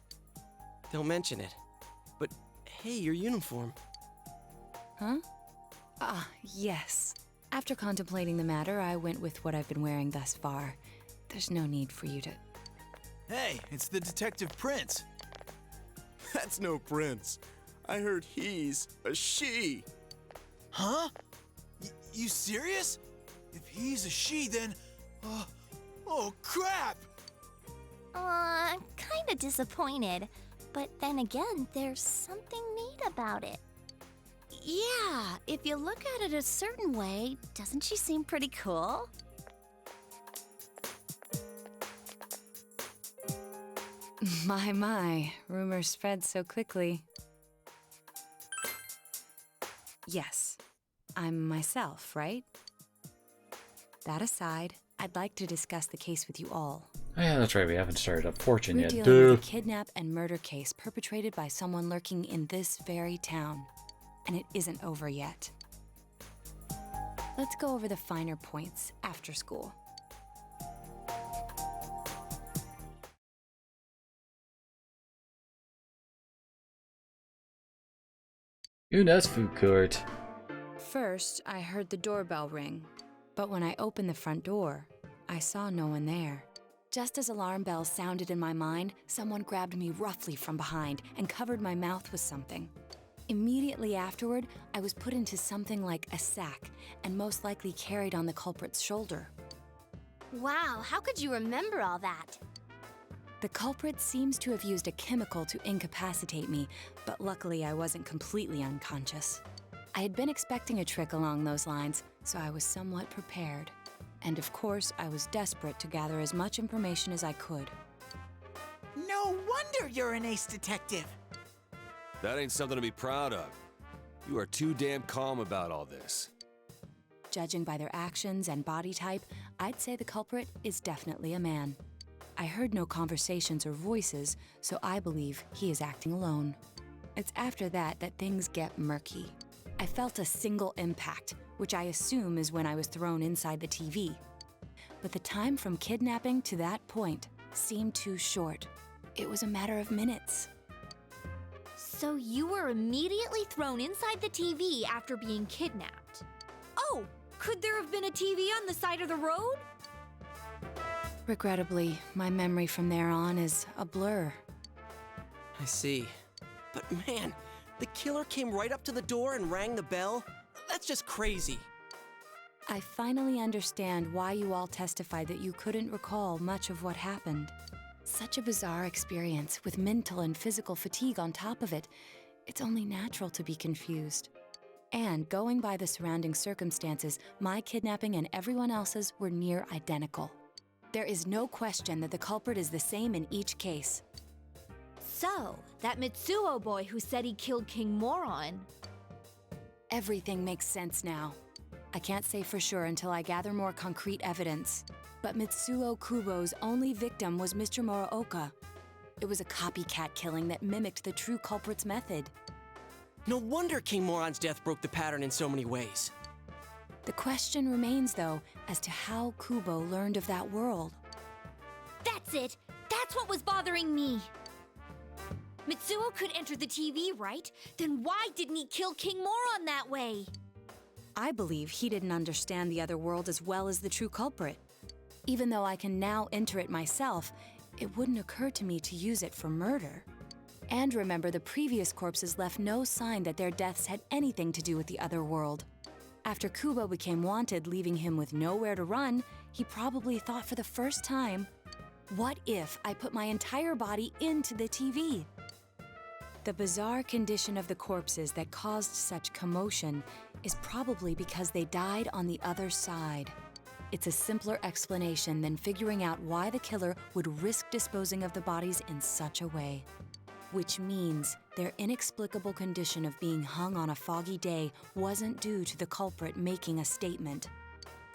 Don't mention it. But hey, your uniform. Huh? Ah, yes. After contemplating the matter, I went with what I've been wearing thus far. There's no need for you to... Hey, it's the Detective Prince. That's no prince. I heard he's a she. Huh? You serious? If he's a she, then... oh, crap! Kinda disappointed. But then again, there's something neat about it. Yeah, if you look at it a certain way, doesn't she seem pretty cool? My, rumors spread so quickly. Yes, I'm myself, right? That aside, I'd like to discuss the case with you all. Oh, yeah, that's right. We haven't started Up Fortune We're yet. dealing Duh. with a kidnap and murder case perpetrated by someone lurking in this very town. And it isn't over yet. Let's go over the finer points after school. Una's food court. First, I heard the doorbell ring. But when I opened the front door, I saw no one there. Just as alarm bells sounded in my mind, someone grabbed me roughly from behind and covered my mouth with something. Immediately afterward, I was put into something like a sack and most likely carried on the culprit's shoulder. Wow, how could you remember all that? The culprit seems to have used a chemical to incapacitate me, but luckily I wasn't completely unconscious. I had been expecting a trick along those lines, so I was somewhat prepared. And of course, I was desperate to gather as much information as I could. No wonder you're an ace detective. That ain't something to be proud of. You are too damn calm about all this. Judging by their actions and body type, I'd say the culprit is definitely a man. I heard no conversations or voices, so I believe he is acting alone. It's after that that things get murky. I felt a single impact, which I assume is when I was thrown inside the TV. But the time from kidnapping to that point seemed too short. It was a matter of minutes. So you were immediately thrown inside the TV after being kidnapped. Oh, could there have been a TV on the side of the road? Regrettably, my memory from there on is a blur. I see. But man, the killer came right up to the door and rang the bell? That's just crazy. I finally understand why you all testified that you couldn't recall much of what happened. Such a bizarre experience, with mental and physical fatigue on top of it. It's only natural to be confused. And going by the surrounding circumstances, my kidnapping and everyone else's were near identical. There is no question that the culprit is the same in each case. So, that Mitsuo boy who said he killed King Moron. Everything makes sense now. I can't say for sure until I gather more concrete evidence. But Mitsuo Kubo's only victim was Mr. Muraoka. It was a copycat killing that mimicked the true culprit's method. No wonder King Moron's death broke the pattern in so many ways. The question remains, though, as to how Kubo learned of that world. That's it! That's what was bothering me! Mitsuo could enter the TV, right? Then why didn't he kill King Moron that way? I believe he didn't understand the other world as well as the true culprit. Even though I can now enter it myself, it wouldn't occur to me to use it for murder. And remember, the previous corpses left no sign that their deaths had anything to do with the other world. After Kubo became wanted, leaving him with nowhere to run, he probably thought for the first time, what if I put my entire body into the TV? The bizarre condition of the corpses that caused such commotion is probably because they died on the other side. It's a simpler explanation than figuring out why the killer would risk disposing of the bodies in such a way. Which means their inexplicable condition of being hung on a foggy day wasn't due to the culprit making a statement.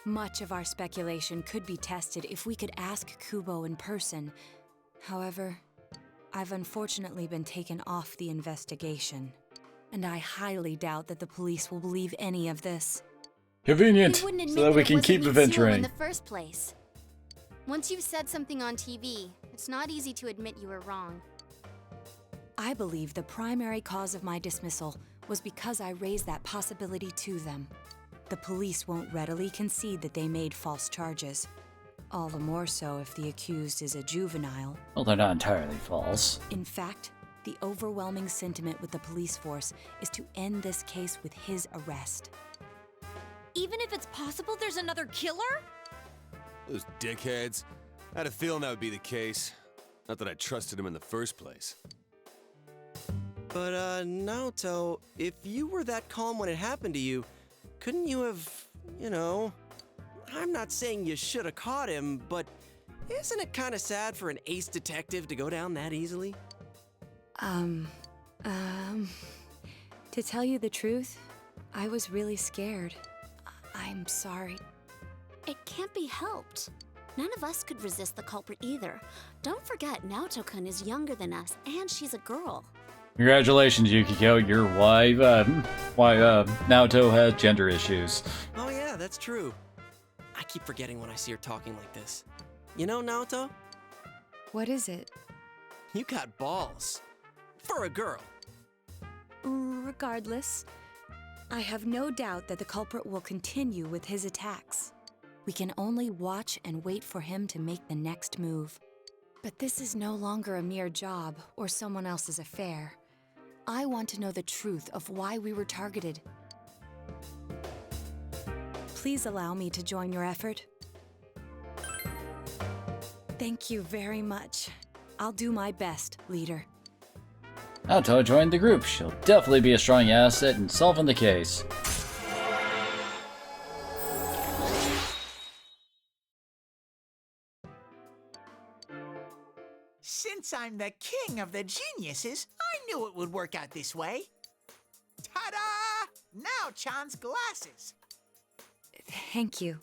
Much of our speculation could be tested if we could ask Kubo in person. However, I've unfortunately been taken off the investigation, and I highly doubt that the police will believe any of this. Convenient, We wouldn't admit so that we it can wasn't keep Mitsuo adventuring. in the first place. Once you've said something on TV, it's not easy to admit you were wrong. I believe the primary cause of my dismissal was because I raised that possibility to them. The police won't readily concede that they made false charges. All the more so if the accused is a juvenile. Well, they're not entirely false. In fact, The overwhelming sentiment with the police force is to end this case with his arrest. Even if it's possible there's another killer? Those dickheads. I had a feeling that would be the case. Not that I trusted him in the first place. But, Naoto, if you were that calm when it happened to you, couldn't you have, you know... I'm not saying you should have caught him, but isn't it kind of sad for an ace detective to go down that easily? To tell you the truth, I was really scared. I'm sorry. It can't be helped. None of us could resist the culprit either. Don't forget, Naoto-kun is younger than us, and she's a girl. Congratulations, Yukiko. Your wife, Naoto has gender issues. Oh yeah, that's true. I keep forgetting when I see her talking like this. You know, Naoto? What is it? You got balls. For a girl. Regardless, I have no doubt that the culprit will continue with his attacks. We can only watch and wait for him to make the next move. But this is no longer a mere job or someone else's affair. I want to know the truth of why we were targeted. Please allow me to join your effort. Thank you very much. I'll do my best, leader. Naoto joined the group. She'll definitely be a strong asset in solving the case. Since I'm the king of the geniuses, I knew it would work out this way. Ta-da! Now Chan's glasses. Thank you.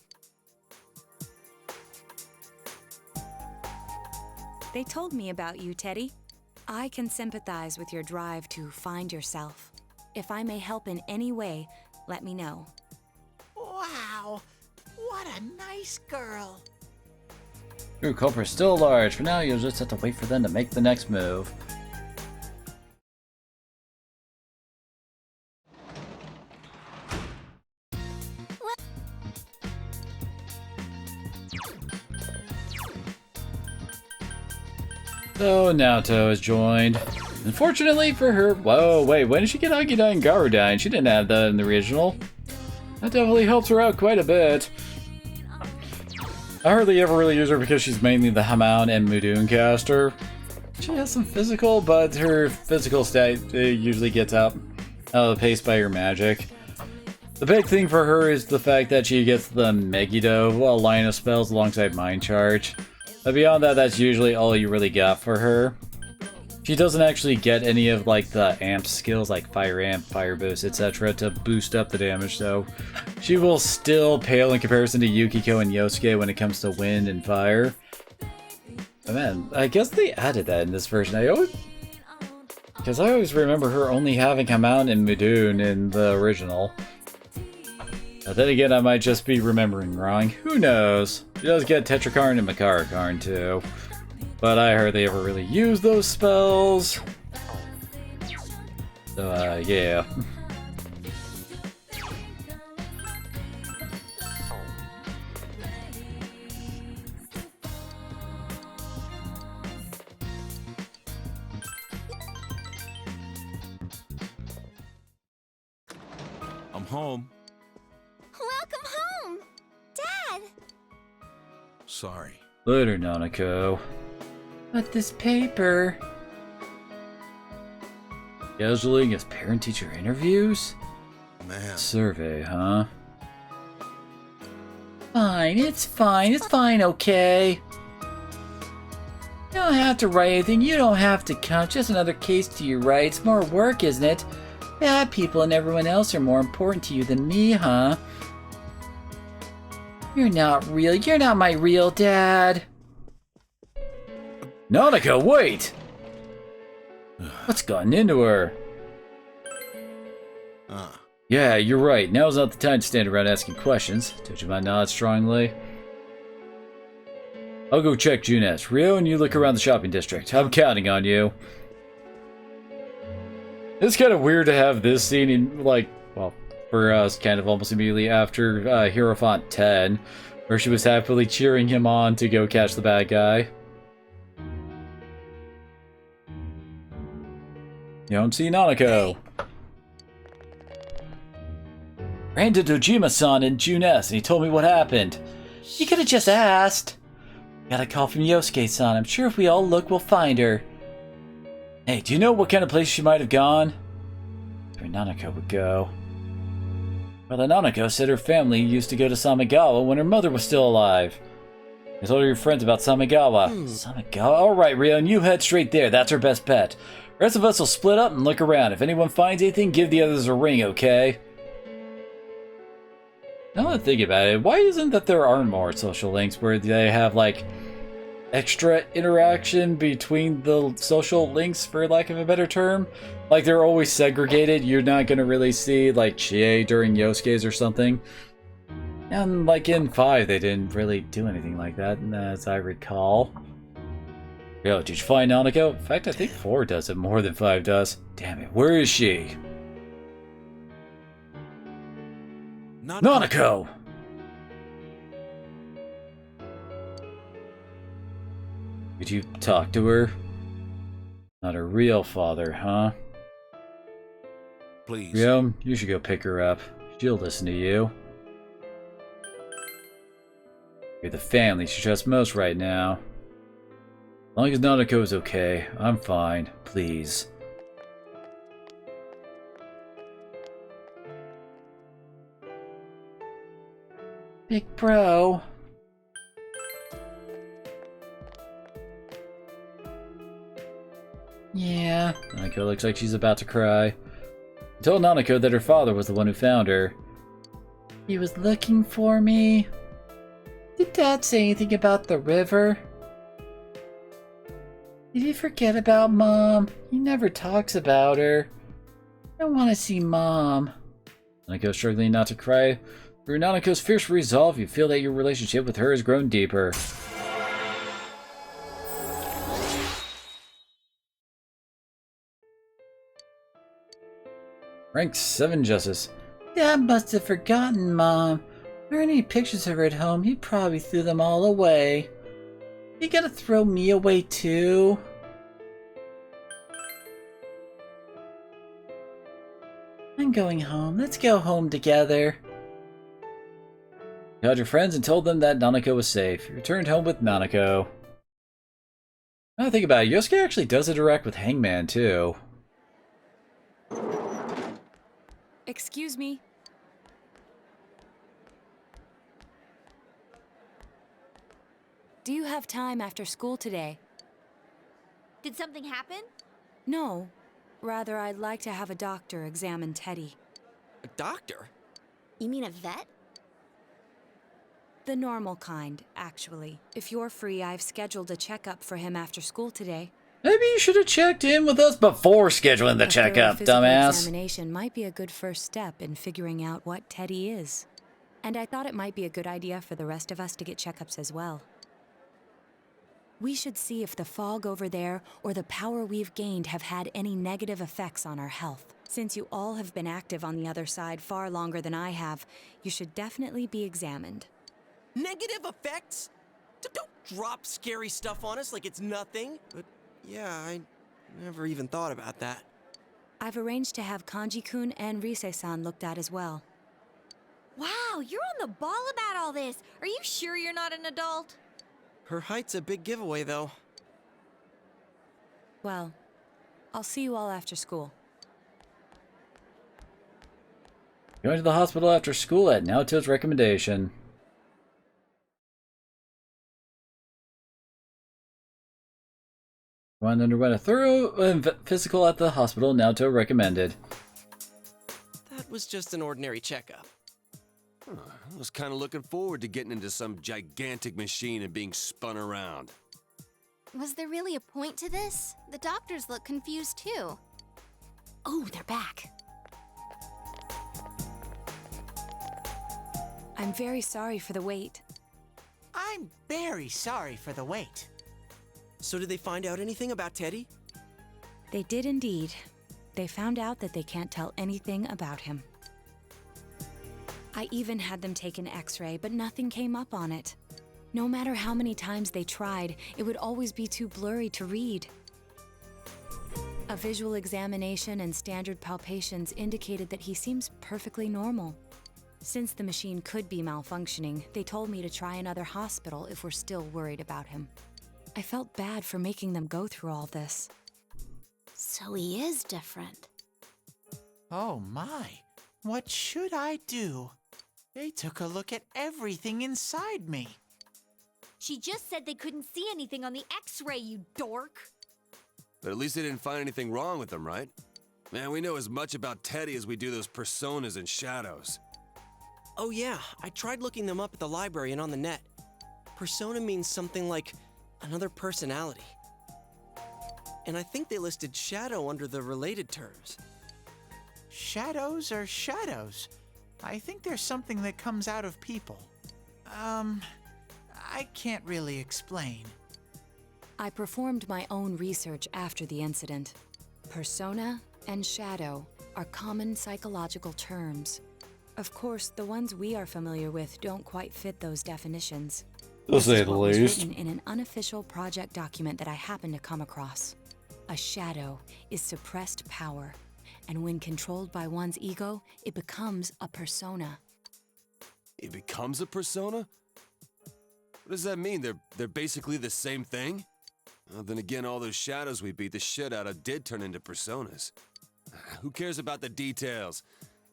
They told me about you, Teddy. I can sympathize with your drive to find yourself. If I may help in any way, let me know. Wow, what a nice girl. True culprit's still large. For now, you'll just have to wait for them to make the next move. So Naoto has joined. Unfortunately for her, whoa, wait, when did she get Agidai and Garudai? She didn't have that in the original. That definitely helps her out quite a bit. I hardly ever really use her because she's mainly the Hamon and Mudun caster. She has some physical, but her physical stat usually gets out of the pace by her magic. The big thing for her is the fact that she gets the Megiddo line of spells alongside Mind Charge. But beyond that, that's usually all you really got for her. She doesn't actually get any of like the amp skills like Fire Amp, Fire Boost, etc. to boost up the damage, so she will still pale in comparison to Yukiko and Yosuke when it comes to wind and fire. But man, I guess they added that in this version. I always remember her only having Hamon and Mudun in the original. Now, then again, I might just be remembering wrong. Who knows? She does get Tetrakarn and Makarakarn too. But I hardly ever really use those spells. So, yeah. I'm home. Welcome home! Dad! Sorry. Later, Nanako. But this paper... Scheduling his parent-teacher interviews? Man. Survey, huh? Fine, it's fine, okay. You don't have to write anything, you don't have to come, just another case to you, right? It's more work, isn't it? Bad people and everyone else are more important to you than me, huh? You're not my real dad. Nanako, wait! What's gotten into her? Yeah, you're right. Now's not the time to stand around asking questions. Tojima nods strongly. I'll go check Junes. Rio, and you look around the shopping district. I'm counting on you. It's kind of weird to have this scene in, like, well, for us, kind of almost immediately after Hierophant 10, where she was happily cheering him on to go catch the bad guy. You don't see Nanako. Ran to Dojima-san in June S, and he told me what happened. You could have just asked. Got a call from Yosuke-san. I'm sure if we all look, we'll find her. Hey, do you know what kind of place she might have gone? Where Nanako would go. Well, the Nanako said her family used to go to Samigawa when her mother was still alive. I told your friends about Samigawa. Samigawa? Alright, Rion, you head straight there. That's our best bet. The rest of us will split up and look around. If anyone finds anything, give the others a ring, okay? Now that I think about it, why isn't that there are more social links where they have, like, extra interaction between the social links, for lack of a better term? Like, they're always segregated. You're not going to really see, like, Chie during Yosuke's or something. And, like, in 5, they didn't really do anything like that, as I recall. Yo, did you find Nanako? In fact, I think 4 does it more than 5 does. Damn it, where is she? Nanako! Did you talk to her? Not her real father, huh? Please. Yo, you should go pick her up. She'll listen to you. You're the family she trusts most right now. As long as Nanako is okay, I'm fine. Please. Big bro. Yeah. Nanako looks like she's about to cry. I told Nanako that her father was the one who found her. He was looking for me? Did Dad say anything about the river? Did he forget about Mom? He never talks about her. I want to see Mom. Nanako struggling not to cry. Through Nanako's fierce resolve, you feel that your relationship with her has grown deeper. Rank 7 Justice. Dad must have forgotten Mom. If there are any pictures of her at home, he probably threw them all away. You gotta throw me away too? I'm going home. Let's go home together. You called your friends and told them that Nanako was safe. You returned home with Nanako. Now I think about it, Yosuke actually does interact with Hangman too. Excuse me. Do you have time after school today? Did something happen? No. Rather, I'd like to have a doctor examine Teddy. A doctor? You mean a vet? The normal kind, actually. If you're free, I've scheduled a checkup for him after school today. Maybe you should have checked in with us before scheduling the checkup, dumbass. Examination might be a good first step in figuring out what Teddy is. And I thought it might be a good idea for the rest of us to get checkups as well. We should see if the fog over there or the power we've gained have had any negative effects on our health. Since you all have been active on the other side far longer than I have, you should definitely be examined. Negative effects? Don't drop scary stuff on us like it's nothing. But yeah, I never even thought about that. I've arranged to have Kanji-kun and Rise-san looked at as well. Wow, you're on the ball about all this. Are you sure you're not an adult? Her height's a big giveaway, though. Well, I'll see you all after school. Going to the hospital after school at Naoto's recommendation. One underwent a thorough physical at the hospital. Naoto recommended. That was just an ordinary checkup. I was kind of looking forward to getting into some gigantic machine and being spun around. Was there really a point to this? The doctors look confused too. Oh, they're back. I'm very sorry for the wait. I'm very sorry for the wait. So did they find out anything about Teddy? They did indeed. They found out that they can't tell anything about him. I even had them take an X-ray, but nothing came up on it. No matter how many times they tried, it would always be too blurry to read. A visual examination and standard palpations indicated that he seems perfectly normal. Since the machine could be malfunctioning, they told me to try another hospital if we're still worried about him. I felt bad for making them go through all this. So he is different. Oh my, what should I do? They took a look at everything inside me. She just said they couldn't see anything on the X-ray, you dork. But at least they didn't find anything wrong with him, right? Man, we know as much about Teddy as we do those personas and shadows. Oh yeah, I tried looking them up at the library and on the net. Persona means something like another personality. And I think they listed shadow under the related terms. Shadows are shadows. I think there's something that comes out of people. I can't really explain. I performed my own research after the incident. Persona and shadow are common psychological terms. Of course, the ones we are familiar with don't quite fit those definitions. To say the What was least. written in an unofficial project document that I happened to come across. A shadow is suppressed power, and when controlled by one's ego, it becomes a persona. He becomes a persona? What does that mean? They're basically the same thing? Well, then again, all those shadows we beat the shit out of did turn into personas. Who cares about the details?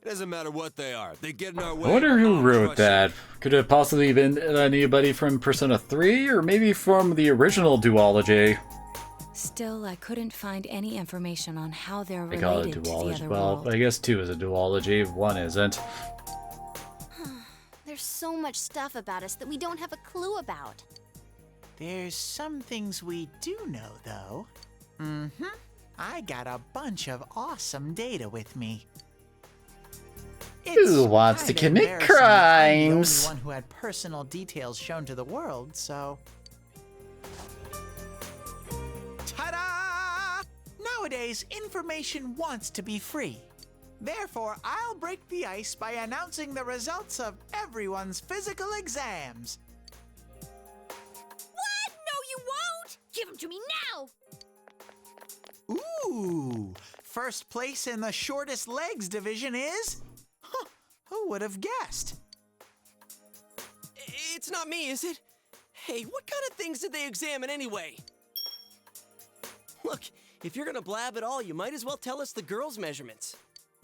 It doesn't matter what they are. They get in our way. I wonder who I'll wrote crush that. Could it have possibly been anybody from Persona 3, or maybe from the original duology? Still, I couldn't find any information on how they're They call it related to the duology. other Well, world. I guess 2 is a duology, 1 isn't. There's so much stuff about us that we don't have a clue about. There's some things we do know, though. I got a bunch of awesome data with me. Who wants to kinda commit embarrassing that I'm the crimes? only one who had personal details shown to the world, so... Ta-da! Nowadays, information wants to be free. Therefore, I'll break the ice by announcing the results of everyone's physical exams. What? No, you won't! Give them to me now! Ooh! First place in the shortest legs division is... Huh, who would have guessed? It's not me, is it? Hey, what kind of things did they examine anyway? Look, if you're gonna blab at all, you might as well tell us the girls' measurements.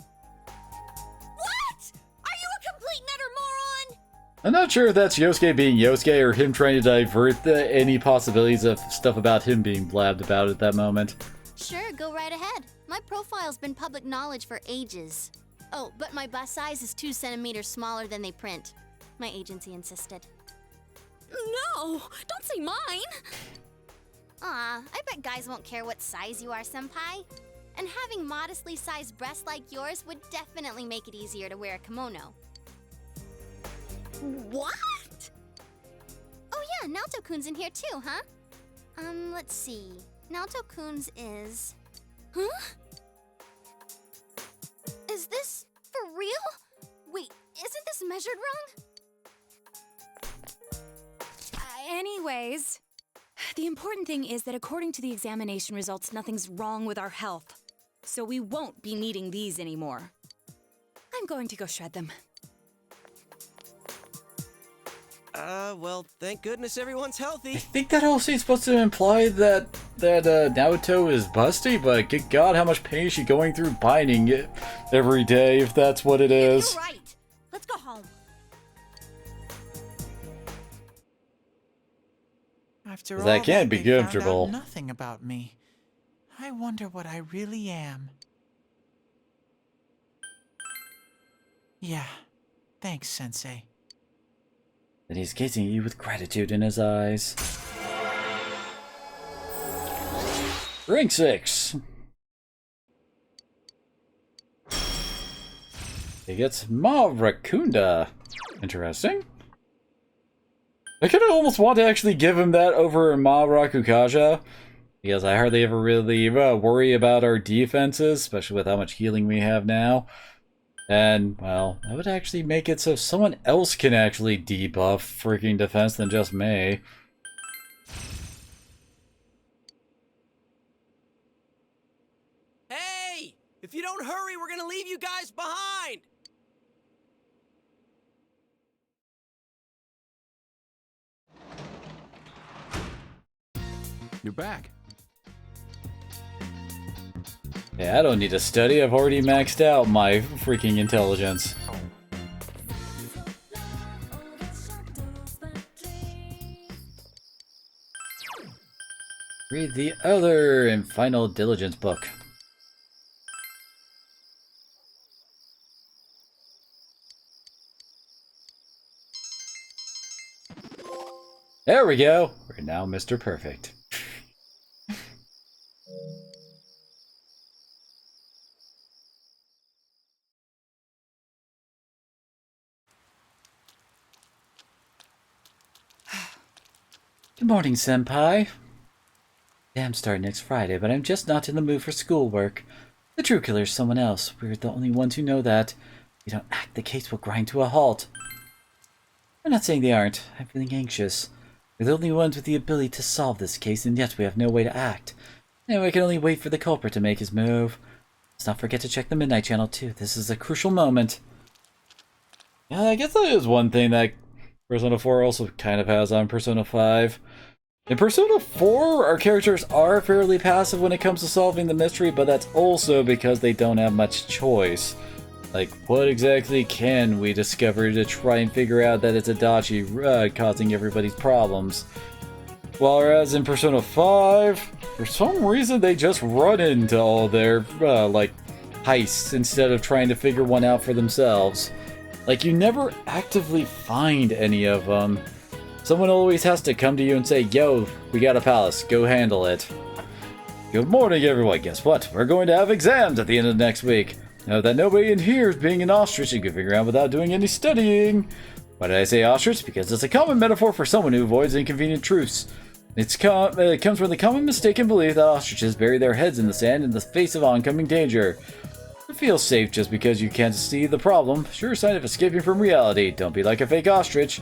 What? Are you a complete and utter moron? I'm not sure if that's Yosuke being Yosuke or him trying to divert any possibilities of stuff about him being blabbed about at that moment. Sure, go right ahead. My profile's been public knowledge for ages. Oh, but my bust size is 2 centimeters smaller than they print. My agency insisted. No! Don't say mine! Aw, I bet guys won't care what size you are, senpai. And having modestly sized breasts like yours would definitely make it easier to wear a kimono. What? Oh yeah, Naoto-kun's in here too, huh? Let's see. Naoto-kun's is... Huh? Is this for real? Wait, isn't this measured wrong? Anyways, the important thing is that according to the examination results, nothing's wrong with our health. So we won't be needing these anymore. I'm going to go shred them. Well, thank goodness everyone's healthy. I think that also is supposed to imply that Naoto is busty, but good God, how much pain is she going through binding it every day, if that's what it is. You're right. Let's go home. After all That can't be they found out comfortable. nothing about me. I wonder what I really am. Yeah, thanks, Sensei. And he's gazing at you with gratitude in his eyes. Rank 6. He gets Ma Rakunda. Interesting. I kind of almost want to actually give him that over Ma Rakukaja, because I hardly ever really worry about our defenses, especially with how much healing we have now. And, well, that would actually make it so someone else can actually debuff freaking defense than just me. If you don't hurry, we're gonna leave you guys behind! You're back. Yeah, I don't need to study. I've already maxed out my freaking intelligence. Read the other and final diligence book. There we go. We're now Mr. Perfect. Good morning, Senpai. Exams start next Friday, but I'm just not in the mood for schoolwork. The true killer's someone else. We're the only ones who know that. If we don't act, the case will grind to a halt. I'm not saying they aren't. I'm feeling anxious. We're the only ones with the ability to solve this case, and yet we have no way to act. Now I can only wait for the culprit to make his move. Let's not forget to check the Midnight Channel, too. This is a crucial moment. Yeah, I guess that is one thing that Persona 4 also kind of has on Persona 5. In Persona 4, our characters are fairly passive when it comes to solving the mystery, but that's also because they don't have much choice. Like, what exactly can we discover to try and figure out that it's Adachi causing everybody's problems? Whereas in Persona 5, for some reason they just run into all their, like, heists instead of trying to figure one out for themselves. Like, you never actively find any of them. Someone always has to come to you and say, yo, we got a palace, go handle it. Good morning, everyone. Guess what? We're going to have exams at the end of next week. Now that nobody in here is being an ostrich, you can figure out without doing any studying. Why did I say ostrich? Because it's a common metaphor for someone who avoids inconvenient truths. It comes from the common mistaken belief that ostriches bury their heads in the sand in the face of oncoming danger. It feels safe just because you can't see the problem. Sure sign of escaping from reality. Don't be like a fake ostrich.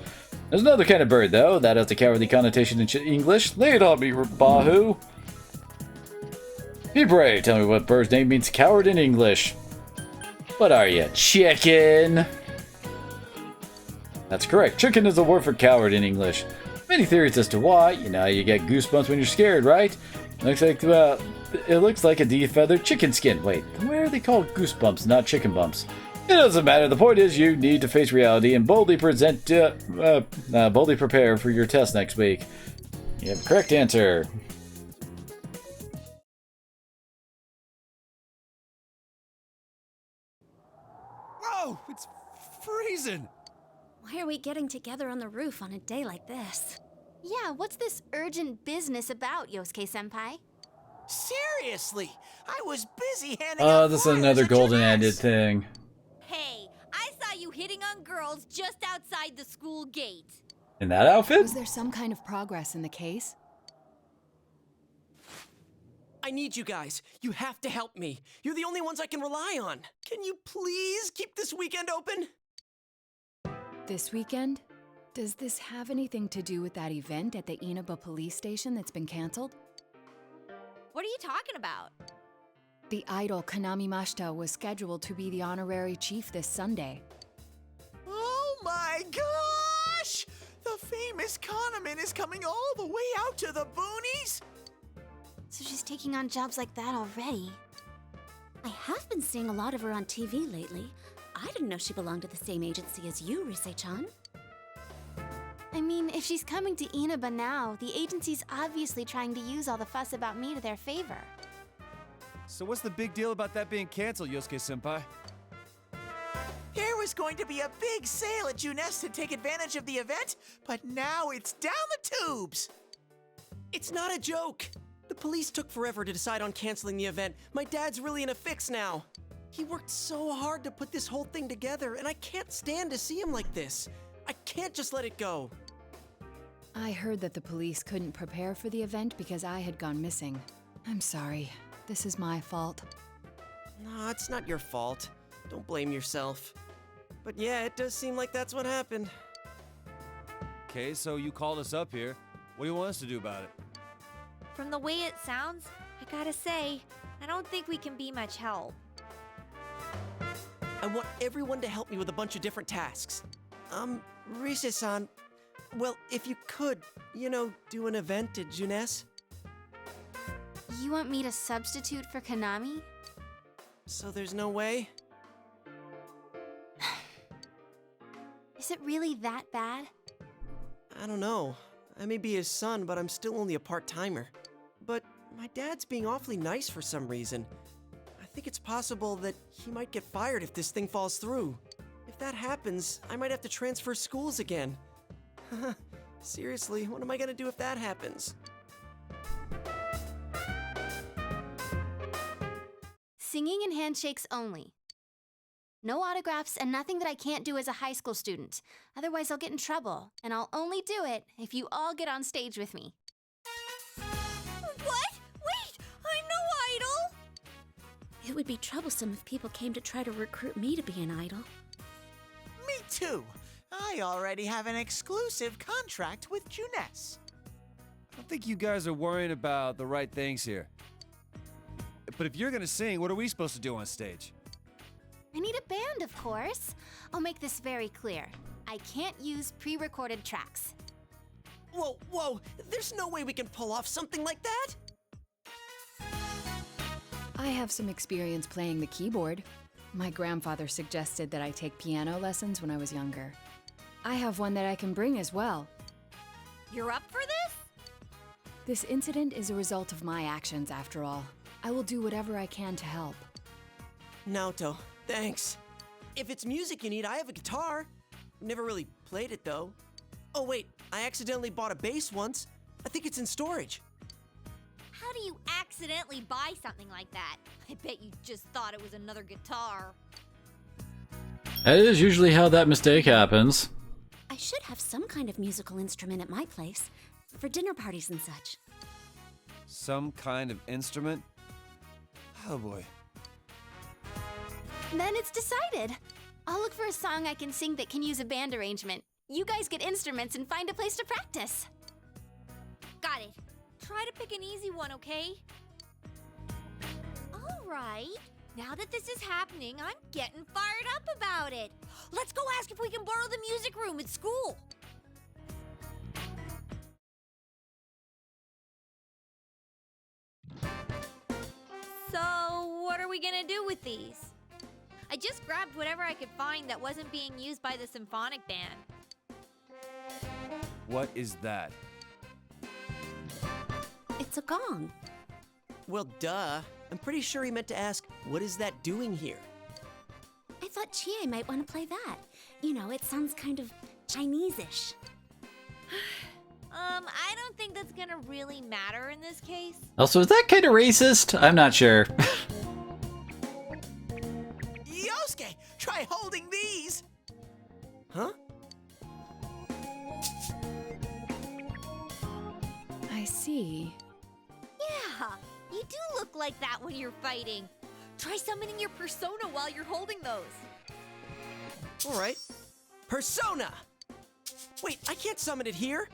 There's another kind of bird, though. That has a cowardly connotation in English. Lay it on me, Bahu. Be brave. Tell me what bird's name means coward in English. What are you, chicken? That's correct. Chicken is a word for coward in English. Many theories as to why. You know, you get goosebumps when you're scared, right? It looks like a defeathered chicken skin. Wait, why are they called goosebumps, not chicken bumps? It doesn't matter. The point is, you need to face reality and boldly boldly prepare for your test next week. You have a correct answer. Whoa, it's freezing! Why are we getting together on the roof on a day like this? Yeah, what's this urgent business about, Yosuke-senpai? Seriously, I was busy handing out This is flyers another at golden your ended desk. thing. Hey, I saw you hitting on girls just outside the school gate. In that outfit? Was there some kind of progress in the case? I need you guys. You have to help me. You're the only ones I can rely on. Can you please keep this weekend open? This weekend? Does this have anything to do with that event at the Inaba police station that's been canceled? What are you talking about? The idol Kanami Mashita was scheduled to be the honorary chief this Sunday. Oh my gosh! The famous Kahneman is coming all the way out to the boonies? So she's taking on jobs like that already. I have been seeing a lot of her on TV lately. I didn't know she belonged to the same agency as you, Rise-chan. I mean, if she's coming to Inaba now, the agency's obviously trying to use all the fuss about me to their favor. So what's the big deal about that being canceled, Yosuke-senpai? There was going to be a big sale at Junes to take advantage of the event, but now it's down the tubes! It's not a joke. The police took forever to decide on canceling the event. My dad's really in a fix now. He worked so hard to put this whole thing together, and I can't stand to see him like this. I can't just let it go. I heard that the police couldn't prepare for the event because I had gone missing. I'm sorry. This is my fault. No, it's not your fault. Don't blame yourself. But yeah, it does seem like that's what happened. Okay, so you called us up here. What do you want us to do about it? From the way it sounds, I gotta say, I don't think we can be much help. I want everyone to help me with a bunch of different tasks. Rise-san, well, if you could, do an event at Junes? You want me to substitute for Konami? So there's no way? Is it really that bad? I don't know. I may be his son, but I'm still only a part-timer. But my dad's being awfully nice for some reason. I think it's possible that he might get fired if this thing falls through. If that happens, I might have to transfer schools again. Seriously, what am I gonna do if that happens? Singing and handshakes only. No autographs and nothing that I can't do as a high school student. Otherwise, I'll get in trouble, and I'll only do it if you all get on stage with me. What? Wait! I'm no idol! It would be troublesome if people came to try to recruit me to be an idol. Me too. I already have an exclusive contract with Junes. I don't think you guys are worrying about the right things here. But if you're gonna sing, what are we supposed to do on stage? I need a band, of course. I'll make this very clear. I can't use pre-recorded tracks. Whoa, there's no way we can pull off something like that! I have some experience playing the keyboard. My grandfather suggested that I take piano lessons when I was younger. I have one that I can bring as well. You're up for this? This incident is a result of my actions, after all. I will do whatever I can to help. Naoto, thanks. If it's music you need, I have a guitar. Never really played it, though. Oh, wait, I accidentally bought a bass once. I think it's in storage. How do you accidentally buy something like that? I bet you just thought it was another guitar. That is usually how that mistake happens. I should have some kind of musical instrument at my place, for dinner parties and such. Some kind of instrument? Oh boy. Then it's decided. I'll look for a song I can sing that can use a band arrangement. You guys get instruments and find a place to practice. Got it. Try to pick an easy one, okay? All right. Now that this is happening, I'm getting fired up about it. Let's go ask if we can borrow the music room at school. So, what are we gonna do with these? I just grabbed whatever I could find that wasn't being used by the symphonic band. What is that? It's a gong. Well, duh. I'm pretty sure he meant to ask, what is that doing here? I thought Chie might want to play that. You know, it sounds kind of Chinese-ish. I don't think that's gonna really matter in this case. Also, is that kind of racist? I'm not sure. Yosuke, try holding these! Huh? I see. Yeah, you do look like that when you're fighting. Try summoning your persona while you're holding those. All right. Persona! Wait, I can't summon it here.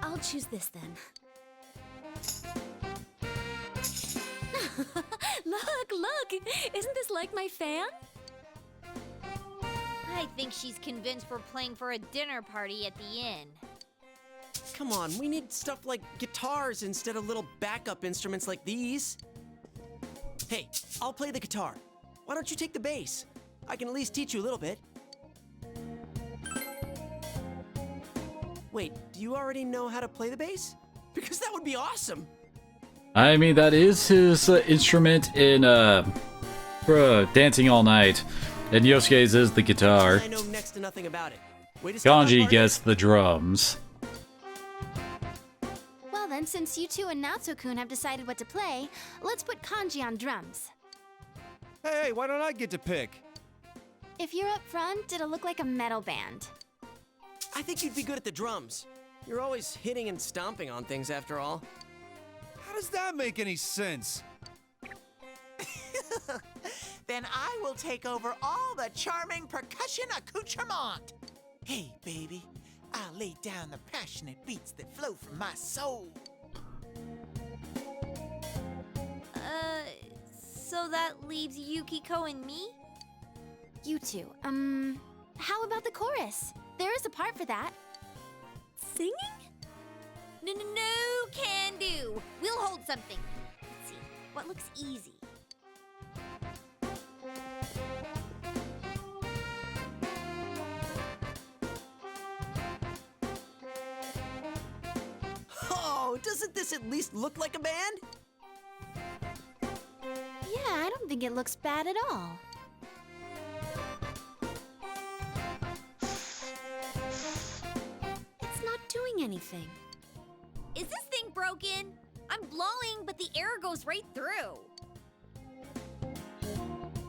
I'll choose this then. Look! Isn't this like my fan? I think she's convinced we're playing for a dinner party at the inn. Come on, we need stuff like guitars instead of little backup instruments like these. Hey, I'll play the guitar. Why don't you take the bass? I can at least teach you a little bit. Wait, do you already know how to play the bass? Because that would be awesome. I mean, that is his instrument in Dancing All Night. And Yosuke's is the guitar. I know next to nothing about it. Way to step up, Ganji partner. gets the drums. Well then, since you two and Natsu-kun have decided what to play, let's put Kanji on drums. Hey, why don't I get to pick? If you're up front, it'll look like a metal band. I think you'd be good at the drums. You're always hitting and stomping on things after all. How does that make any sense? Then I will take over all the charming percussion accoutrement. Hey, baby, I'll lay down the passionate beats that flow from my soul. So that leaves Yukiko and me? You two, how about the chorus? There is a part for that. Singing? No, can do. We'll hold something. Let's see, what looks easy? Oh, doesn't this at least look like a band? Yeah, I don't think it looks bad at all. It's not doing anything. Is this thing broken? I'm blowing, but the air goes right through.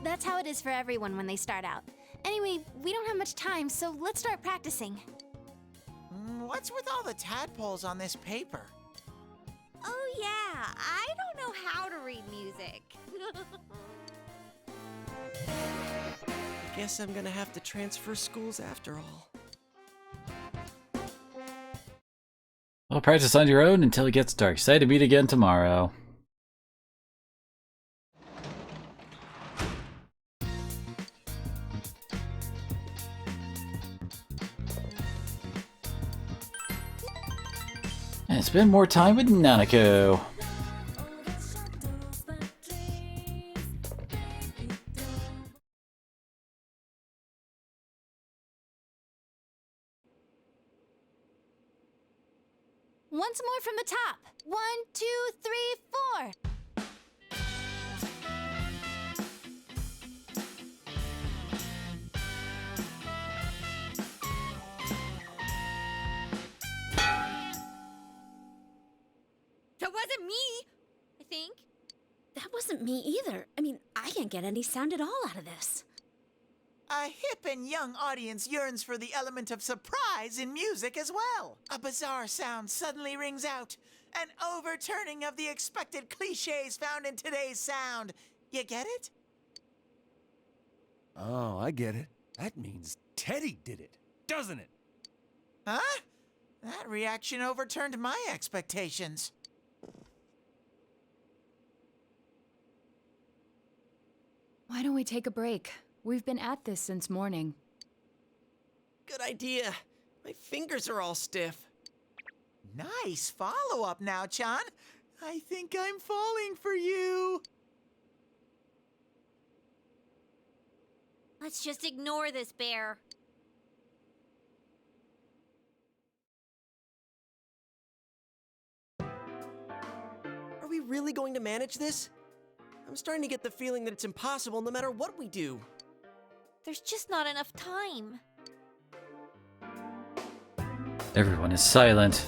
That's how it is for everyone when they start out. Anyway, we don't have much time, so let's start practicing. What's with all the tadpoles on this paper? Oh yeah, I don't know how to read music. Guess I'm gonna have to transfer schools after all. Well, practice on your own until it gets dark. Say to meet again tomorrow. And spend more time with Nanako. Once more from the top. 1, 2, 3, 4. That wasn't me, I think. That wasn't me either. I mean, I can't get any sound at all out of this. A hip and young audience yearns for the element of surprise in music as well. A bizarre sound suddenly rings out. An overturning of the expected cliches found in today's sound. You get it? Oh, I get it. That means Teddy did it, doesn't it? Huh? That reaction overturned my expectations. Why don't we take a break? We've been at this since morning. Good idea. My fingers are all stiff. Nice follow-up now, Chan. I think I'm falling for you. Let's just ignore this bear. Are we really going to manage this? I'm starting to get the feeling that it's impossible no matter what we do. There's just not enough time. Everyone is silent.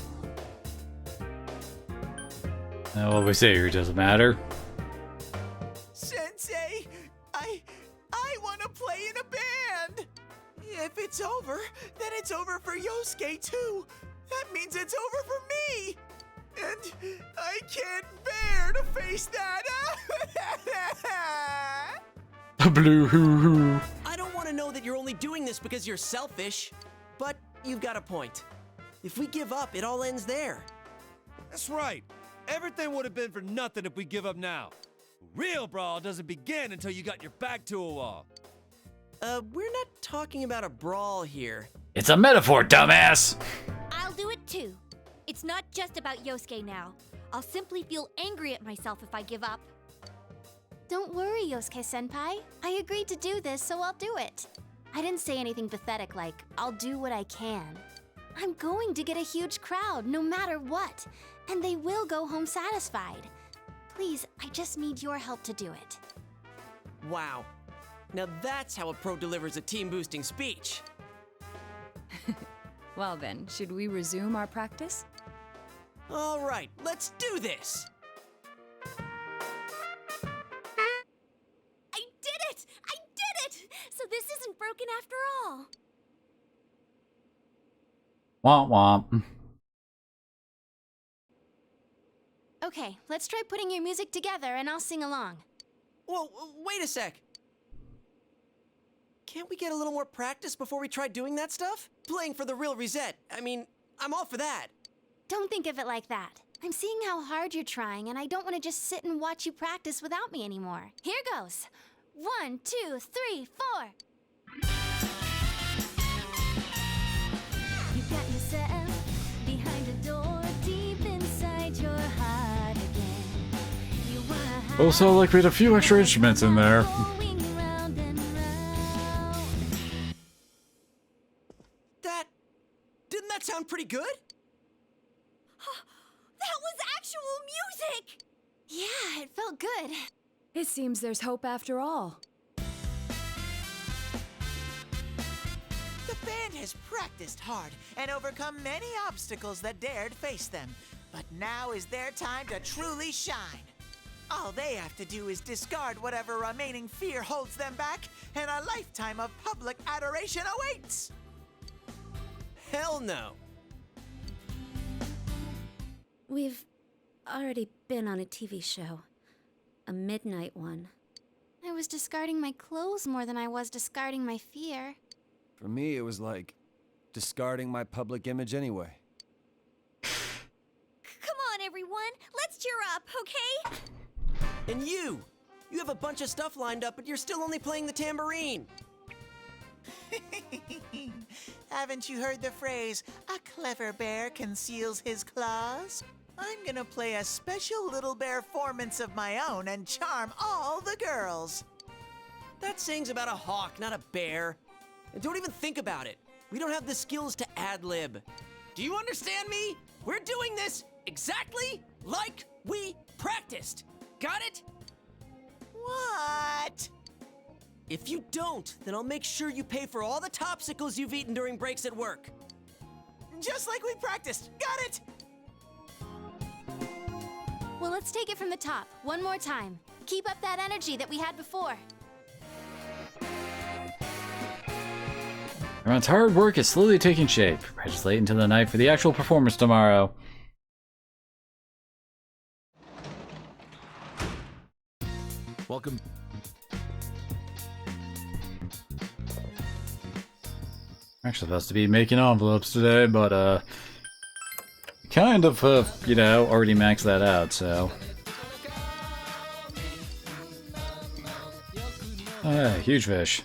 Now what we say here doesn't matter. Sensei, I want to play in a band. If it's over, then it's over for Yosuke too. That means it's over for me. And I can't bear to face that. Blue hoo hoo. I don't want to know that you're only doing this because you're selfish, but you've got a point. If we give up, it all ends there. That's right. Everything would have been for nothing if we give up now. Real brawl doesn't begin until you got your back to a wall. We're not talking about a brawl here. It's a metaphor, dumbass! I'll do it too. It's not just about Yosuke now. I'll simply feel angry at myself if I give up. Don't worry, Yosuke-senpai. I agreed to do this, so I'll do it. I didn't say anything pathetic like, I'll do what I can. I'm going to get a huge crowd, no matter what. And they will go home satisfied. Please, I just need your help to do it. Wow. Now that's how a pro delivers a team-boosting speech. Well then, should we resume our practice? All right, let's do this. I did it! I did it! So this isn't broken after all. Womp womp. Okay, let's try putting your music together and I'll sing along. Whoa, wait a sec. Can't we get a little more practice before we try doing that stuff? Playing for the real reset. I mean, I'm all for that. Don't think of it like that. I'm seeing how hard you're trying, and I don't want to just sit and watch you practice without me anymore. Here goes. 1, 2, 3, 4. You got yourself behind a door deep inside your heart again. You were Also, like we had a few extra instruments in there. going round and round. Didn't that sound pretty good? That was actual music! Yeah, it felt good. It seems there's hope after all. The band has practiced hard and overcome many obstacles that dared face them. But now is their time to truly shine. All they have to do is discard whatever remaining fear holds them back, and a lifetime of public adoration awaits! Hell no. We've already been on a TV show. A midnight one. I was discarding my clothes more than I was discarding my fear. For me, it was like discarding my public image anyway. Come on, everyone. Let's cheer up, okay? And you have a bunch of stuff lined up, but you're still only playing the tambourine. Haven't you heard the phrase, a clever bear conceals his claws? I'm gonna play a special little bear-formance of my own and charm all the girls. That saying's about a hawk, not a bear. And don't even think about it. We don't have the skills to ad-lib. Do you understand me? We're doing this exactly like we practiced. Got it? What? If you don't, then I'll make sure you pay for all the topsicles you've eaten during breaks at work. Just like we practiced. Got it? Well, let's take it from the top, one more time. Keep up that energy that we had before. Everyone's hard work is slowly taking shape. Practice late into the night for the actual performance tomorrow. Welcome. I'm actually supposed to be making envelopes today, but kind of you know, already maxed that out, so. Oh yeah, huge fish.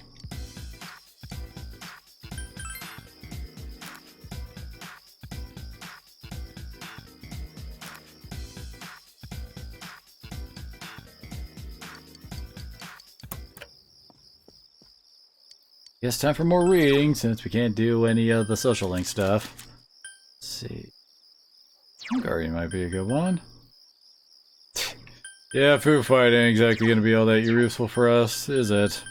Guess time for more reading, since we can't do any of the social link stuff. Let's see. Guardian might be a good one. Yeah, food fight ain't exactly gonna be all that useful for us, is it?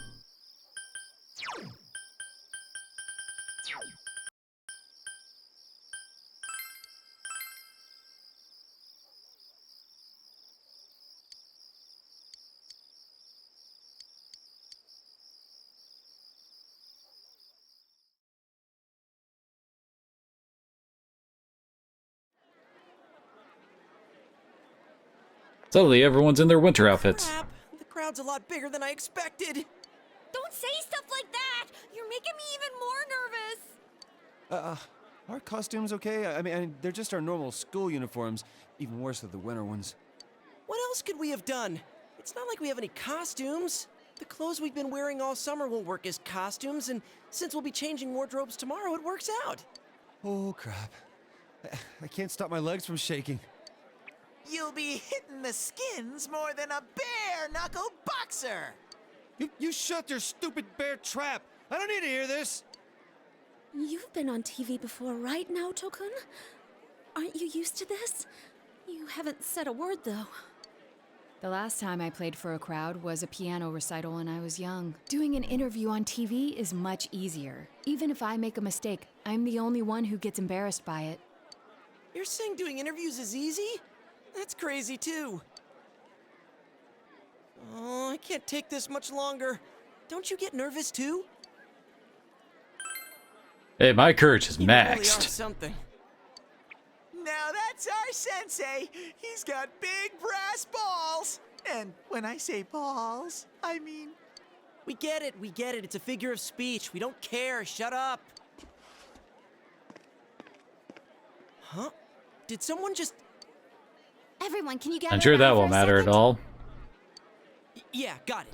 Suddenly, everyone's in their winter outfits. Crap, the crowd's a lot bigger than I expected. Don't say stuff like that! You're making me even more nervous! Are costumes okay? I mean, they're just our normal school uniforms. Even worse are the winter ones. What else could we have done? It's not like we have any costumes. The clothes we've been wearing all summer won't work as costumes, and since we'll be changing wardrobes tomorrow, it works out. Oh, crap. I can't stop my legs from shaking. You'll be hitting the skins more than a bare-knuckle boxer! You shut your stupid bear trap! I don't need to hear this! You've been on TV before, right, Naoto-kun? Aren't you used to this? You haven't said a word, though. The last time I played for a crowd was a piano recital when I was young. Doing an interview on TV is much easier. Even if I make a mistake, I'm the only one who gets embarrassed by it. You're saying doing interviews is easy? That's crazy, too. Oh, I can't take this much longer. Don't you get nervous, too? Hey, my courage is You really are maxed. something. Now that's our sensei! He's got big brass balls! And when I say balls, I mean... We get it. It's a figure of speech. We don't care. Shut up. Huh? Did someone just... Everyone, can you gather I'm sure that around for won't a matter at second? all. Yeah, got it.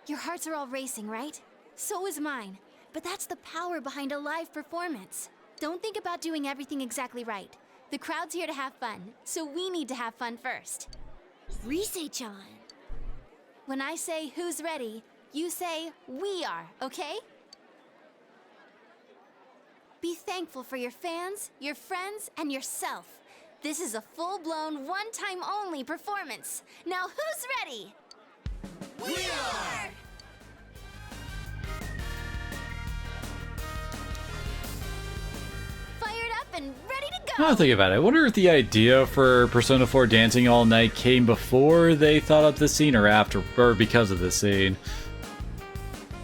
Your hearts are all racing, right? So is mine. But that's the power behind a live performance. Don't think about doing everything exactly right. The crowd's here to have fun, so we need to have fun first. Rise-chan. When I say who's ready, you say we are, okay? Be thankful for your fans, your friends, and yourself. This is a full-blown, one-time only performance. Now who's ready? We are! Fired up and ready to go! Now think about it. I wonder if the idea for Persona 4 Dancing All Night came before they thought up the scene or after, or because of the scene.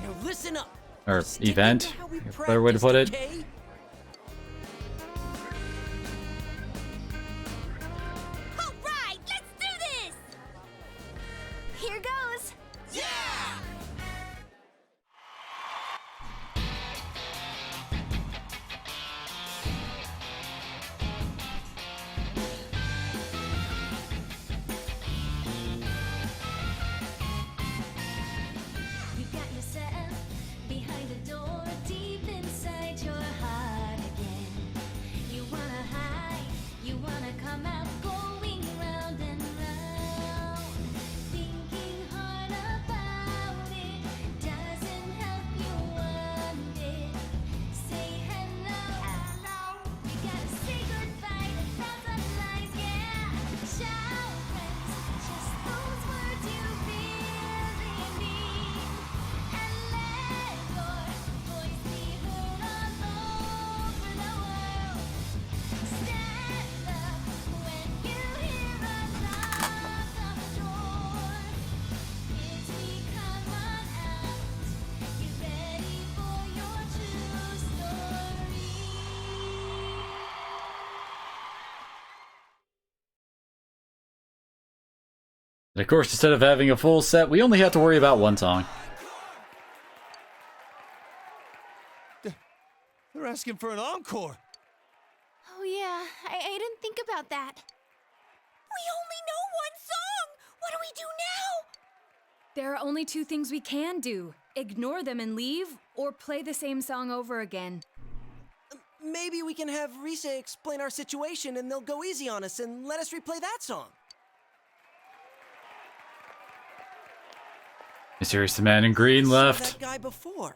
Now listen up. Or Stick event. into how we Better way to put it. practiced, okay? Alright, let's do this! Here goes! Yeah! You got yourself behind a door deep inside your heart again. You wanna hide, you wanna come out, going round and round. Thinking hard about it doesn't help you one bit. Say hello, hello. You gotta say goodbye to thousand lies, yeah. Shout friends, just those words you really mean. And let your voice be heard all over the world. Stand up when you hear a knock on the door. Kids, we come on out. Get ready for your true story. And of course, instead of having a full set, we only have to worry about one song. They're asking for an encore. Oh yeah, I didn't think about that. We only know one song! What do we do now? There are only two things we can do. Ignore them and leave, or play the same song over again. Maybe we can have Rise explain our situation and they'll go easy on us and let us replay that song. Mysterious Man in Green I saw left. that guy before.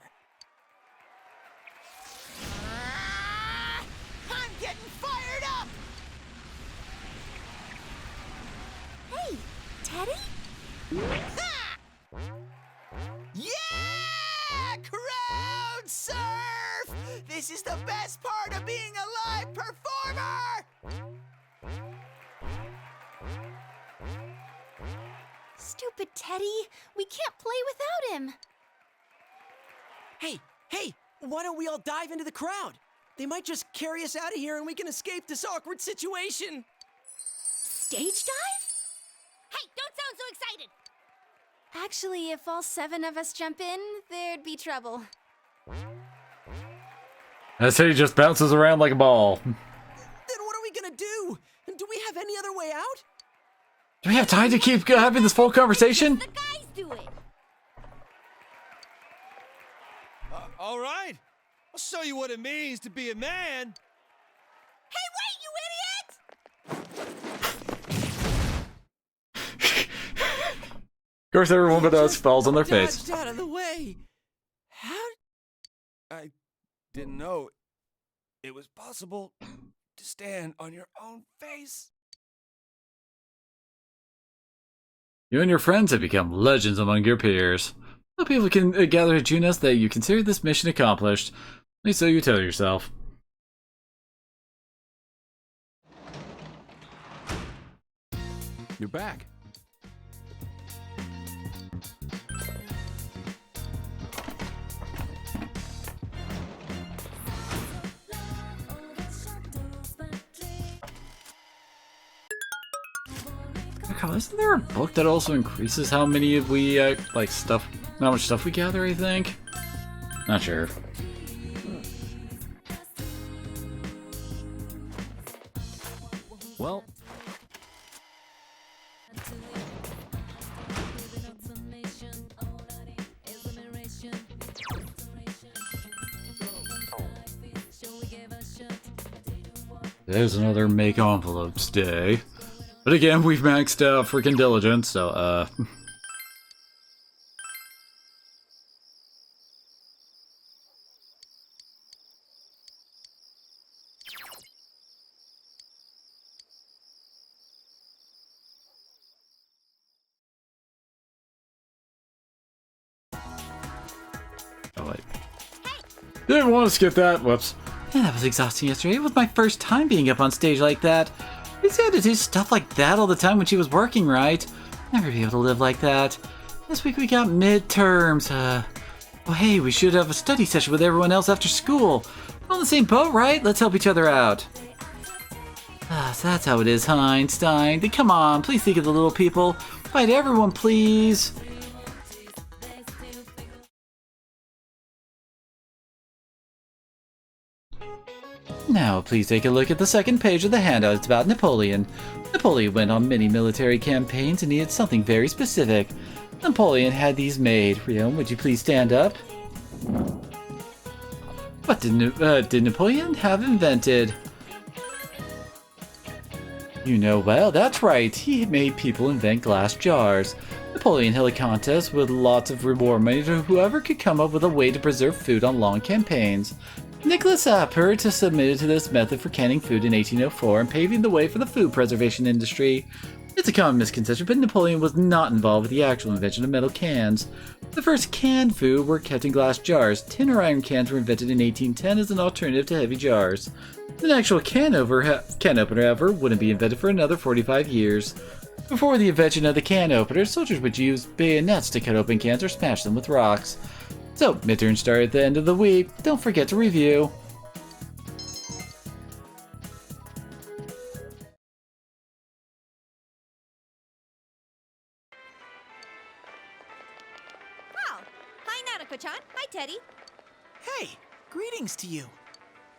I'm getting fired up! Hey, Teddy? Yeah! Crowd surf! This is the best part of being a live performer! Stupid Teddy. We can't play without him. Hey, why don't we all dive into the crowd? They might just carry us out of here and we can escape this awkward situation. Stage dive? Hey, don't sound so excited! Actually, if all 7 of us jump in, there'd be trouble. That city just bounces around like a ball. Then what are we gonna do? Do we have any other way out? Do we have time to keep having this full conversation? The guys do it! All right. I'll show you what it means to be a man. Hey, wait, you idiot! Of course, everyone but us falls on their face. Dodged out of the way. How? I didn't know it was possible to stand on your own face. You and your friends have become legends among your peers. So people can gather to tune us that you consider this mission accomplished. At least so you tell yourself. You're back. God, isn't there a book that also increases how many we, how much stuff we gather, I think? Not sure. Well, there's another make envelopes day. But again, we've maxed out freaking diligence, so, oh, wait. Didn't want to skip that. Whoops. Yeah, that was exhausting yesterday. It was my first time being up on stage like that. We had to do stuff like that all the time when she was working, right? Never be able to live like that. This week we got midterms. Well, hey, we should have a study session with everyone else after school. We're on the same boat, right? Let's help each other out. So that's how it is, huh, Einstein? Then come on, please think of the little people. Fight everyone, please. Now, please take a look at the second page of the handout. It's about Napoleon. Napoleon went on many military campaigns and needed something very specific. Napoleon had these made. Rion, would you please stand up? What did Napoleon have invented? You know well, that's right. He made people invent glass jars. Napoleon held a contest with lots of reward money to whoever could come up with a way to preserve food on long campaigns. Nicholas Appert submitted to this method for canning food in 1804 and paving the way for the food preservation industry. It's a common misconception, but Napoleon was not involved with the actual invention of metal cans. The first canned food were kept in glass jars. Tin or iron cans were invented in 1810 as an alternative to heavy jars. An actual can opener, however, wouldn't be invented for another 45 years. Before the invention of the can opener, soldiers would use bayonets to cut open cans or smash them with rocks. So, midterms start at the end of the week. Don't forget to review. Wow. Hi, Nanako-chan. Hi, Teddy. Hey, greetings to you.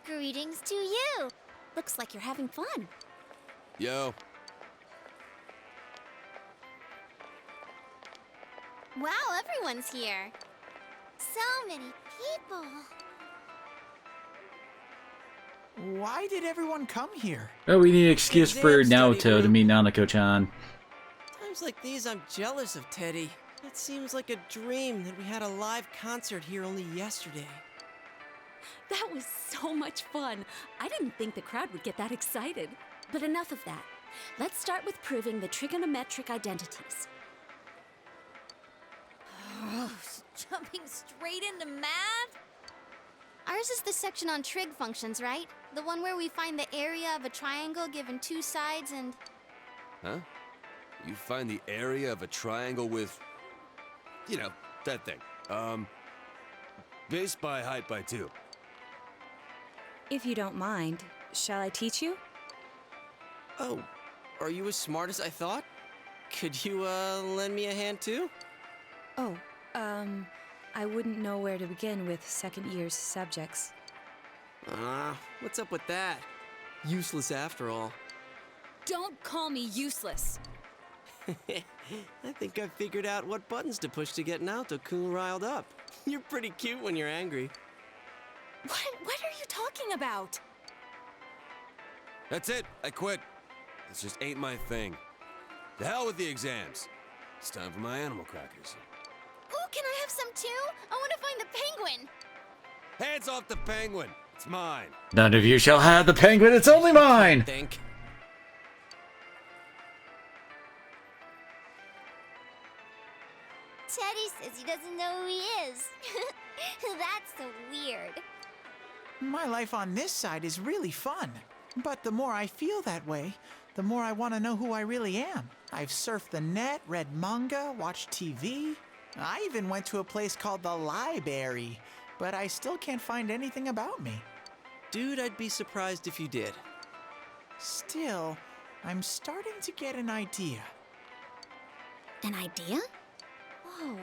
Greetings to you. Looks like you're having fun. Yo. Wow, everyone's here. So many people. Why did everyone come here? Oh, we need an excuse for Exam study Naoto to room. meet Nanako-chan. Times like these, I'm jealous of Teddy. It seems like a dream that we had a live concert here only yesterday. That was so much fun. I didn't think the crowd would get that excited. But enough of that. Let's start with proving the trigonometric identities. Jumping straight into math? Ours is the section on trig functions, right? The one where we find the area of a triangle given two sides and... Huh? You find the area of a triangle with... You know, that thing. Base by height by 2. If you don't mind, shall I teach you? Oh, are you as smart as I thought? Could you, lend me a hand too? Oh, I wouldn't know where to begin with second year's subjects. What's up with that? Useless after all. Don't call me useless. I think I figured out what buttons to push to get Naoto-kun riled up. You're pretty cute when you're angry. What are you talking about? That's it. I quit. This just ain't my thing. The hell with the exams. It's time for my animal crackers. Ooh, can I have some too? I want to find the penguin. Hands off the penguin. It's mine. None of you shall have the penguin. It's only mine. Think. Teddy says he doesn't know who he is. That's so weird. My life on this side is really fun. But the more I feel that way, the more I want to know who I really am. I've surfed the net, read manga, watched TV. I even went to a place called the Library, but I still can't find anything about me. Dude, I'd be surprised if you did. Still, I'm starting to get an idea. An idea? Whoa.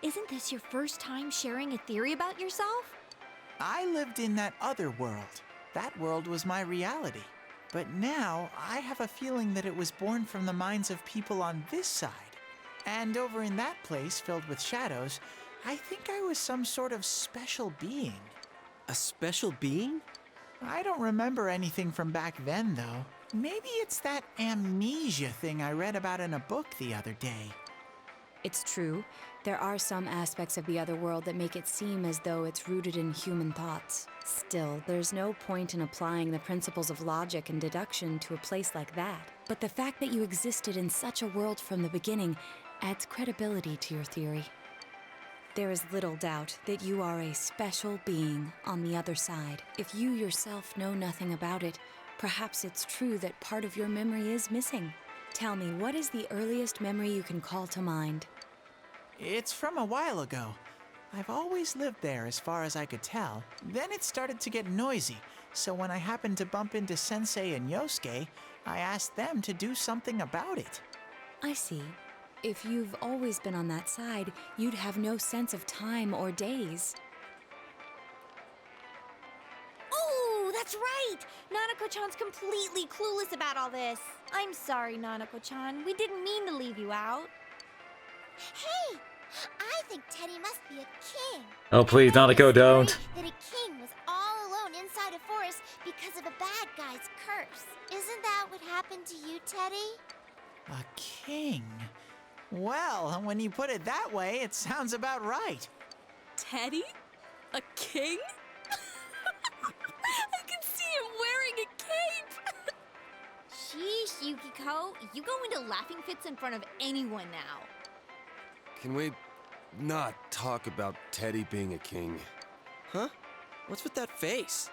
Isn't this your first time sharing a theory about yourself? I lived in that other world. That world was my reality. But now, I have a feeling that it was born from the minds of people on this side. And over in that place, filled with shadows, I think I was some sort of special being. A special being? I don't remember anything from back then, though. Maybe it's that amnesia thing I read about in a book the other day. It's true. There are some aspects of the other world that make it seem as though it's rooted in human thoughts. Still, there's no point in applying the principles of logic and deduction to a place like that. But the fact that you existed in such a world from the beginning adds credibility to your theory. There is little doubt that you are a special being on the other side. If you yourself know nothing about it, perhaps it's true that part of your memory is missing. Tell me, what is the earliest memory you can call to mind? It's from a while ago. I've always lived there as far as I could tell. Then it started to get noisy, so when I happened to bump into Sensei and Yosuke, I asked them to do something about it. I see. If you've always been on that side, you'd have no sense of time or days. Oh, that's right! Nanako-chan's completely clueless about all this. I'm sorry, Nanako-chan. We didn't mean to leave you out. Hey! I think Teddy must be a king. Oh, please, Nanako, don't. That a king was all alone inside a forest because of a bad guy's curse. Isn't that what happened to you, Teddy? A king? Well, when you put it that way, it sounds about right. Teddy? A king? I can see him wearing a cape! Sheesh, Yukiko. You go into laughing fits in front of anyone now. Can we not talk about Teddy being a king? Huh? What's with that face?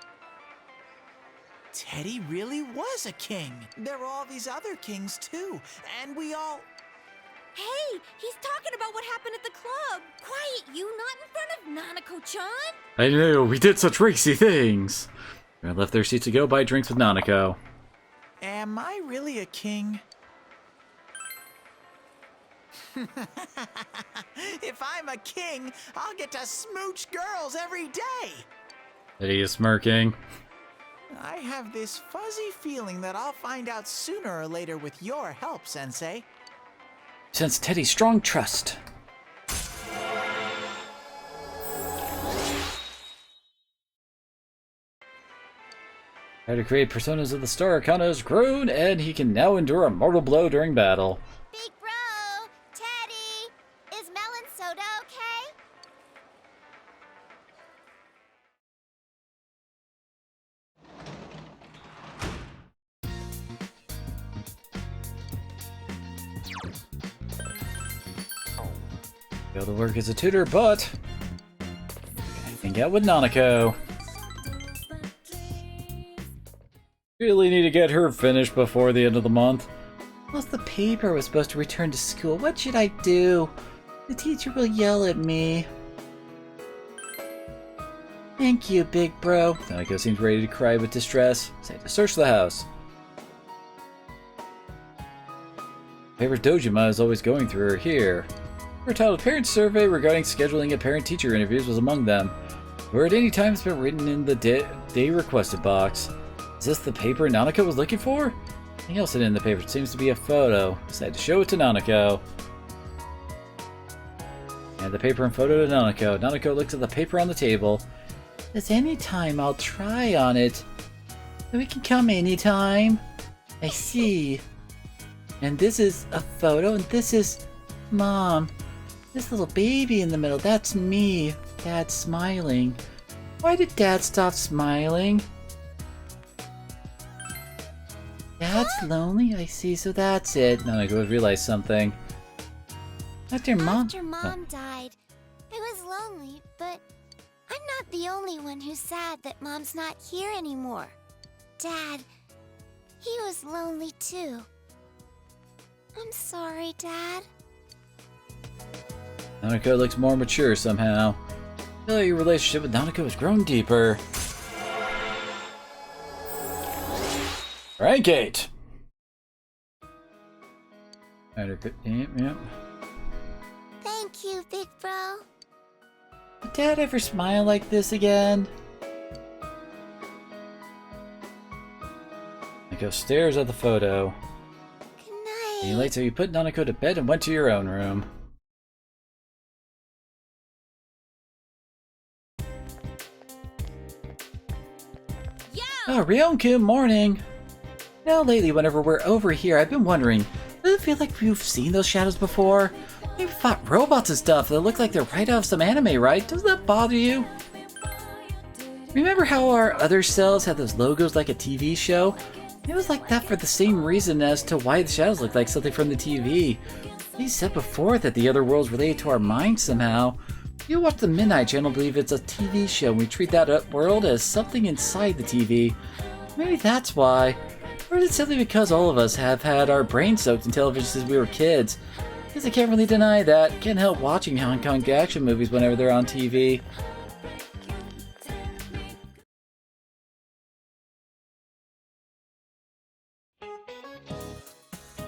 Teddy really was a king. There were all these other kings, too, and we all... Hey, he's talking about what happened at the club. Quiet, you, not in front of Nanako-chan. I know, we did such racy things. I left their seats to go buy drinks with Nanako. Am I really a king? If I'm a king, I'll get to smooch girls every day. Eddie is smirking. I have this fuzzy feeling that I'll find out sooner or later with your help, Sensei. Sense Teddy's strong trust. How to create personas of the Star Arcana has grown, and he can now endure a mortal blow during battle. Big bro! Teddy! Is melon soda okay? Go to work as a tutor, but I can get with Nanako. Really need to get her finished before the end of the month. Plus the paper was supposed to return to school. What should I do? The teacher will yell at me. Thank you, big bro. Nanako seems ready to cry with distress. Say to search the house. Paper's Dojima is always going through her here. Her titled parent survey regarding scheduling a parent-teacher interviews was among them. The word any time has been written in the day requested box. Is this the paper Nanako was looking for? Anything else in the paper? It seems to be a photo. Decided to show it to Nanako. And the paper and photo to Nanako. Nanako looks at the paper on the table. Says anytime I'll try on it. We can come anytime. I see. And this is a photo, and this is Mom. This little baby in the middle, that's me. Dad smiling. Why did Dad stop smiling? Dad's lonely? I see, so that's it. Nanako realized something. After Mom died, I was lonely, but I'm not the only one who's sad that Mom's not here anymore. Dad, he was lonely too. I'm sorry, Dad. Nanako looks more mature somehow. I feel like your relationship with Nanako has grown deeper. Rank 8! Yep. Thank you, big bro. Did Dad ever smile like this again? Nanako stares at the photo. Good night. And later, you put Nanako to bed and went to your own room. Oh, Ryonku, morning! Now, lately, whenever we're over here, I've been wondering, does it feel like we've seen those shadows before? Maybe fought robots and stuff that look like they're right out of some anime, right? Doesn't that bother you? Remember how our other cells had those logos like a TV show? It was like that for the same reason as to why the shadows look like something from the TV. He said before that the other world's related to our minds somehow. You watch the Midnight Channel, believe it's a TV show, and we treat that world as something inside the TV. Maybe that's why. Or is it simply because all of us have had our brains soaked in television since we were kids? Because I can't really deny that. Can't help watching Hong Kong action movies whenever they're on TV.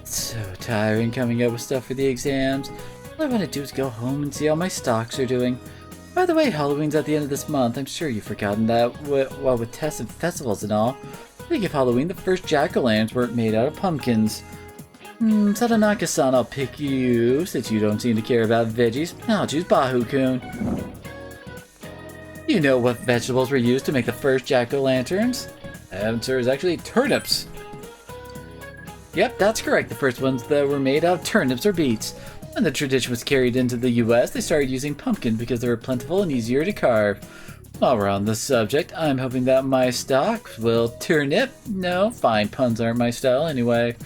So tiring coming up with stuff for the exams. All I want to do is go home and see how my stocks are doing. By the way, Halloween's at the end of this month. I'm sure you've forgotten that. Well, with tests and festivals and all. Speaking of Halloween, the first jack-o'-lanterns were made out of pumpkins. Sadanaka-san, I'll pick you, since you don't seem to care about veggies. I'll choose Bahu-kun. You know what vegetables were used to make the first jack-o'-lanterns? The answer is actually turnips. Yep, that's correct. The first ones that were made out of turnips or beets. When the tradition was carried into the US, they started using pumpkin because they were plentiful and easier to carve. While we're on the subject, I'm hoping that my stocks will turnip. No, fine, puns aren't my style anyway.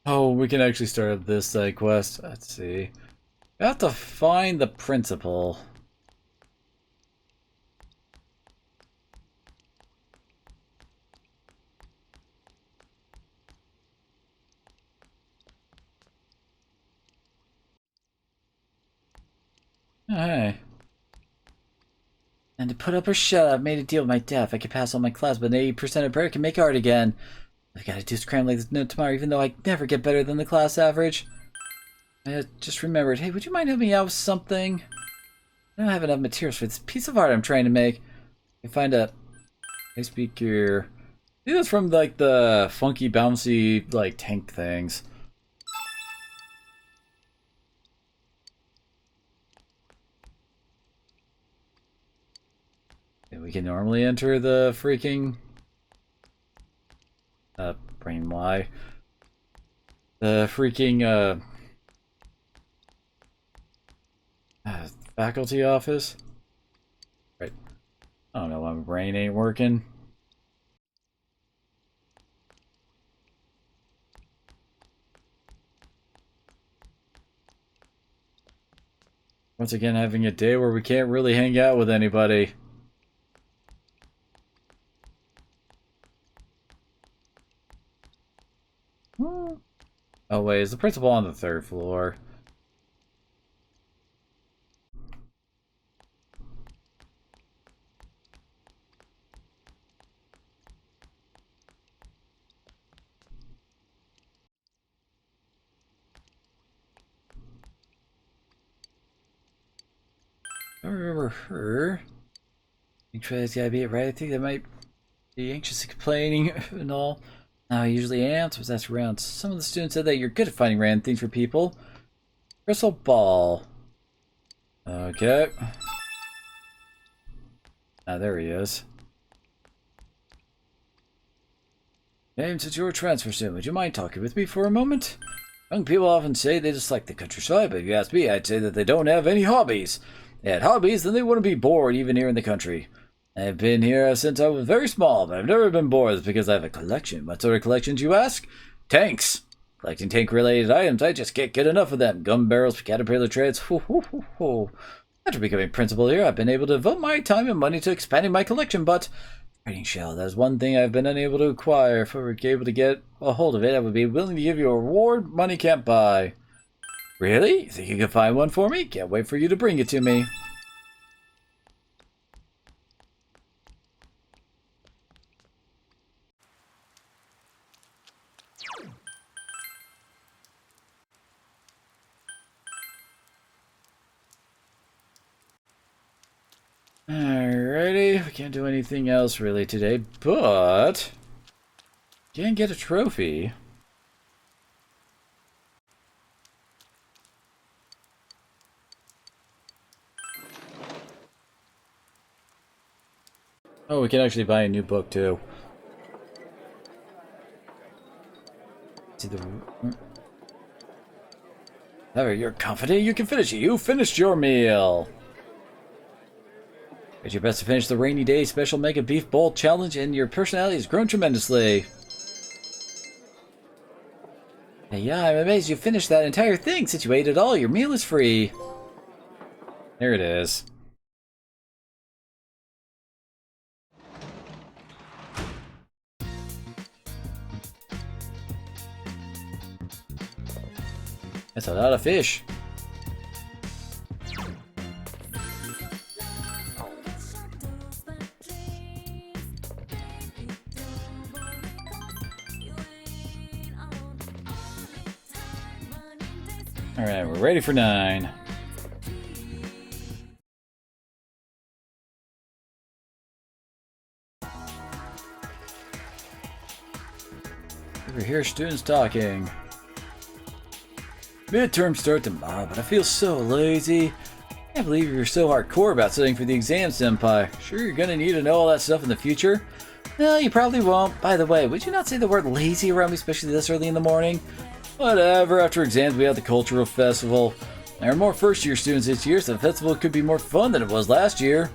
Oh, we can actually start this side quest. Let's see. We have to find the principal. Oh, hey. And to put up or shut up, made a deal with my dad. I could pass all my class, but an 80% of credit can make art again. I gotta do scram like this note tomorrow, even though I never get better than the class average. I just remembered, hey, would you mind helping me out with something? I don't have enough materials for this piece of art I'm trying to make. I find a high speed gear. I think that's from like the funky bouncy like tank things. And we can normally enter the freaking brain lie. The freaking faculty office. Right. I don't know why my brain ain't working. Once again, having a day where we can't really hang out with anybody. Oh wait, is the principal on the 3rd floor? I don't remember her. You try this gotta be it, right? I think they might be anxious and complaining and all. Now I usually am, so that's around. Some of the students said that you're good at finding random things for people. Crystal ball. Okay. Ah, there he is. James, it's your transfer soon. Would you mind talking with me for a moment? Young people often say they dislike the countryside, but if you ask me, I'd say that they don't have any hobbies. If they had hobbies, then they wouldn't be bored even here in the country. I've been here since I was very small, but I've never been bored. It's because I have a collection. What sort of collections, you ask? Tanks. Collecting tank-related items, I just can't get enough of them. Gun barrels, caterpillar treads. After becoming principal here, I've been able to devote my time and money to expanding my collection, but trading shell, that is one thing I've been unable to acquire. If I were able to get a hold of it, I would be willing to give you a reward money can't buy. Really? You think you can find one for me? Can't wait for you to bring it to me. Alrighty, we can't do anything else really today, but can get a trophy. Oh, we can actually buy a new book too. See the. However, you're confident you can finish it. You finished your meal. It's your best to finish the rainy day special Mega Beef Bowl challenge, and your personality has grown tremendously. Hey, yeah, I'm amazed you finished that entire thing. Since you ate it all, your meal is free. There it is. That's a lot of fish. Alright, we're ready for 9. Over here, students talking. Midterms start tomorrow, but I feel so lazy. I can't believe you're so hardcore about studying for the exam, Senpai. Sure, you're gonna need to know all that stuff in the future? No, you probably won't. By the way, would you not say the word lazy around me, especially this early in the morning? Whatever, after exams we have the cultural festival. There are more first-year students this year, so the festival could be more fun than it was last year.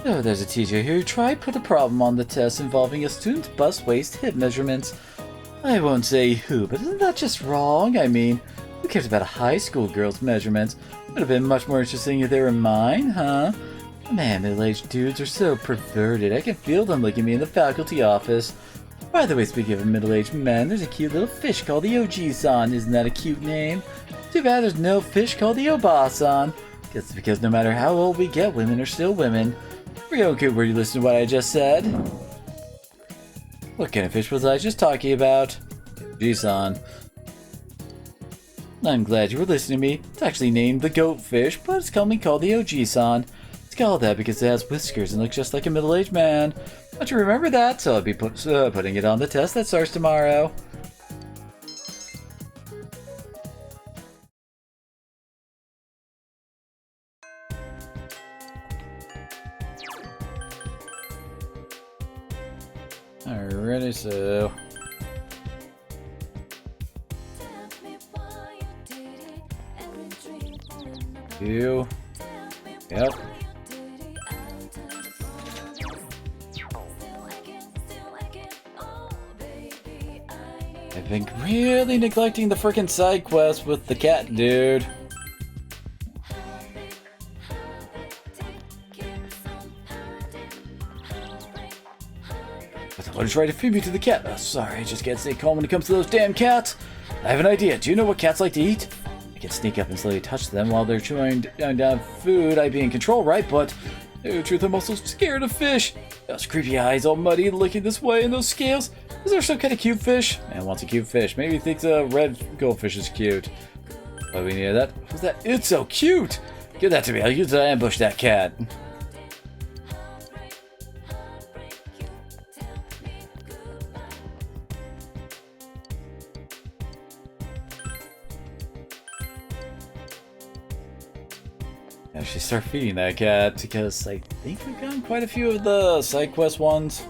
Oh, there's a teacher here who tried to put a problem on the test involving a student's bust waist hip measurements. I won't say who, but isn't that just wrong? I mean, who cares about a high school girl's measurements? Would have been much more interesting if they were mine, huh? Man, middle-aged dudes are so perverted. I can feel them looking at me in the faculty office. By the way, speaking of middle-aged men, there's a cute little fish called the OG-san. Isn't that a cute name? Too bad there's no fish called the Oba-san. Guess it's because no matter how old we get, women are still women. Okay, were you listening to what I just said? What kind of fish was I just talking about? OG-san. I'm glad you were listening to me. It's actually named the goat fish, but it's commonly called the OG-san. It's called that because it has whiskers and looks just like a middle-aged man. Don't you remember that? So I'll be putting it on the test that starts tomorrow. Alrighty, so... You. Yep. I've been really neglecting the frickin' side quest with the cat dude. I'll just try to feed me to the cat. Oh, sorry, I just can't stay calm when it comes to those damn cats. I have an idea. Do you know what cats like to eat? I can sneak up and slowly touch them while they're chewing down food. I'd be in control, right? But, in truth, I'm also scared of fish. Those creepy eyes all muddy looking this way and those scales. Is there some kind of cute fish? Man wants a cute fish. Maybe he thinks a red goldfish is cute. But we need that. What's that? It's so cute! Give that to me. I'll use it to ambush that cat. I should start feeding that cat because I think we've gotten quite a few of the side quest ones.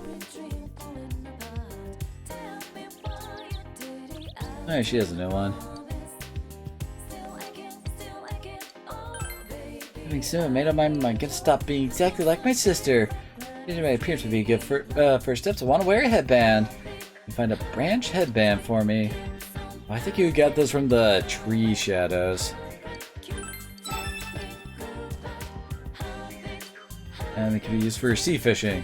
Alright, she has a new one. Coming soon, made up my mind. I'm gonna stop being exactly like my sister. Changing my appearance would be a good first step, so I want to wear a headband. You find a branch headband for me. Oh, I think you got those from the tree shadows. And it can be used for sea fishing.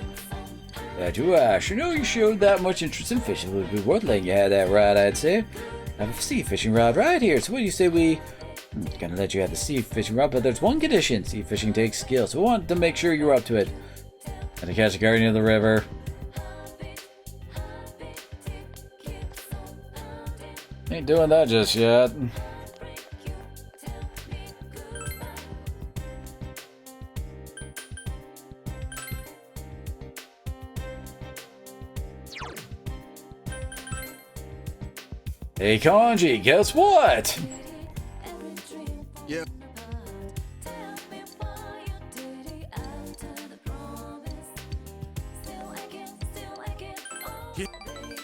I sure know you showed that much interest in fishing. It would be worth letting you have that rod, I'd say. I have a sea fishing rod right here. So what do you say we... I'm gonna let you have the sea fishing rod, but there's one condition. Sea fishing takes skill, so we want to make sure you're up to it. And to catch a guardian of the river. Ain't doing that just yet. Hey Kanji, guess what? Yeah.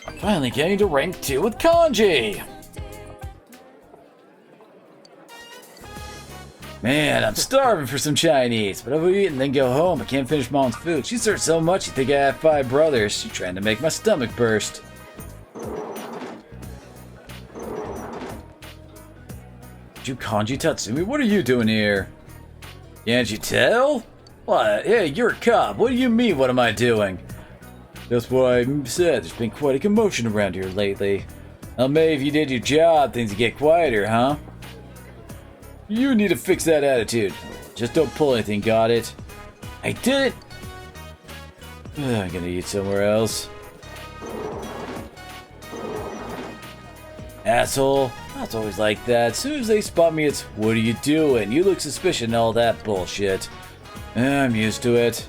I'm finally getting to rank 2 with Kanji! Man, I'm starving for some Chinese, but I'll eat and then go home. I can't finish Mom's food. She serves so much you think I have 5 brothers. She's trying to make my stomach burst. You Kanji Tatsumi, what are you doing here? Can't you tell? What? Hey, you're a cop. What do you mean, what am I doing? That's what I said. There's been quite a commotion around here lately. Now, May, if you did your job, things would get quieter, huh? You need to fix that attitude. Just don't pull anything, got it? I did it! I'm gonna eat somewhere else. Asshole. It's always like that. As soon as they spot me, it's, what are you doing? You look suspicious and all that bullshit. I'm used to it.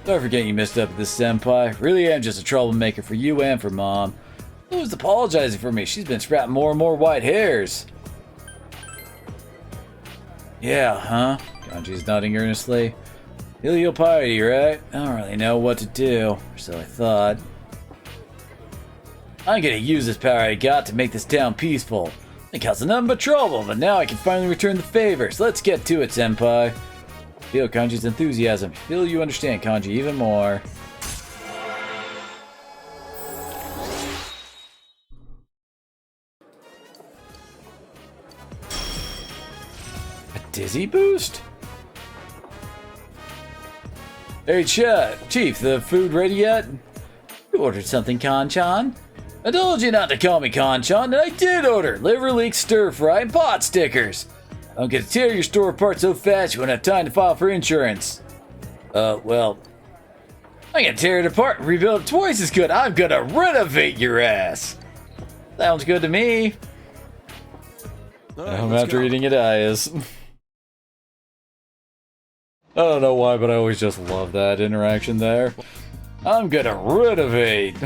Sorry for getting you messed up with this senpai. Really am just a troublemaker for you and for Mom. Who's apologizing for me? She's been sprouting more and more white hairs. Yeah, huh? Kanji's nodding earnestly. Filial piety, right? I don't really know what to do, or so I thought. I'm gonna use this power I got to make this town peaceful. It caused nothing but trouble, but now I can finally return the favor, so let's get to it, senpai. Feel Kanji's enthusiasm. Feel you understand Kanji even more. A dizzy boost? Hey, Chief, the food ready yet? You ordered something, Kanchan? I told you not to call me Kanchan, and I did order liver leek stir fry and pot stickers. I'm gonna tear your store apart so fast you won't have time to file for insurance. Well, I'm gonna tear it apart and rebuild it twice as good. I'm gonna renovate your ass. Sounds good to me. Right, After eating it, I is. I don't know why, but I always just love that interaction there. I'm gonna renovate.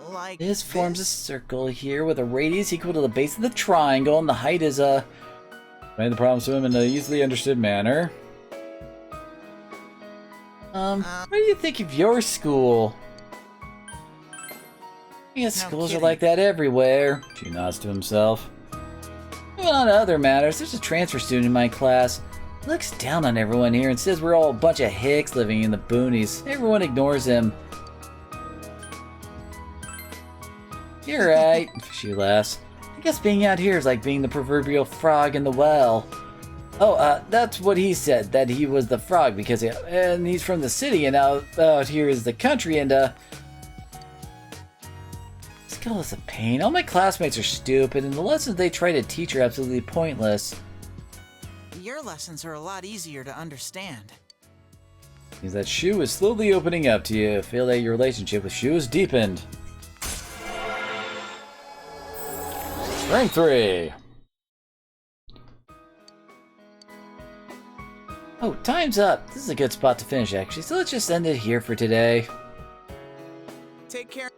Like This forms a circle here with a radius equal to the base of the triangle, and the height is a... Explain the problem to him in an easily understood manner. What do you think of your school? I guess schools are like that everywhere. She nods to himself. Moving on to other matters, there's a transfer student in my class. He looks down on everyone here and says we're all a bunch of hicks living in the boonies. Everyone ignores him. You're right, she laughs. I guess being out here is like being the proverbial frog in the well. Oh, that's what he said, that he was the frog because and he's from the city and out here is the country and school is a pain. All my classmates are stupid and the lessons they try to teach are absolutely pointless. your lessons are a lot easier to understand. Means that Shu is slowly opening up to you. Feel that your relationship with Shu is deepened. Rank 3. Oh, time's up. This is a good spot to finish, actually, so let's just end it here for today. Take care.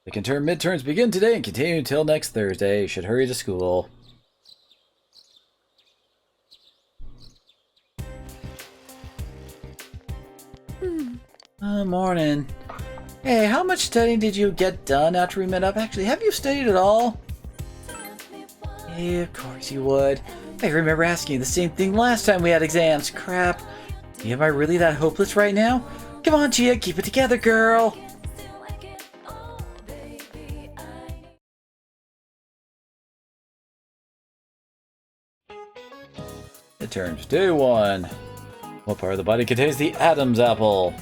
The midterm midterms begin today and continue until next Thursday. You should hurry to school. Morning. Hey, how much studying did you get done after we met up? Actually, have you studied at all? Yeah, of course you would. I remember asking you the same thing last time we had exams. Crap. Am I really that hopeless right now? Come on, Chia, keep it together, girl. It turns day 1. What part of the body contains the Adam's apple?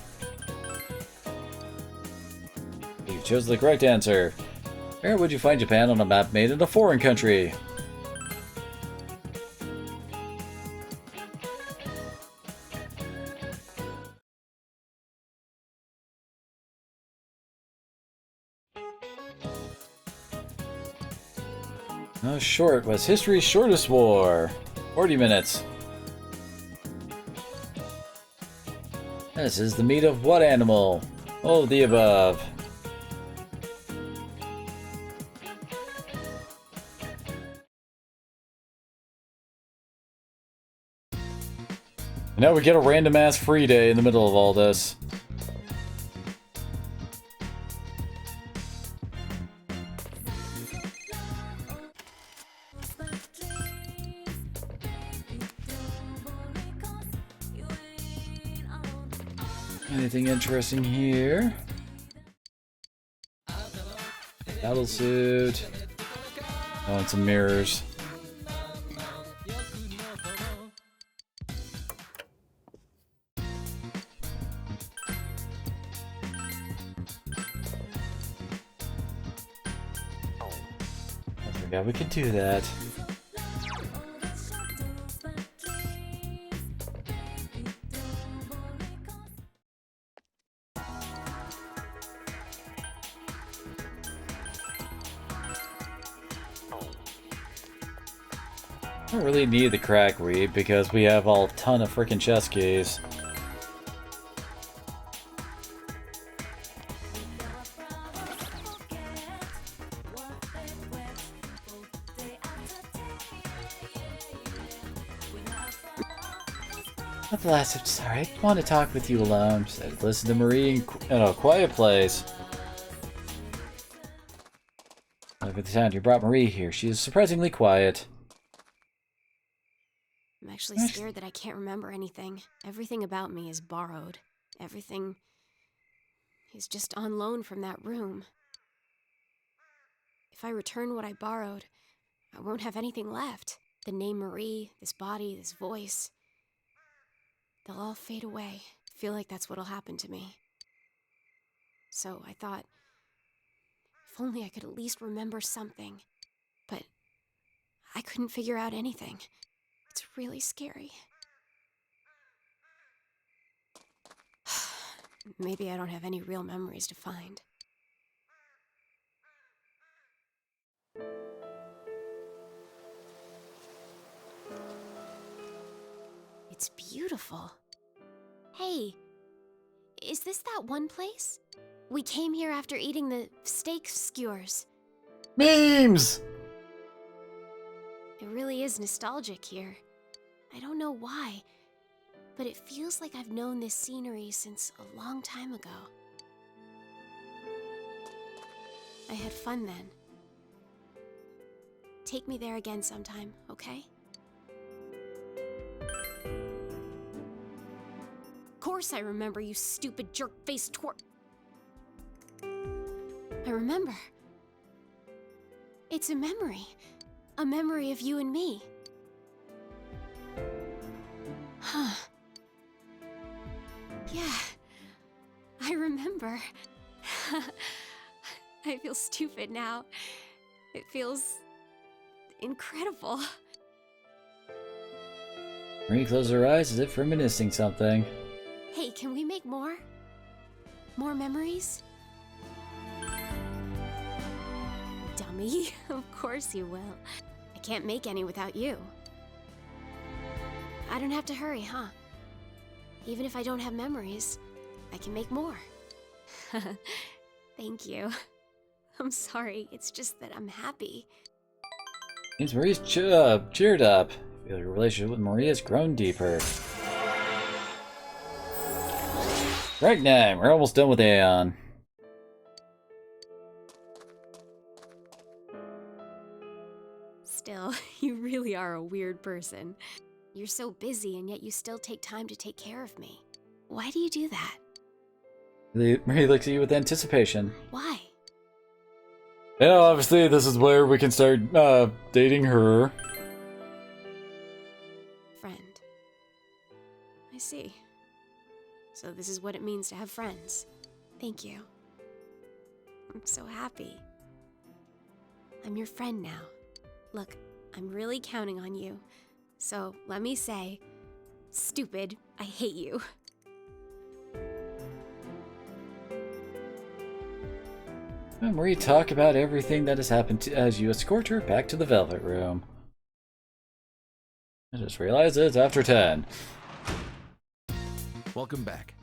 You chose the correct answer. Where would you find Japan on a map made in a foreign country? How short was history's shortest war? 40 minutes. This is the meat of what animal? All of the above. Now we get a random ass free day in the middle of all this. Anything interesting here? Battle suit. Oh, and some mirrors. I forgot we could do that. I don't really need the crack read because we have a ton of freaking chess keys. At last, I'm sorry. I want to talk with you alone. Said, listen to Marie in a quiet place. Look at the sound. You brought Marie here. She is surprisingly quiet. I'm actually scared that I can't remember anything. Everything about me is borrowed. Everything is just on loan from that room. If I return what I borrowed, I won't have anything left. The name Marie, this body, this voice, they'll all fade away. I feel like that's what'll happen to me. So I thought, if only I could at least remember something. But I couldn't figure out anything. It's really scary. Maybe I don't have any real memories to find. It's beautiful. Hey, is this that one place? We came here after eating the steak skewers. Memes! It really is nostalgic here. I don't know why, but it feels like I've known this scenery since a long time ago. I had fun then. Take me there again sometime, okay? Of course I remember, you stupid jerk-faced twerp. I remember. It's a memory. A memory of you and me. Huh. Yeah, I remember. I feel stupid now. It feels incredible. Marie closed her eyes as if reminiscing something. Hey, can we make more? More memories? Dummy. Of course you will. I can't make any without you. I don't have to hurry, huh? Even if I don't have memories, I can make more. Thank you. I'm sorry, it's just that I'm happy. Means Marie's cheered up. I feel your relationship with Marie has grown deeper. Right now, we're almost done with Aeon. Still, you really are a weird person. You're so busy and yet you still take time to take care of me. Why do you do that? Marie looks at you with anticipation. Why? Yeah, obviously this is where we can start dating her. see. So this is what it means to have friends. Thank you. I'm so happy. I'm your friend now. Look, I'm really counting on you. So let me say, stupid, I hate you. And Marie talk about everything that has happened as you escort her back to the Velvet Room. I just realized it's after 10. Welcome back.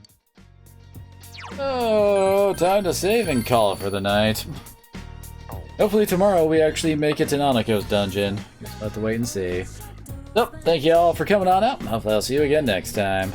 Oh, time to save and call it for the night. Hopefully tomorrow we actually make it to Nanako's dungeon. Just have to wait and see. So, thank you all for coming on out. Hopefully I'll see you again next time.